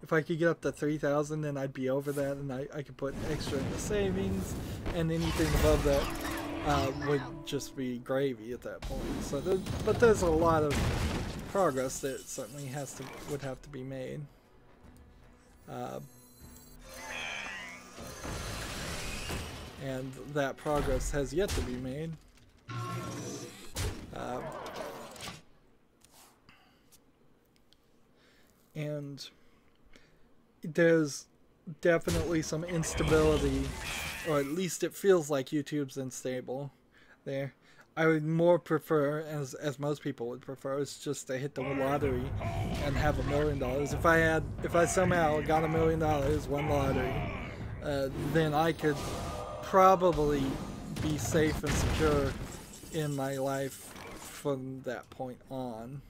If I could get up to 3,000, then I'd be over that, and I could put extra in the savings, and anything above that would just be gravy at that point. So, but there's a lot of progress that certainly would have to be made. And that progress has yet to be made. And there's definitely some instability, or at least it feels like YouTube's unstable there. I would more prefer, as most people would prefer, is just to hit the lottery and have $1 million. If I somehow got $1 million, won lottery, then I could probably be safe and secure in my life from that point on.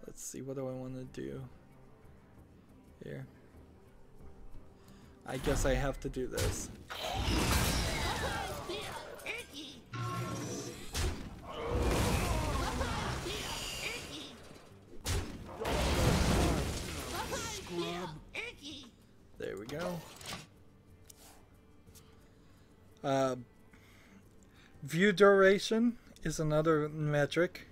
Let's see, what do I want to do here? I guess I have to do this. There we go. View duration is another metric.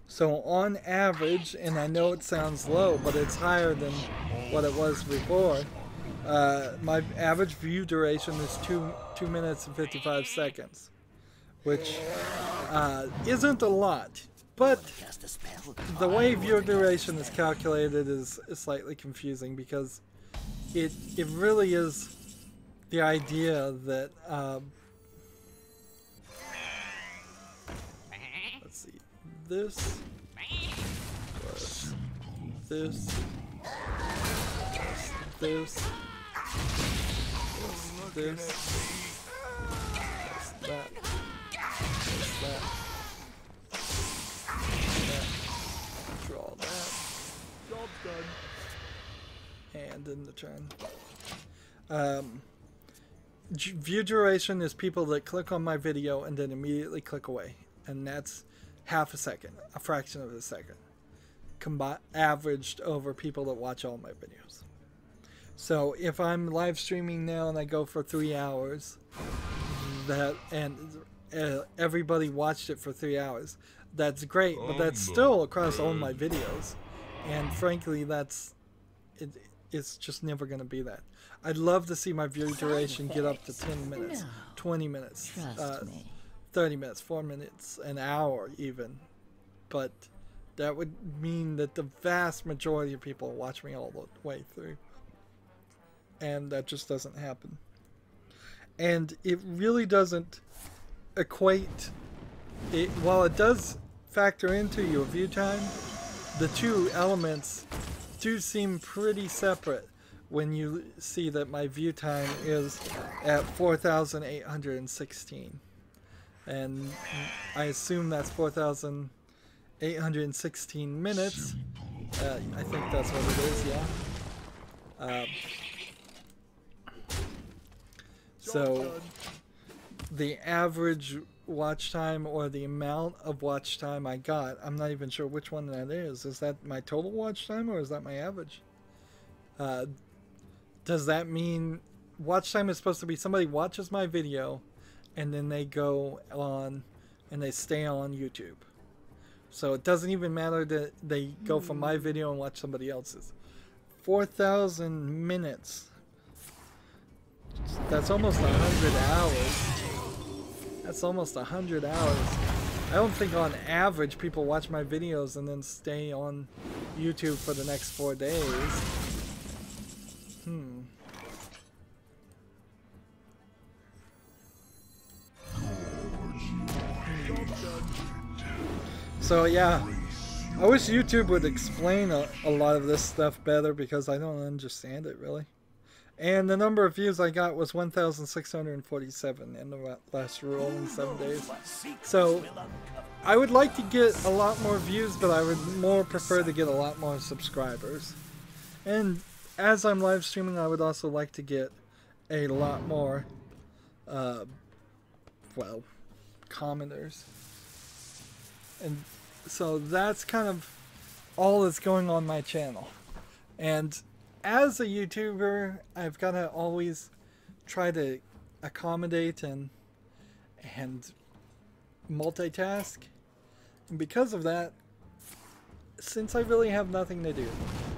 So on average, and I know it sounds low, but it's higher than what it was before. My average view duration is 2 minutes and 55 seconds, which isn't a lot. But the way view duration is calculated is slightly confusing, because it really is the idea that let's see, this plus this plus this plus this plus that plus that. Draw that. Job's done. And in the turn. View duration is people that click on my video and then immediately click away. And that's half a second, a fraction of a second, averaged over people that watch all my videos. So if I'm live streaming now and I go for 3 hours, everybody watched it for 3 hours, that's great, but that's still across all my videos. And frankly, it's just never going to be that. I'd love to see my view duration get up to 10 minutes, 20 minutes, 30 minutes, 4 minutes, an hour even. But that would mean that the vast majority of people watch me all the way through. And that just doesn't happen. And it really doesn't equate. While it does factor into your view time, the two elements do seem pretty separate when you see that my view time is at 4,816. And I assume that's 4,816 minutes. I think that's what it is, yeah. So the average watch time, or the amount of watch time I got, I'm not even sure which one that is. Is that my total watch time, or is that my average? Does that mean watch time is supposed to be somebody watches my video and then they go on and they stay on YouTube? So it doesn't even matter that they go from my video and watch somebody else's. 4,000 minutes. That's almost 100 hours. That's almost 100 hours. I don't think on average people watch my videos and then stay on YouTube for the next 4 days. So yeah, I wish YouTube would explain a lot of this stuff better, because I don't understand it really. And the number of views I got was 1,647 in the last rolling 7 days. So I would like to get a lot more views, but I would more prefer to get a lot more subscribers. And as I'm live streaming, I would also like to get a lot more, well, commenters. And so that's kind of all that's going on my channel. And as a YouTuber, I've got to always try to accommodate and multitask. And because of that, since I really have nothing to do,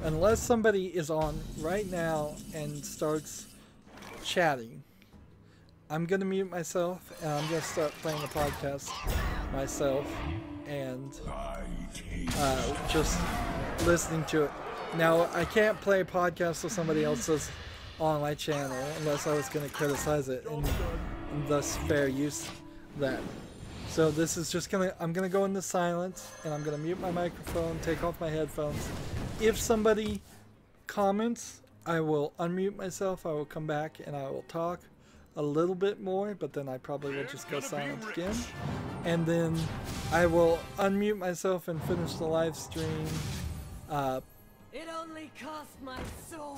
unless somebody is on right now and starts chatting, I'm going to mute myself and I'm going to start playing a podcast myself and just listening to it. Now, I can't play a podcast with somebody else's on my channel unless I was going to criticize it and thus fair use that. So this is just I'm going to go into silence and I'm going to mute my microphone, take off my headphones. If somebody comments, I will unmute myself, I will come back and I will talk a little bit more, but then I probably will just go silent again. And then I will unmute myself and finish the live stream. It only cost my soul.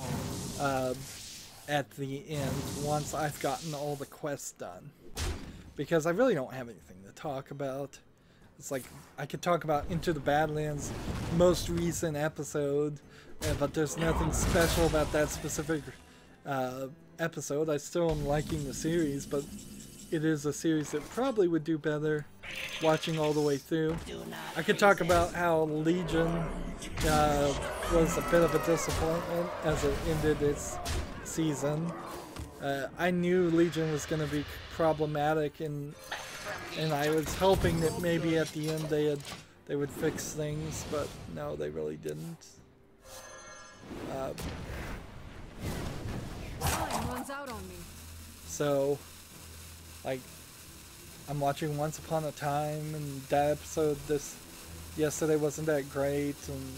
At the end, once I've gotten all the quests done. Because I really don't have anything to talk about. It's like, I could talk about Into the Badlands' most recent episode, but there's nothing special about that specific episode. I still am liking the series, but it is a series that probably would do better watching all the way through. I could talk about how Legion was a bit of a disappointment as it ended its season. I knew Legion was going to be problematic, and I was hoping that maybe at the end they would fix things, but no, they really didn't. Time runs out on me. So, like, I'm watching Once Upon a Time, and that episode yesterday wasn't that great, and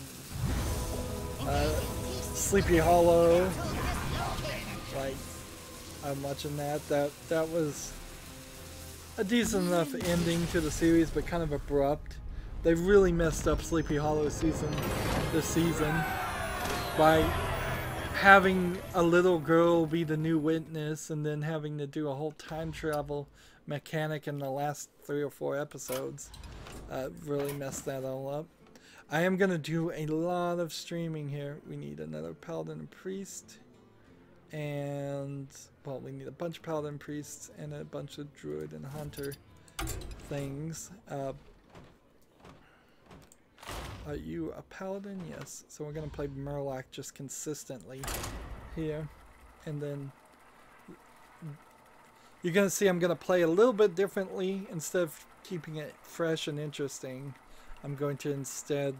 Sleepy Hollow, like, I'm watching that. That was a decent enough ending to the series, but kind of abrupt. They really messed up Sleepy Hollow this season by having a little girl be the new witness and then having to do a whole time travel mechanic in the last 3 or 4 episodes. Really messed that all up. I am going to do a lot of streaming here. We need another Paladin and Priest. And, well, we need a bunch of Paladin Priests and a bunch of Druid and Hunter things. Are you a Paladin? Yes. So we're going to play Murloc just consistently here. And then you're going to see I'm going to play a little bit differently. Instead of keeping it fresh and interesting, I'm going to instead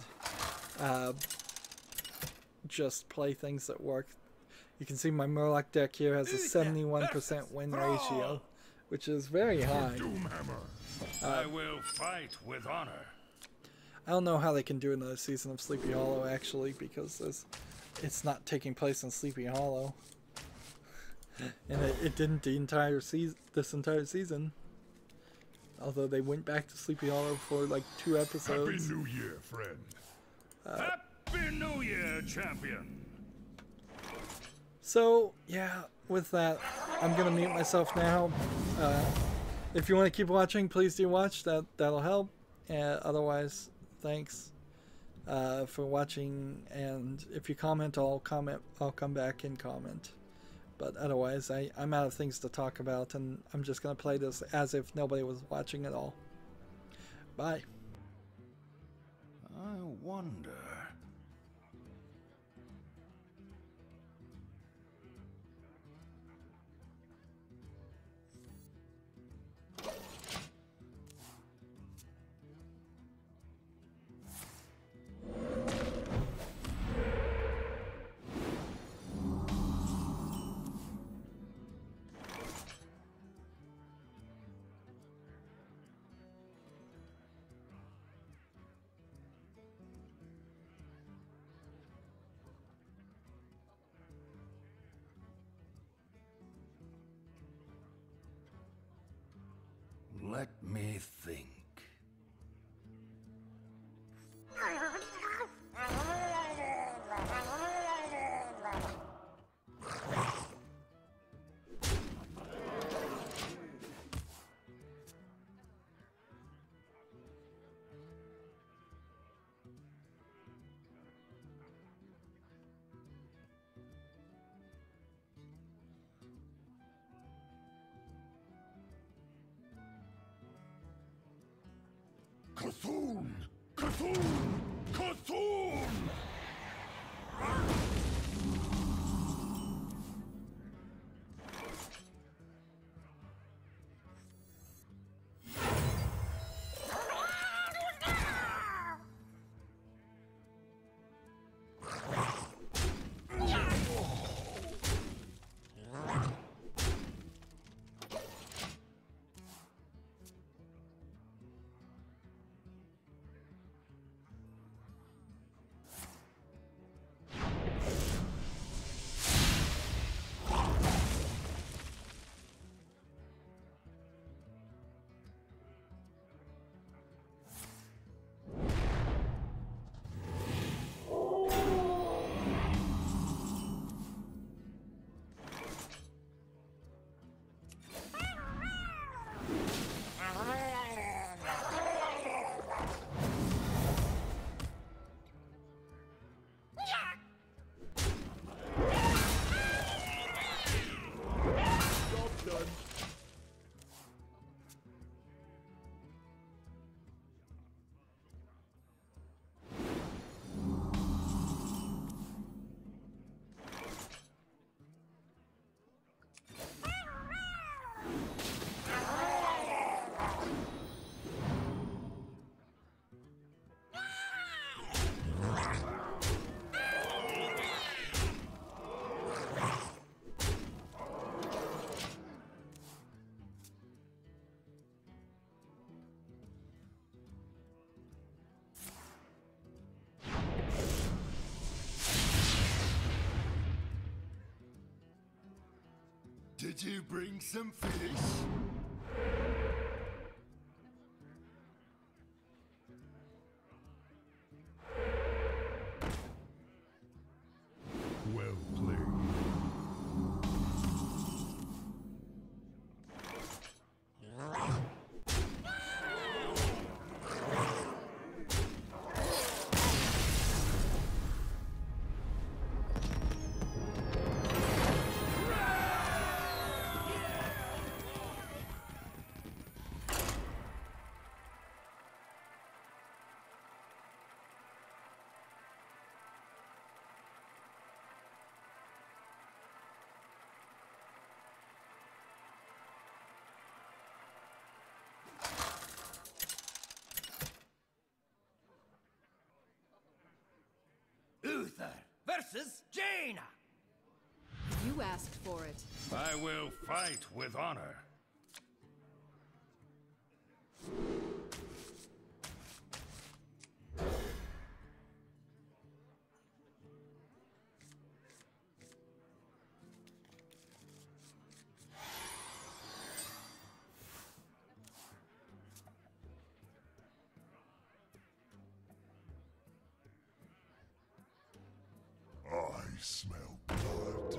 just play things that work. You can see my Murloc deck here has a 71% win ratio, which is very high. I will fight with honor. I don't know how they can do another season of Sleepy Hollow, actually, because it's not taking place in Sleepy Hollow. And it didn't this entire season. Although they went back to Sleepy Hollow for like 2 episodes. Happy New Year, friend. Happy New Year, champion. So, yeah, with that, I'm going to mute myself now. If you want to keep watching, please do watch. That'll help. Otherwise, thanks for watching. And if you comment, I'll come back and comment. But otherwise, I'm out of things to talk about, and I'm just going to play this as if nobody was watching at all. Bye. I wonder. Let me think. Cthulhu! Cthulhu! Cthulhu! Did you bring some fish? Well played. Uther versus Jaina. You asked for it. I will fight with honor. I smell blood.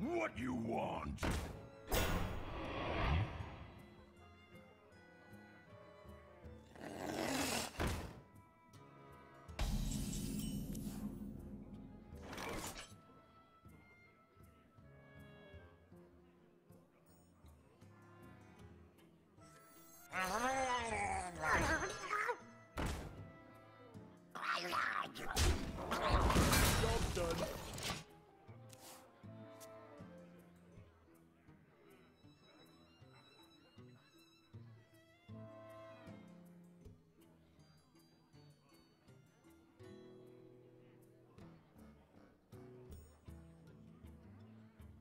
What you want?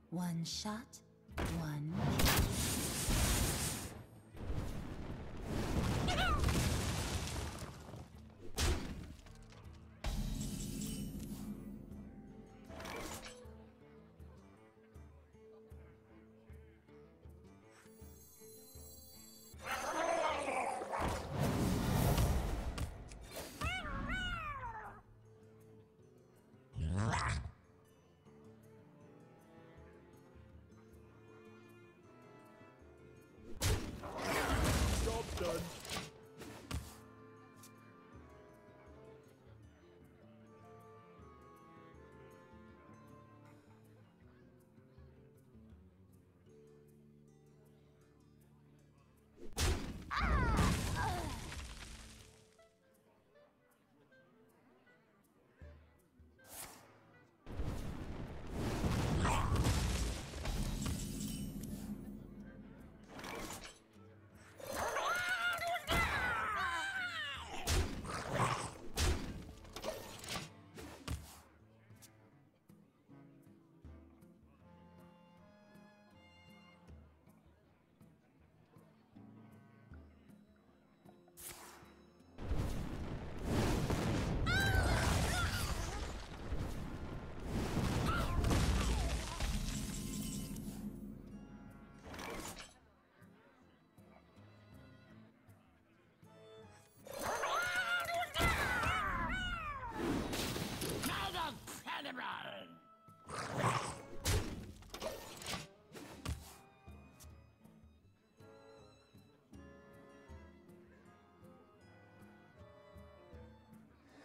One shot, one Job done.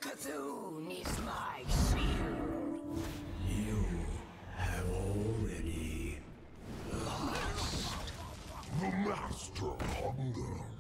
Cthulhu needs my shield. You have already lost. The master hungers.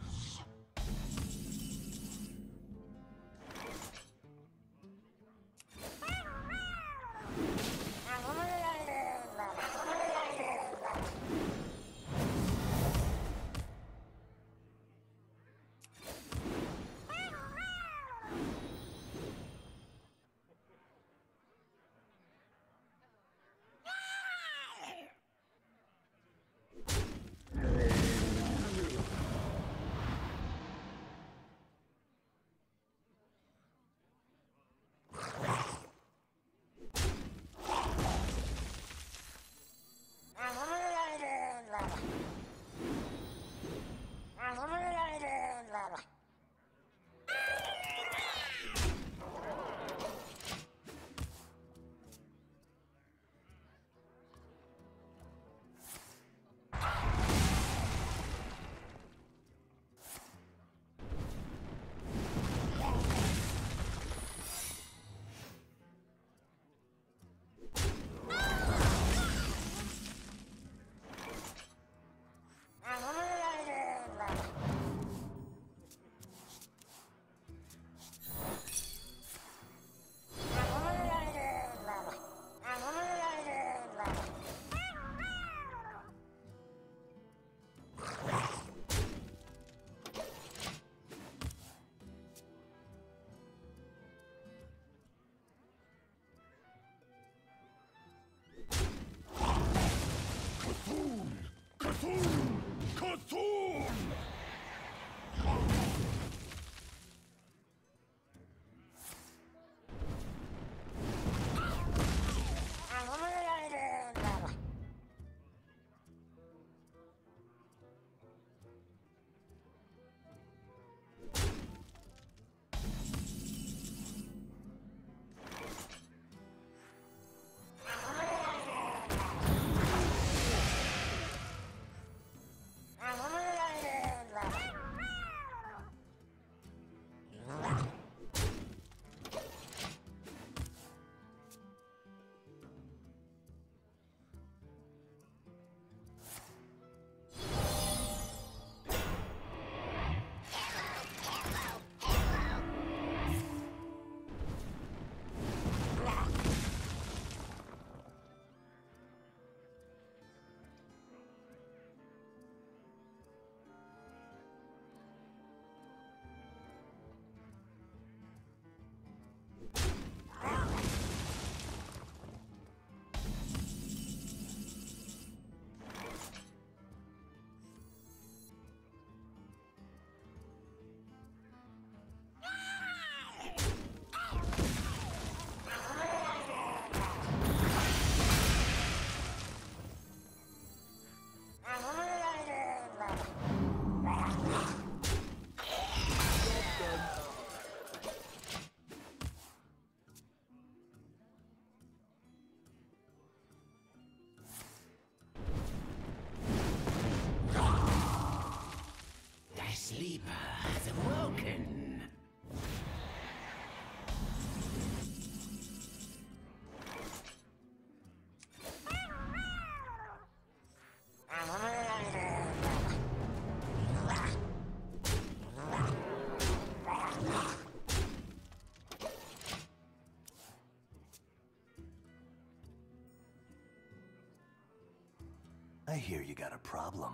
I hear you got a problem.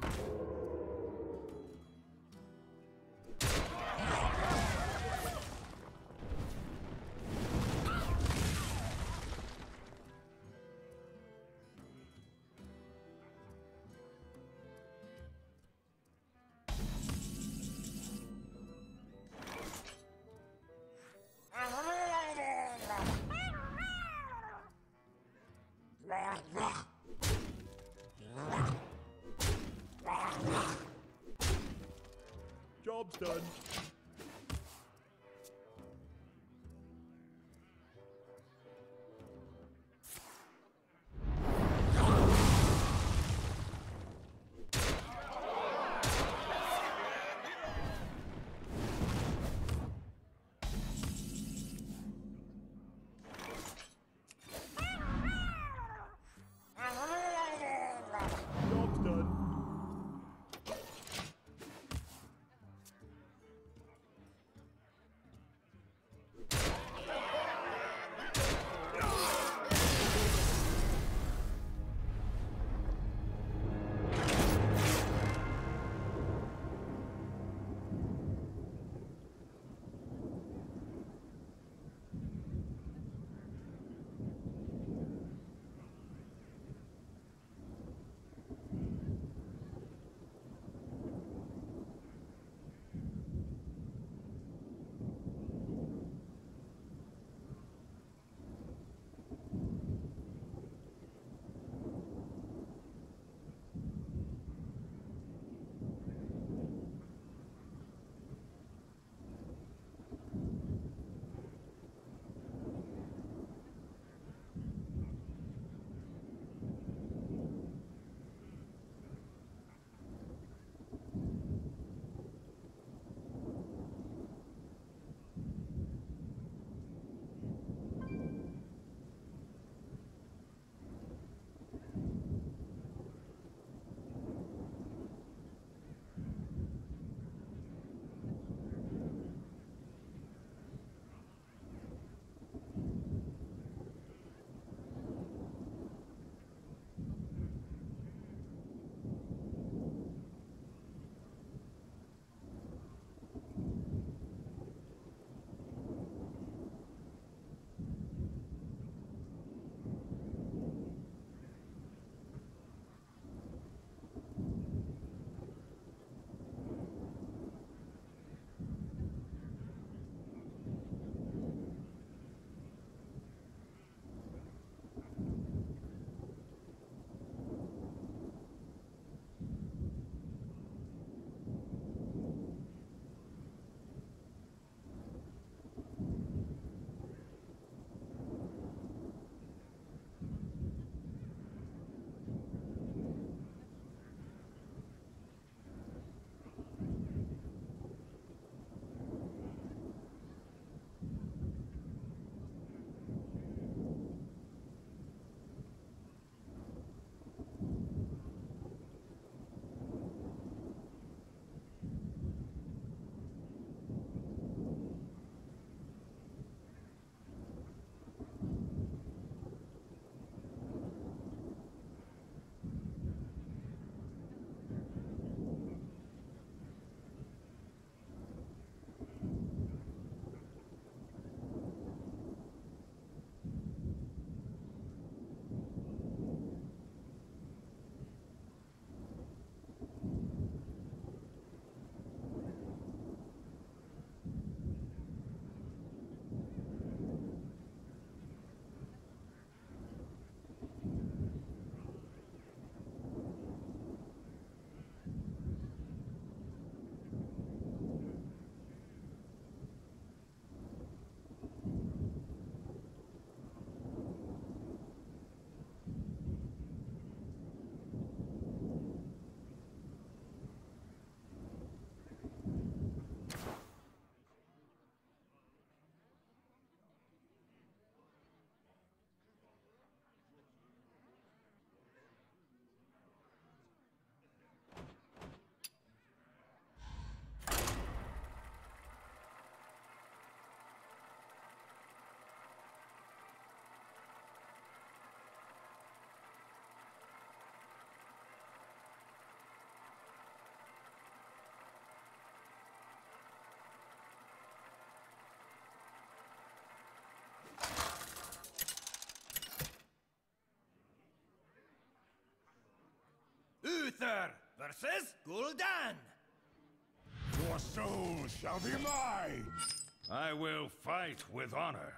Job's done. Job's done. Uther versus Gul'dan. Your soul shall be mine! I will fight with honor.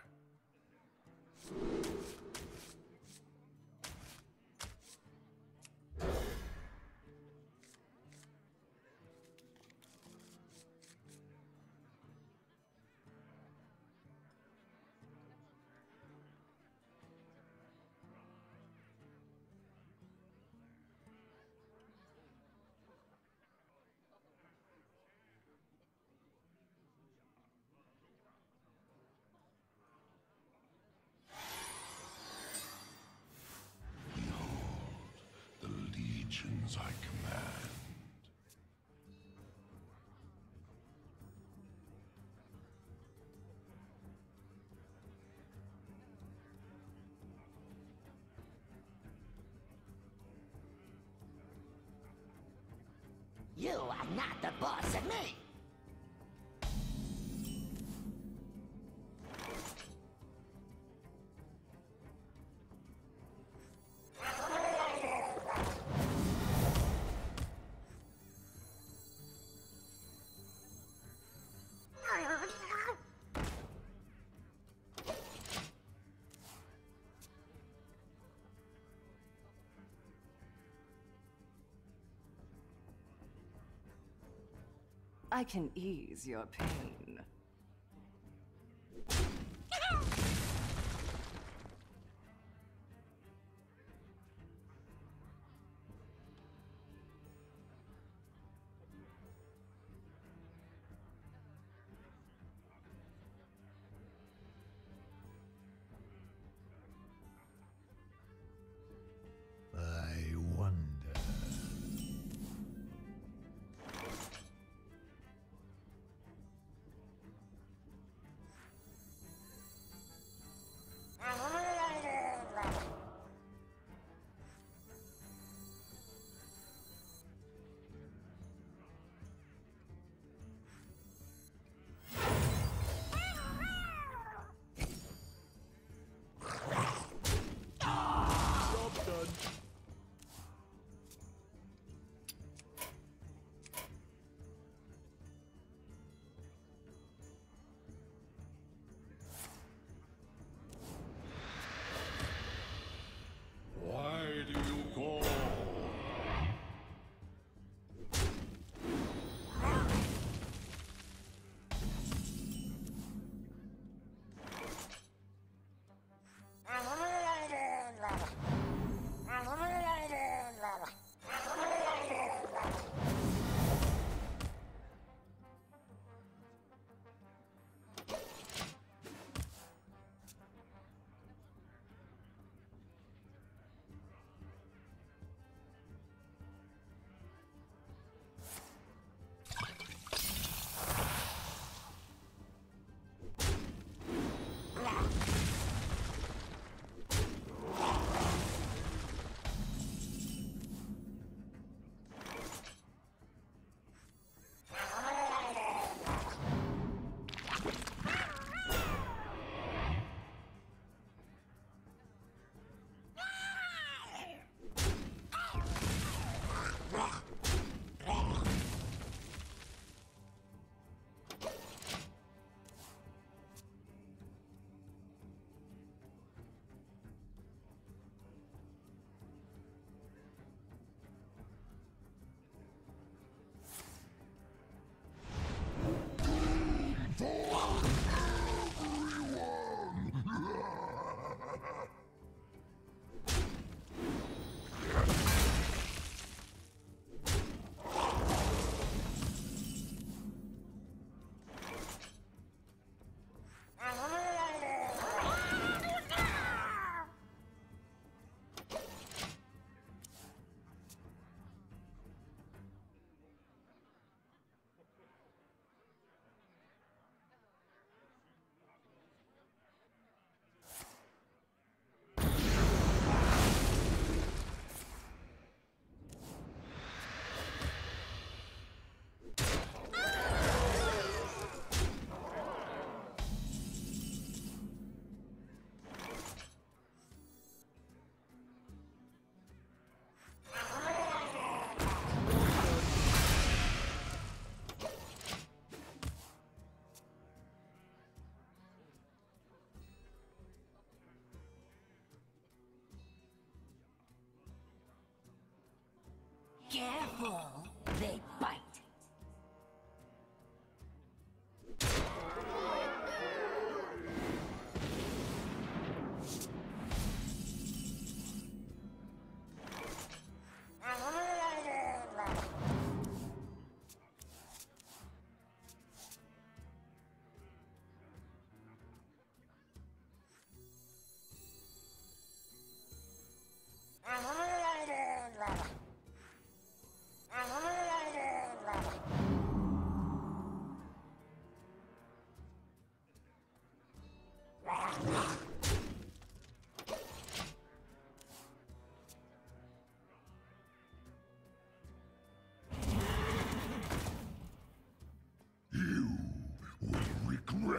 The legions I command. You are not the boss of me! I can ease your pain. I wonder.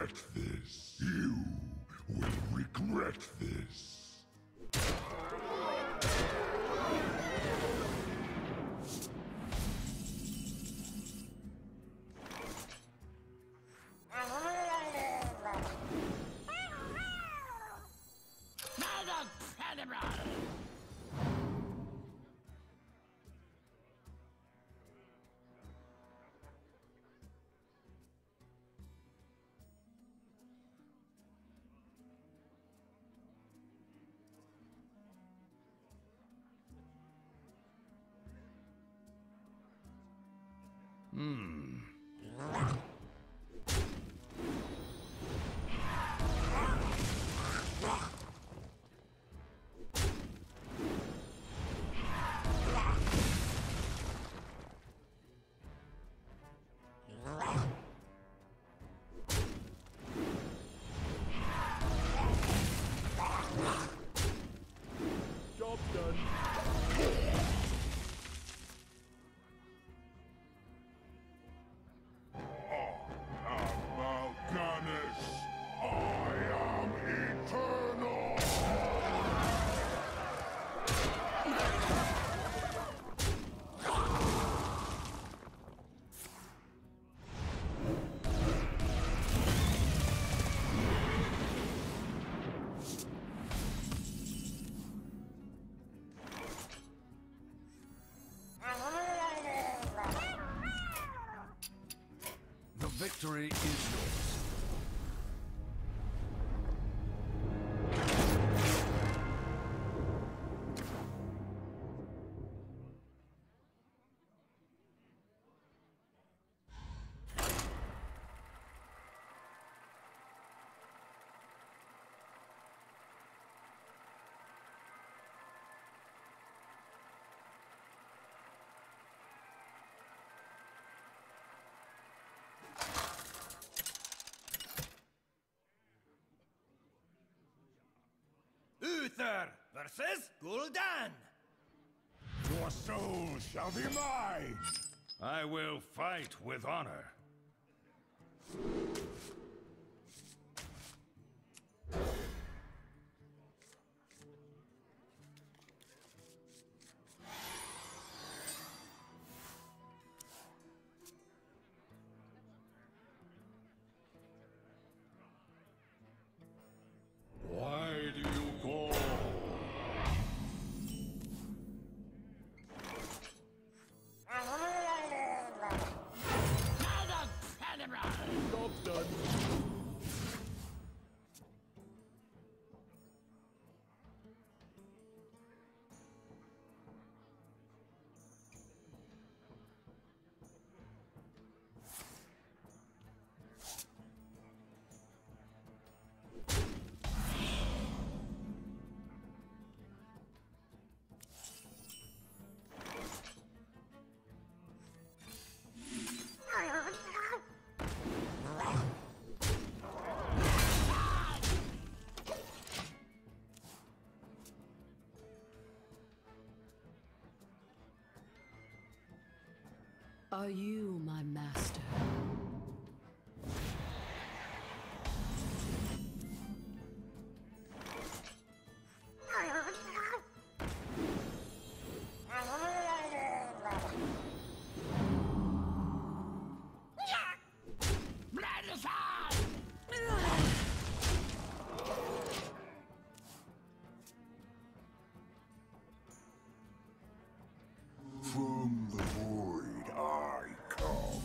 regret this. You will regret this. Victory is yours. Uther versus Gul'dan. Your soul shall be mine! I will fight with honor. Why do you call? Job's done. Are you my master? From the void I come.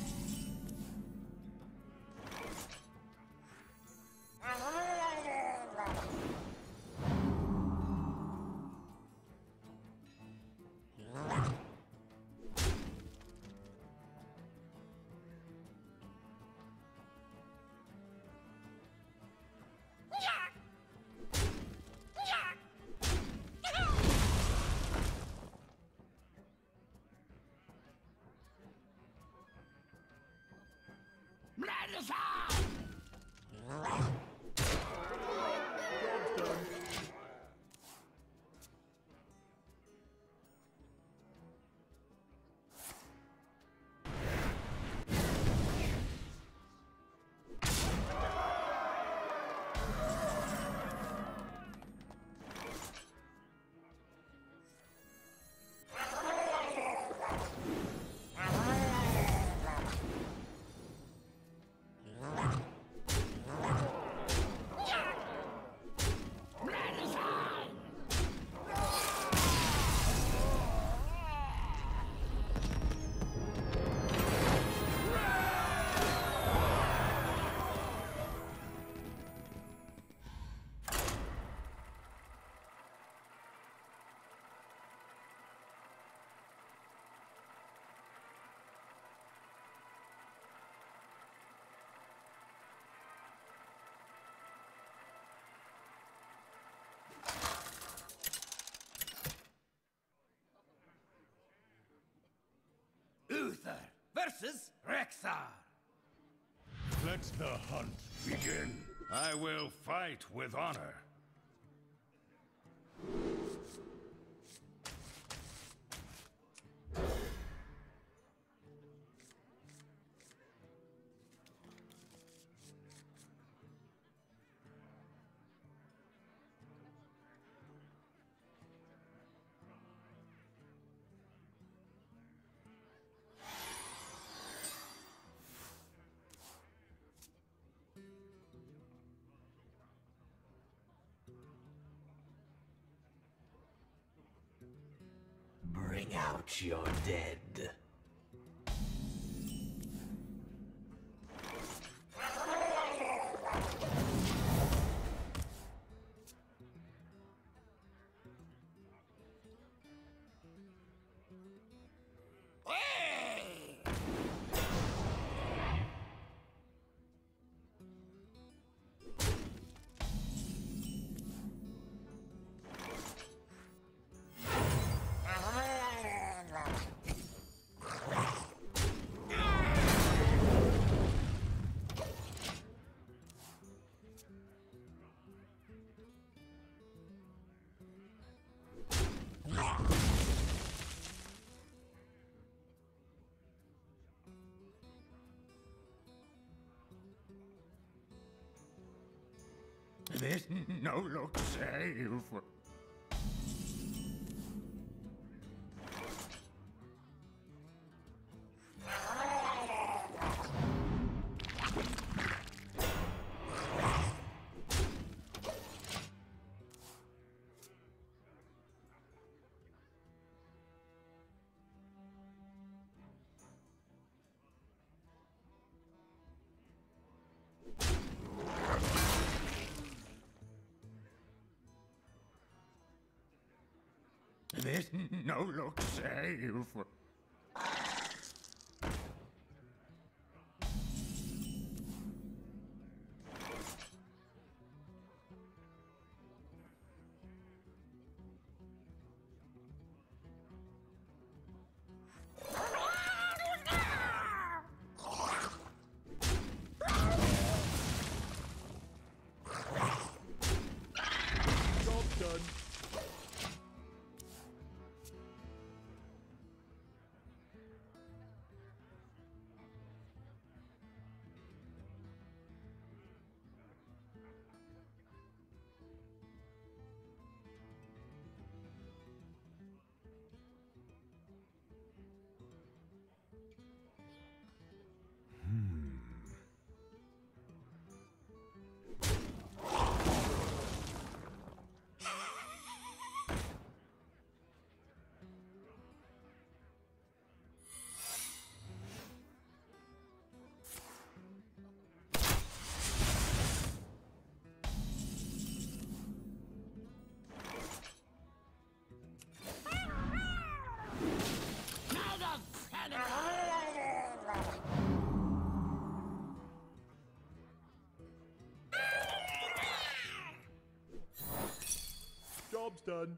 Uther versus Rexar. Let the hunt begin. I will fight with honor. Bring out your dead. This no look safe. This no look safe. Job's done.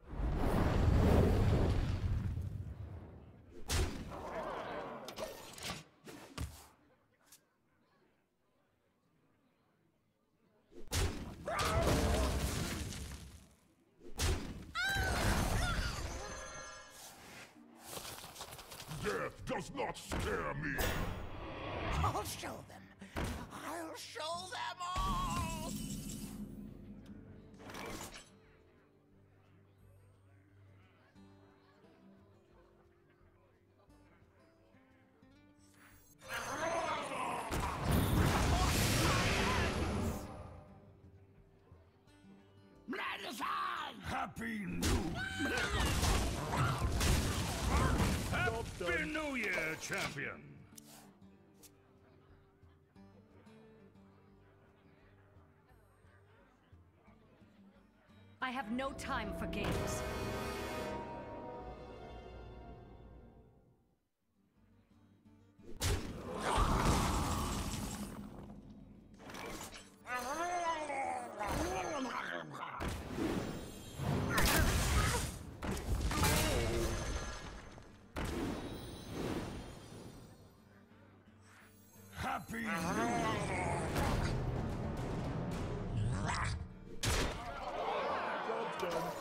Death does not scare me. I'll show them. I'll show them all. Happy New Year! Happy New Year, champion! I have no time for games. be Job's done.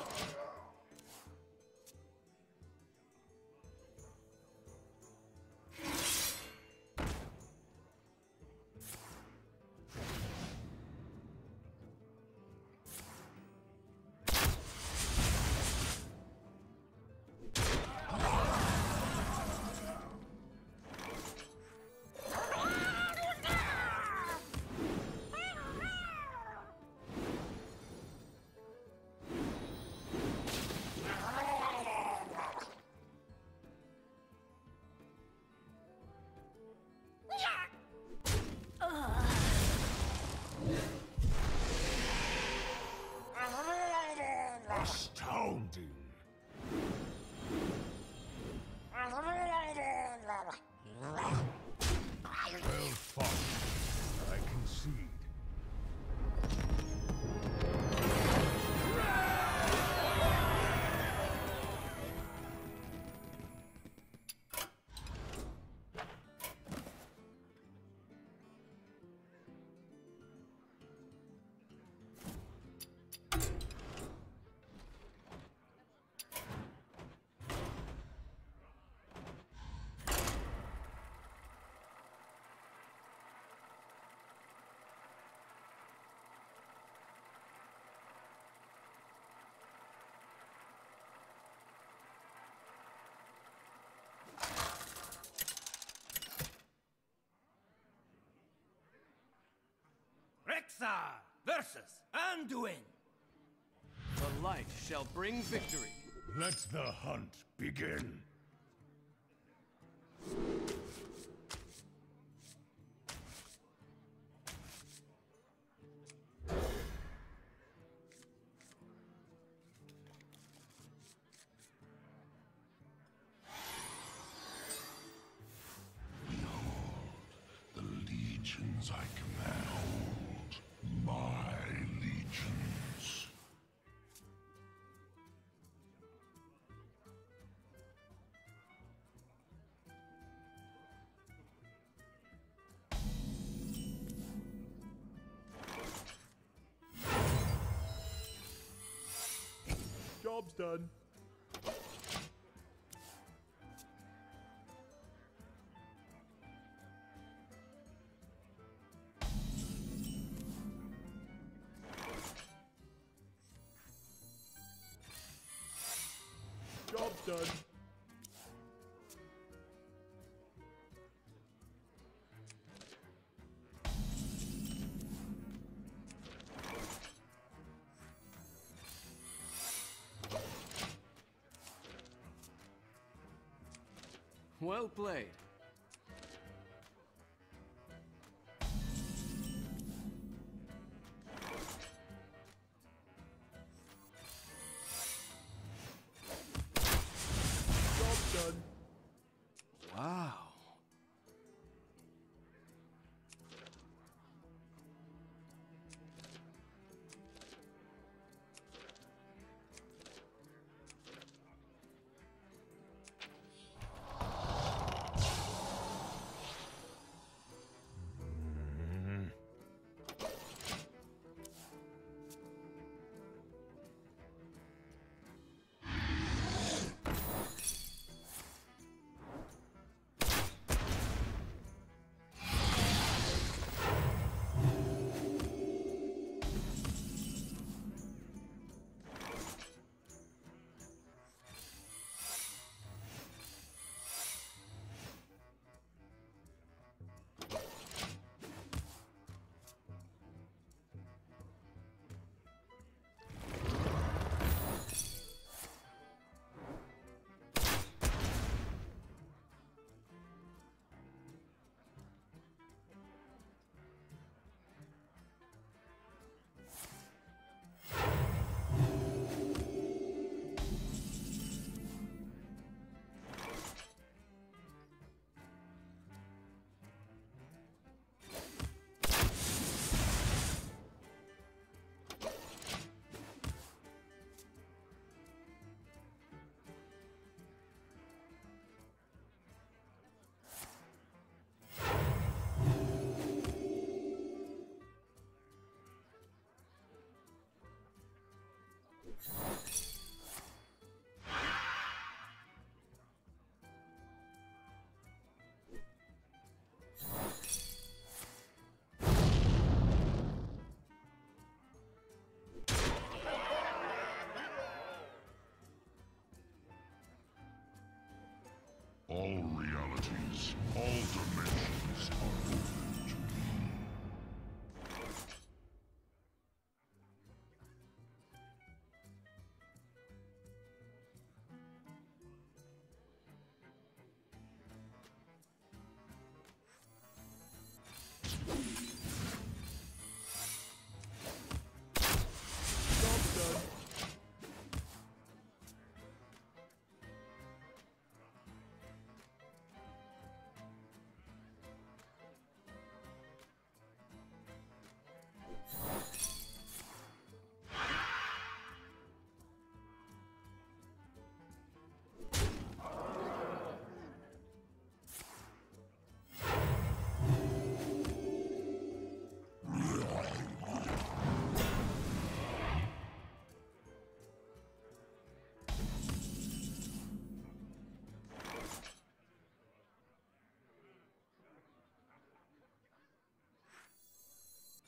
astounding. Well fought. I concede. Rexxar versus Anduin. The light shall bring victory. Let the hunt begin. The legions I command, my legions. Job's done. Job's done. Well played. Job's done. Wow. All realities, all dimensions are open to me.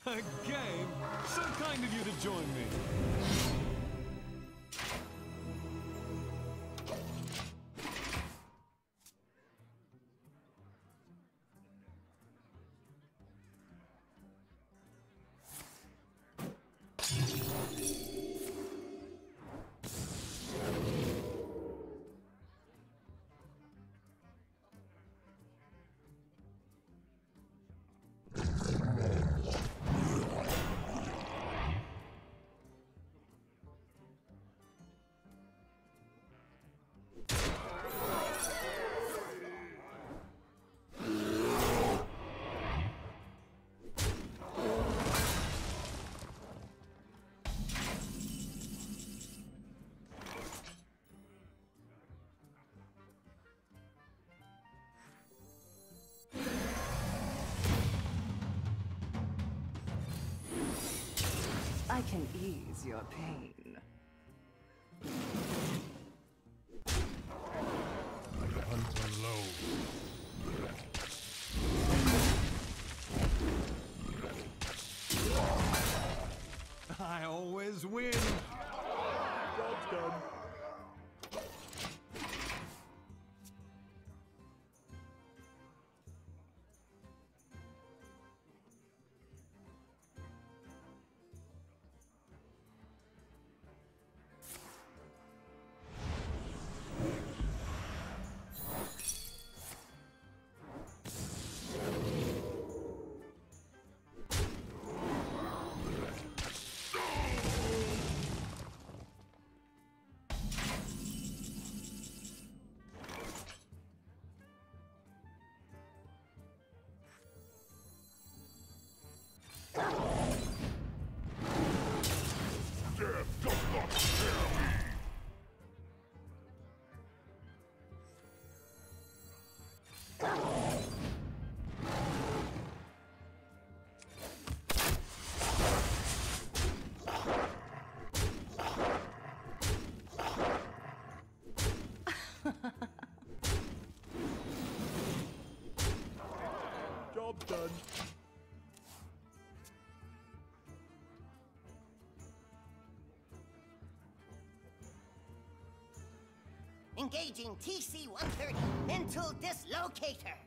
A game? So kind of you to join me. I can ease your pain. Hunt alone. I always win. Job's done. Job's done. Engaging TC-130 mental dislocator.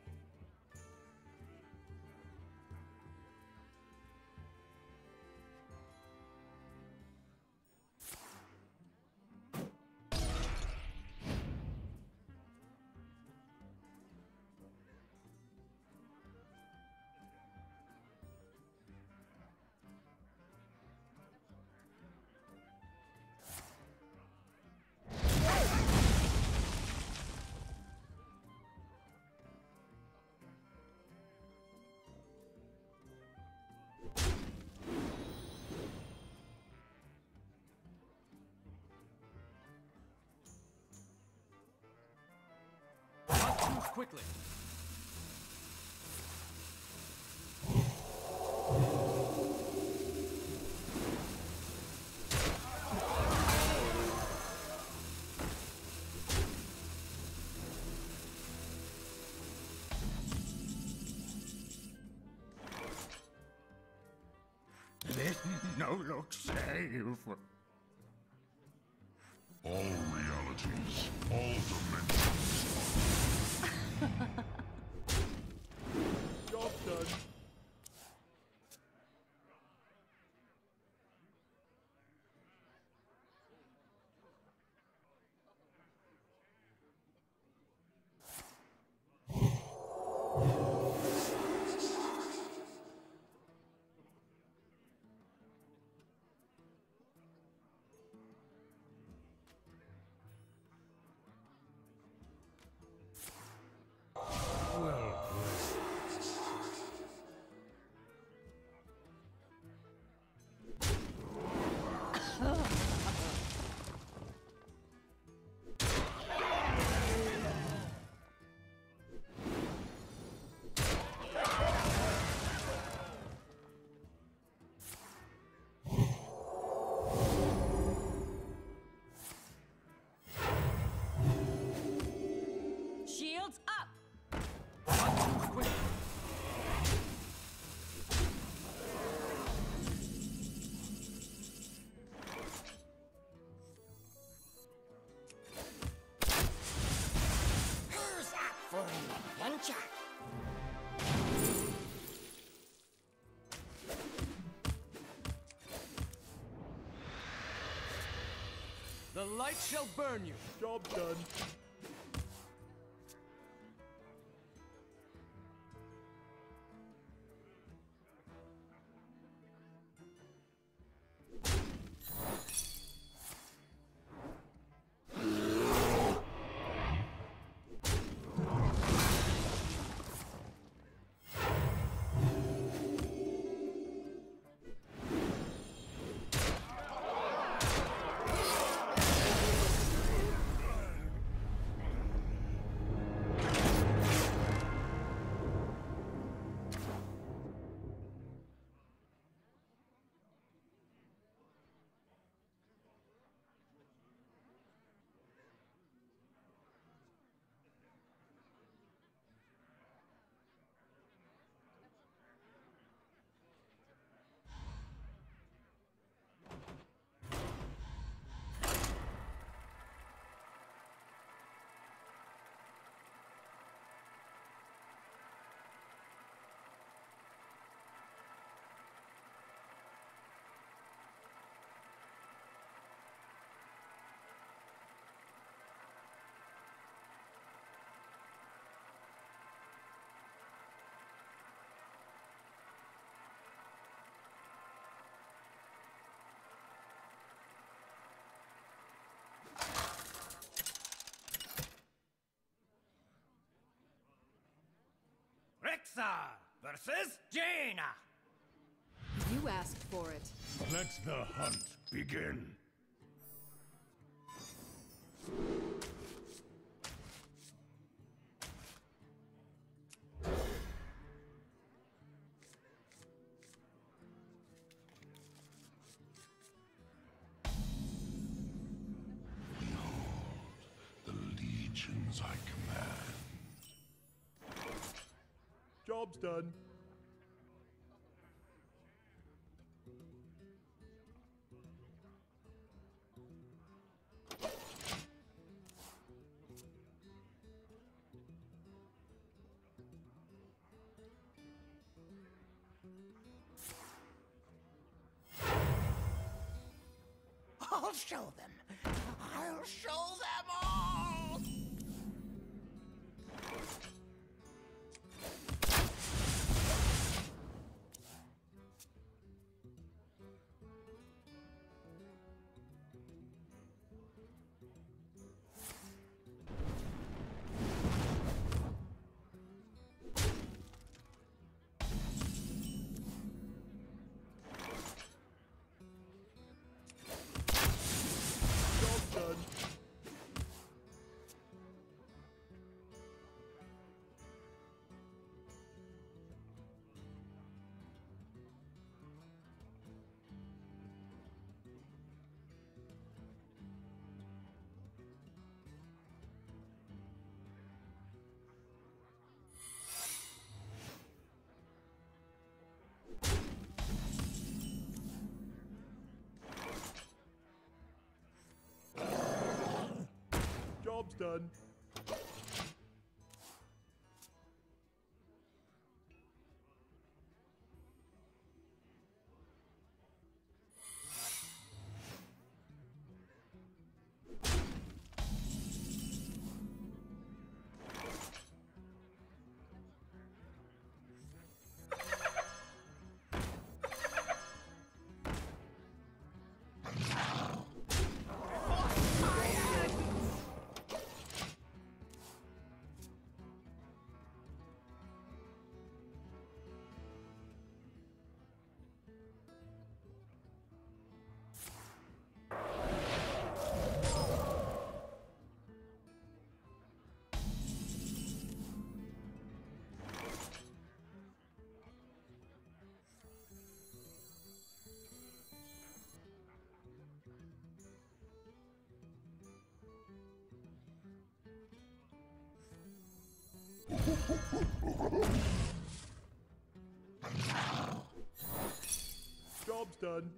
Choose quickly. No look save. All realities, all dimensions Well Shields up! Who's up for an adventure? The light shall burn you. Job done. Rexar versus Jaina. You asked for it. let the hunt begin. The legions I command. Job's done. I'll show them. I'll show them all. Job's done. Job's done. Job's done.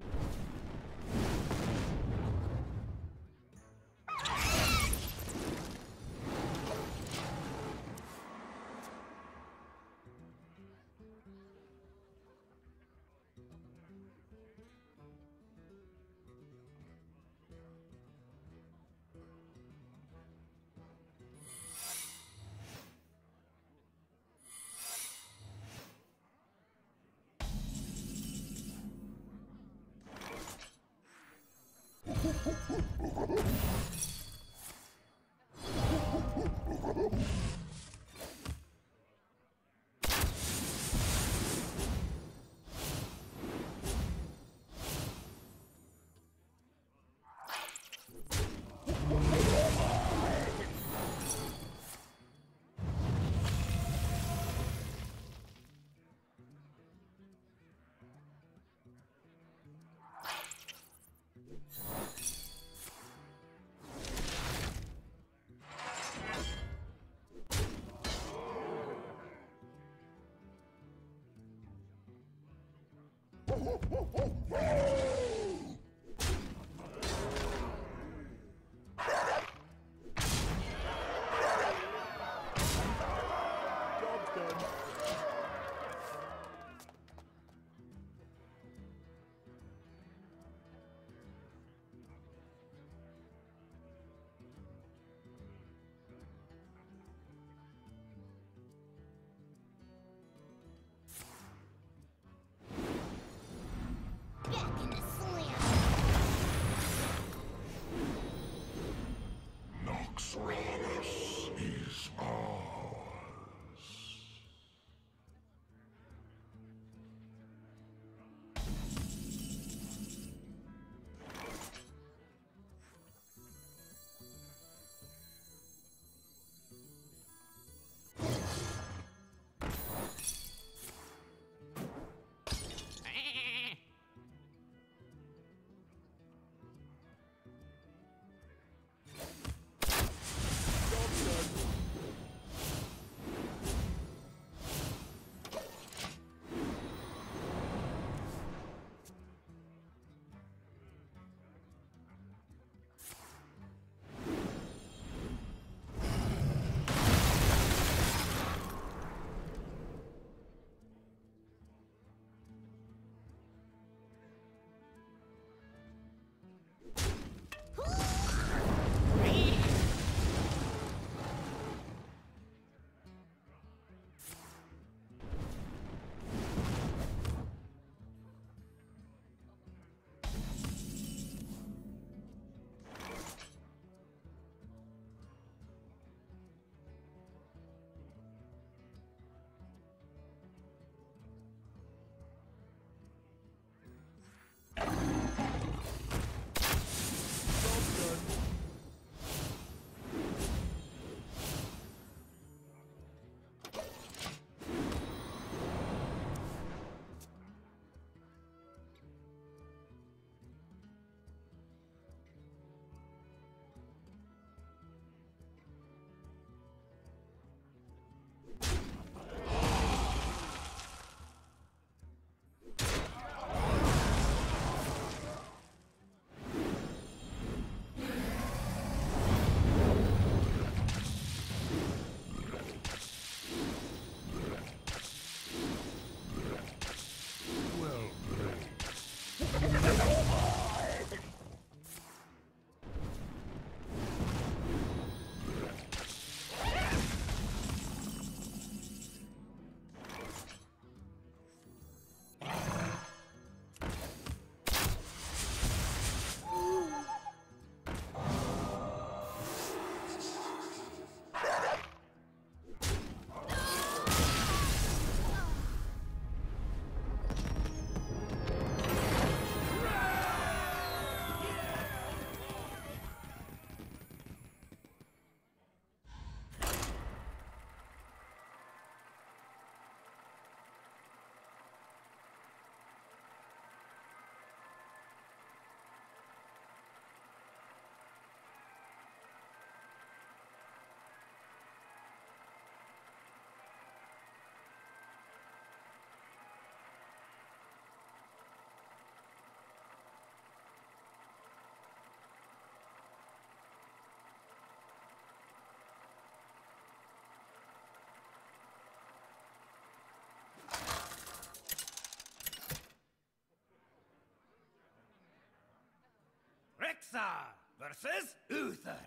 Vexar versus Uther.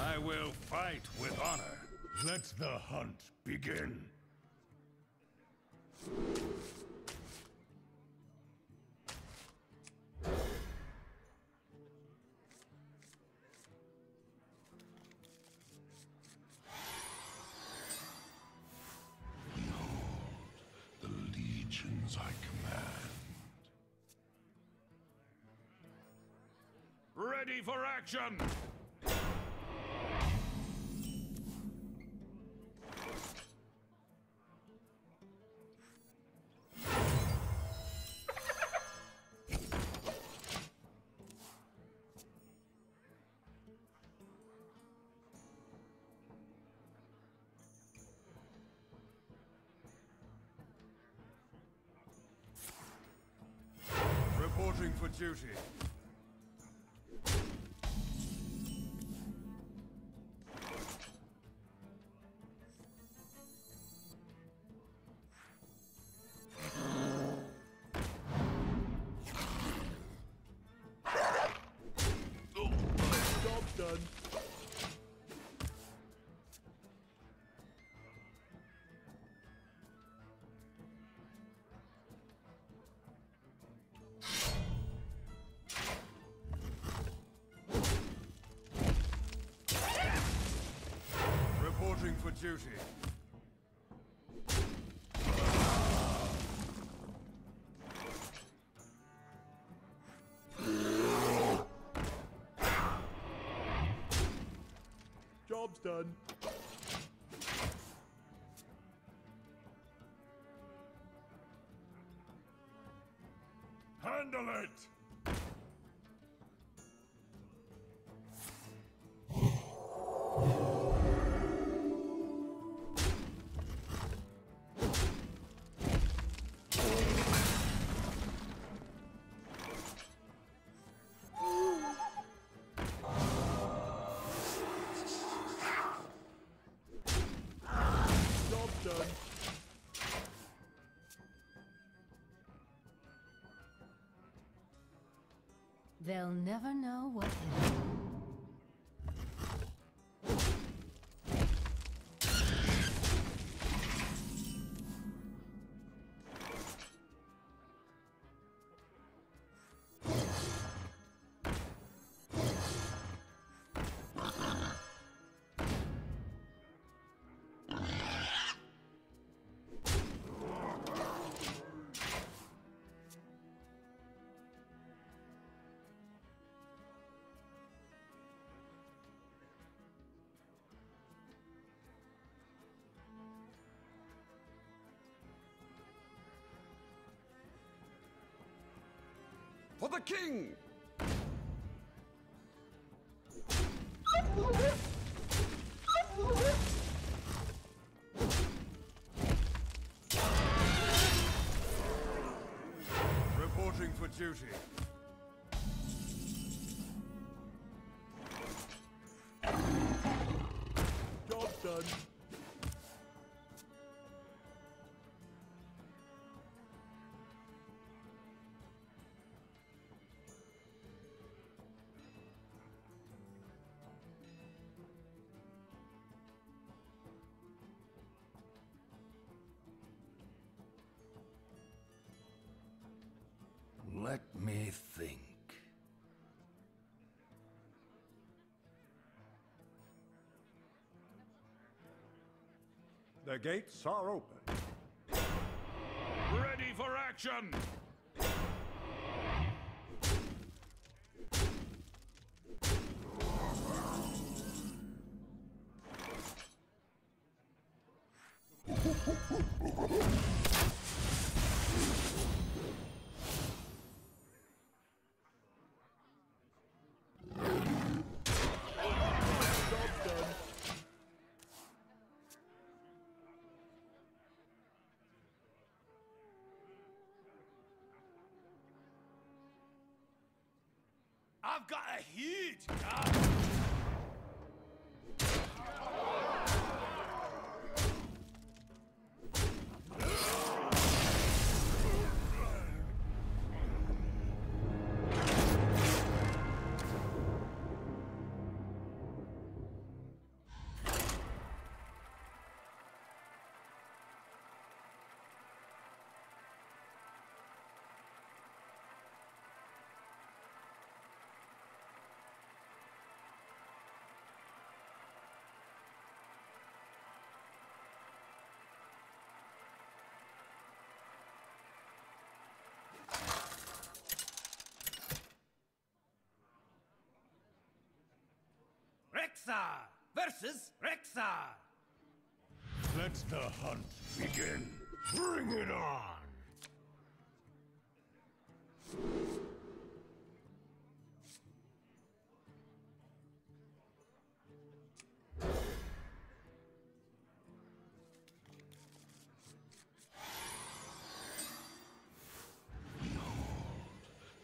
I will fight with honor. Let the hunt begin. The legions I command. Ready for action! Reporting for duty. Job's done. Reporting for duty. Job's done. Handle it! Job's done. They'll never know what hit them. For the king! Reporting for duty. Job's done. Let me think. The gates are open. Ready for action! Job's done. I've got a huge gun. Rexar versus Rexar. Let the hunt begin. Bring it on!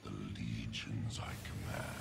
The legions I command.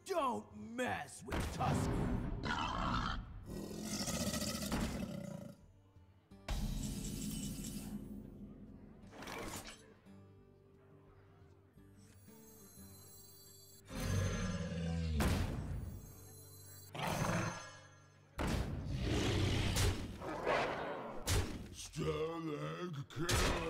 Don't mess with Tusker. Stalag kill!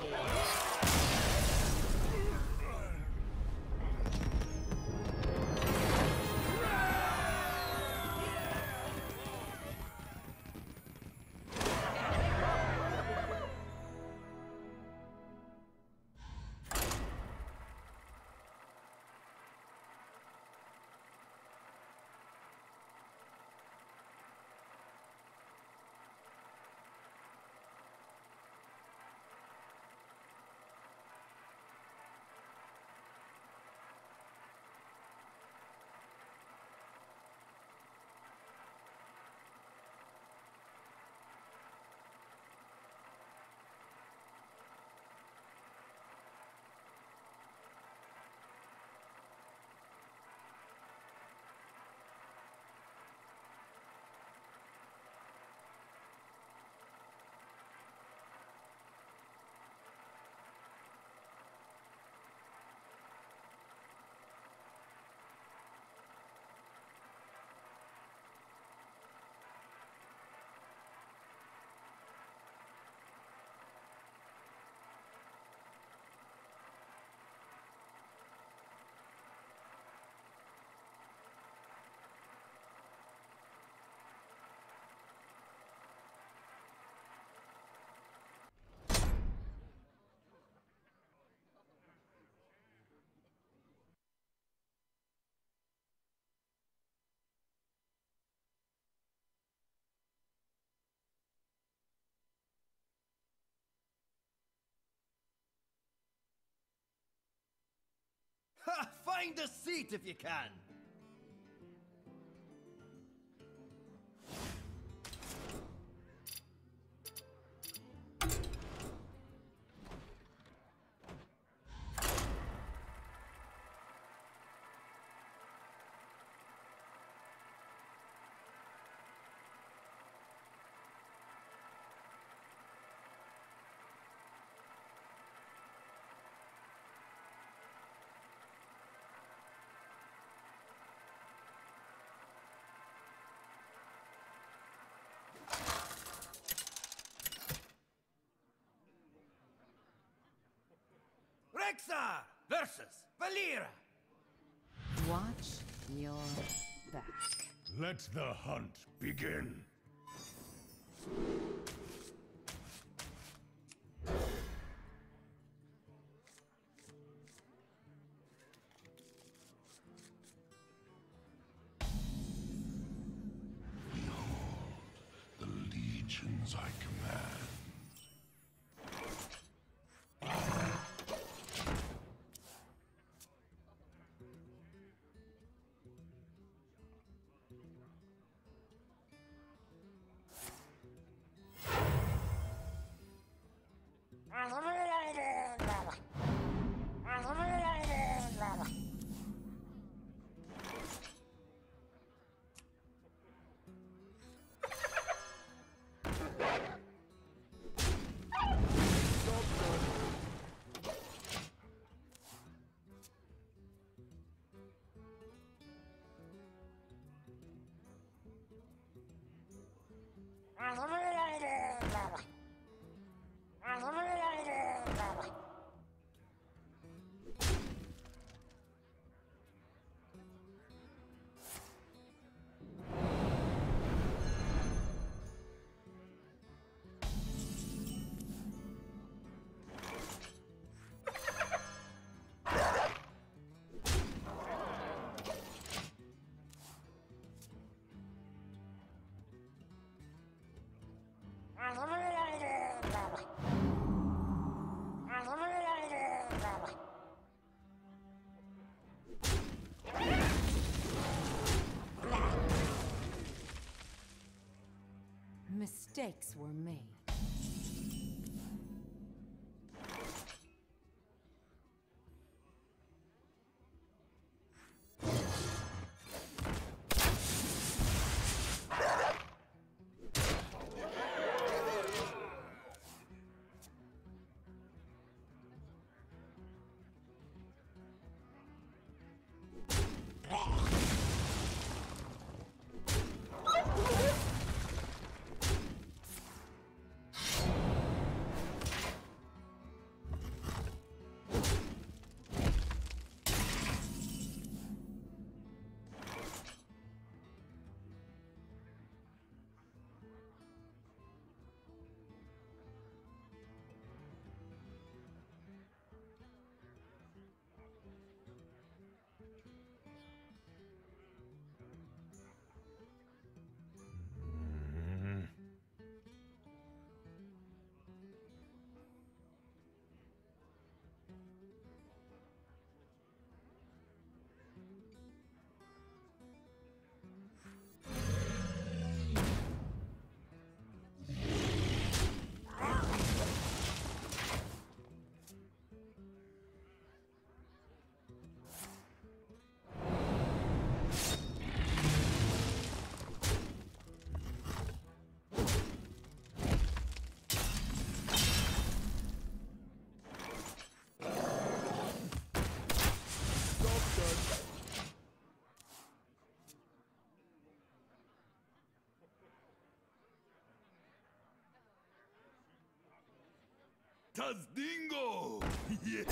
Ha! Find a seat if you can! Rexar versus Valera. Watch your back. Let the hunt begin. The legions I command. Mistakes were made. Tazdingo! Yes!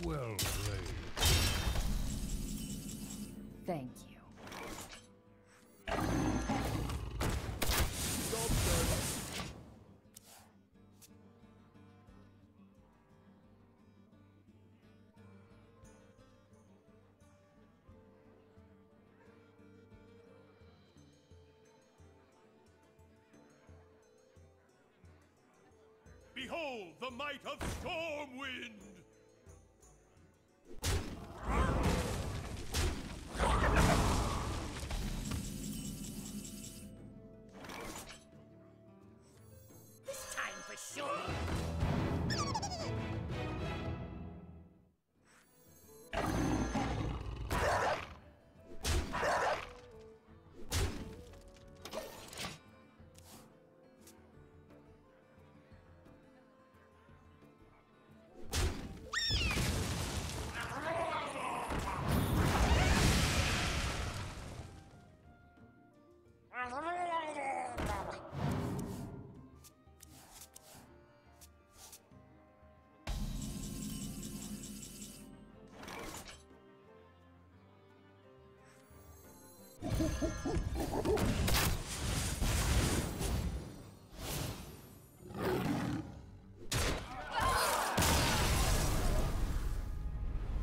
Well played. Thank you. Behold the might of Stormwind! This time for sure.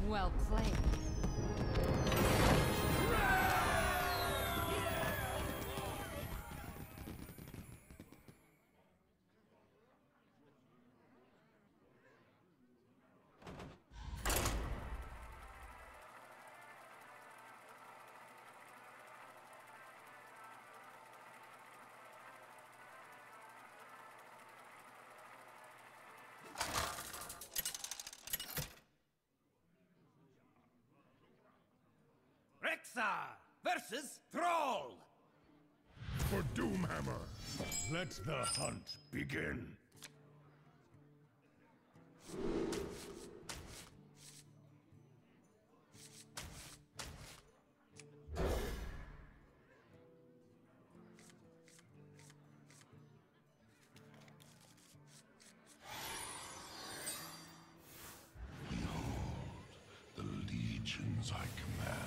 Well played. Rexar versus Thrall. For Doomhammer, let the hunt begin. The legions I command.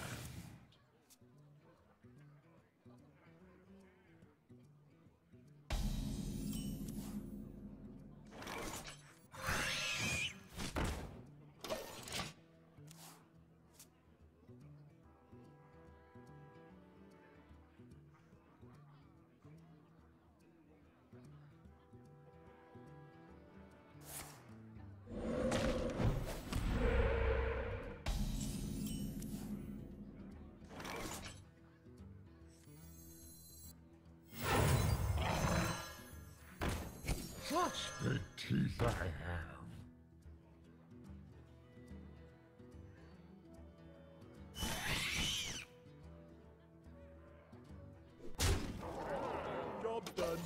Such big teeth I have. Job done.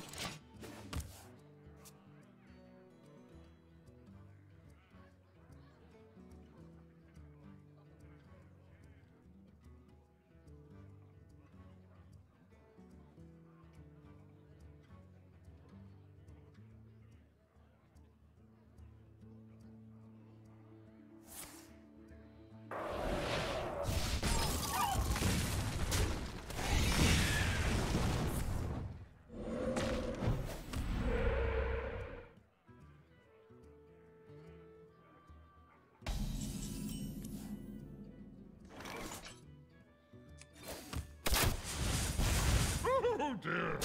Oh dear!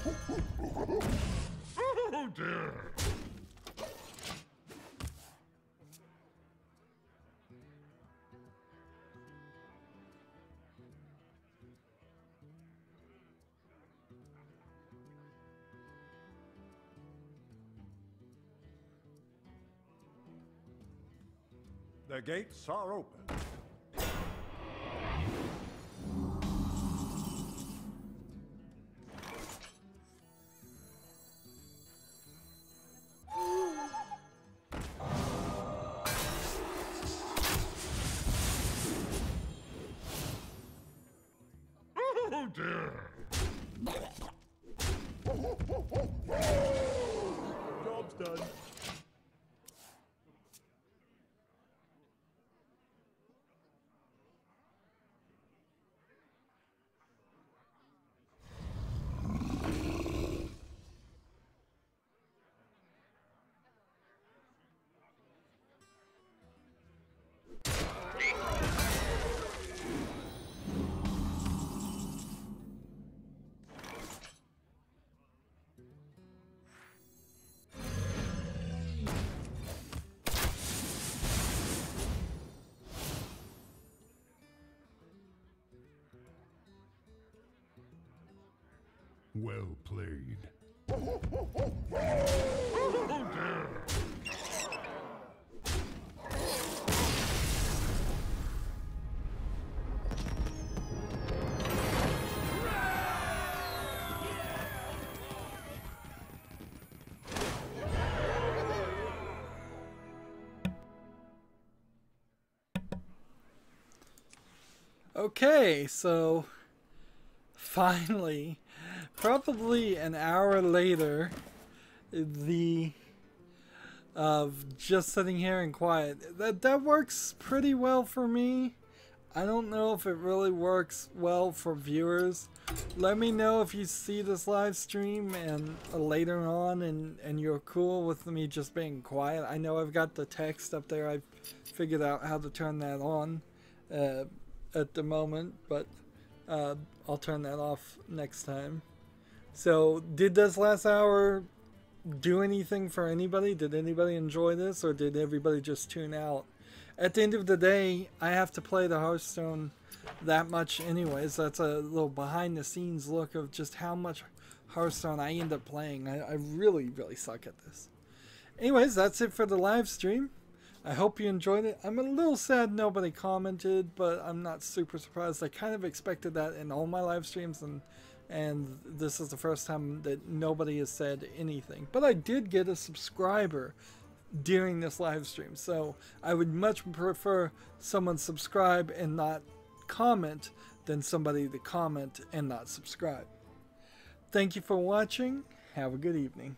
Oh dear! The gates are open. Oh dear! Job's done. Well played. Oh dear! Okay, so finally, probably an hour later, of just sitting here and quiet. That works pretty well for me. I don't know if it really works well for viewers. Let me know if you see this live stream and later on and you're cool with me just being quiet. I know I've got the text up there. I've figured out how to turn that on at the moment, but I'll turn that off next time. So, did this last hour do anything for anybody? Did anybody enjoy this, or did everybody just tune out? At the end of the day, I have to play the Hearthstone that much anyways. That's a little behind the scenes look of just how much Hearthstone I end up playing. I really, really suck at this. Anyways, that's it for the live stream. I hope you enjoyed it. I'm a little sad nobody commented, but I'm not super surprised. I kind of expected that in all my live streams, and this is the first time that nobody has said anything. But I did get a subscriber during this live stream, so I would much prefer someone subscribe and not comment than somebody to comment and not subscribe. Thank you for watching. Have a good evening.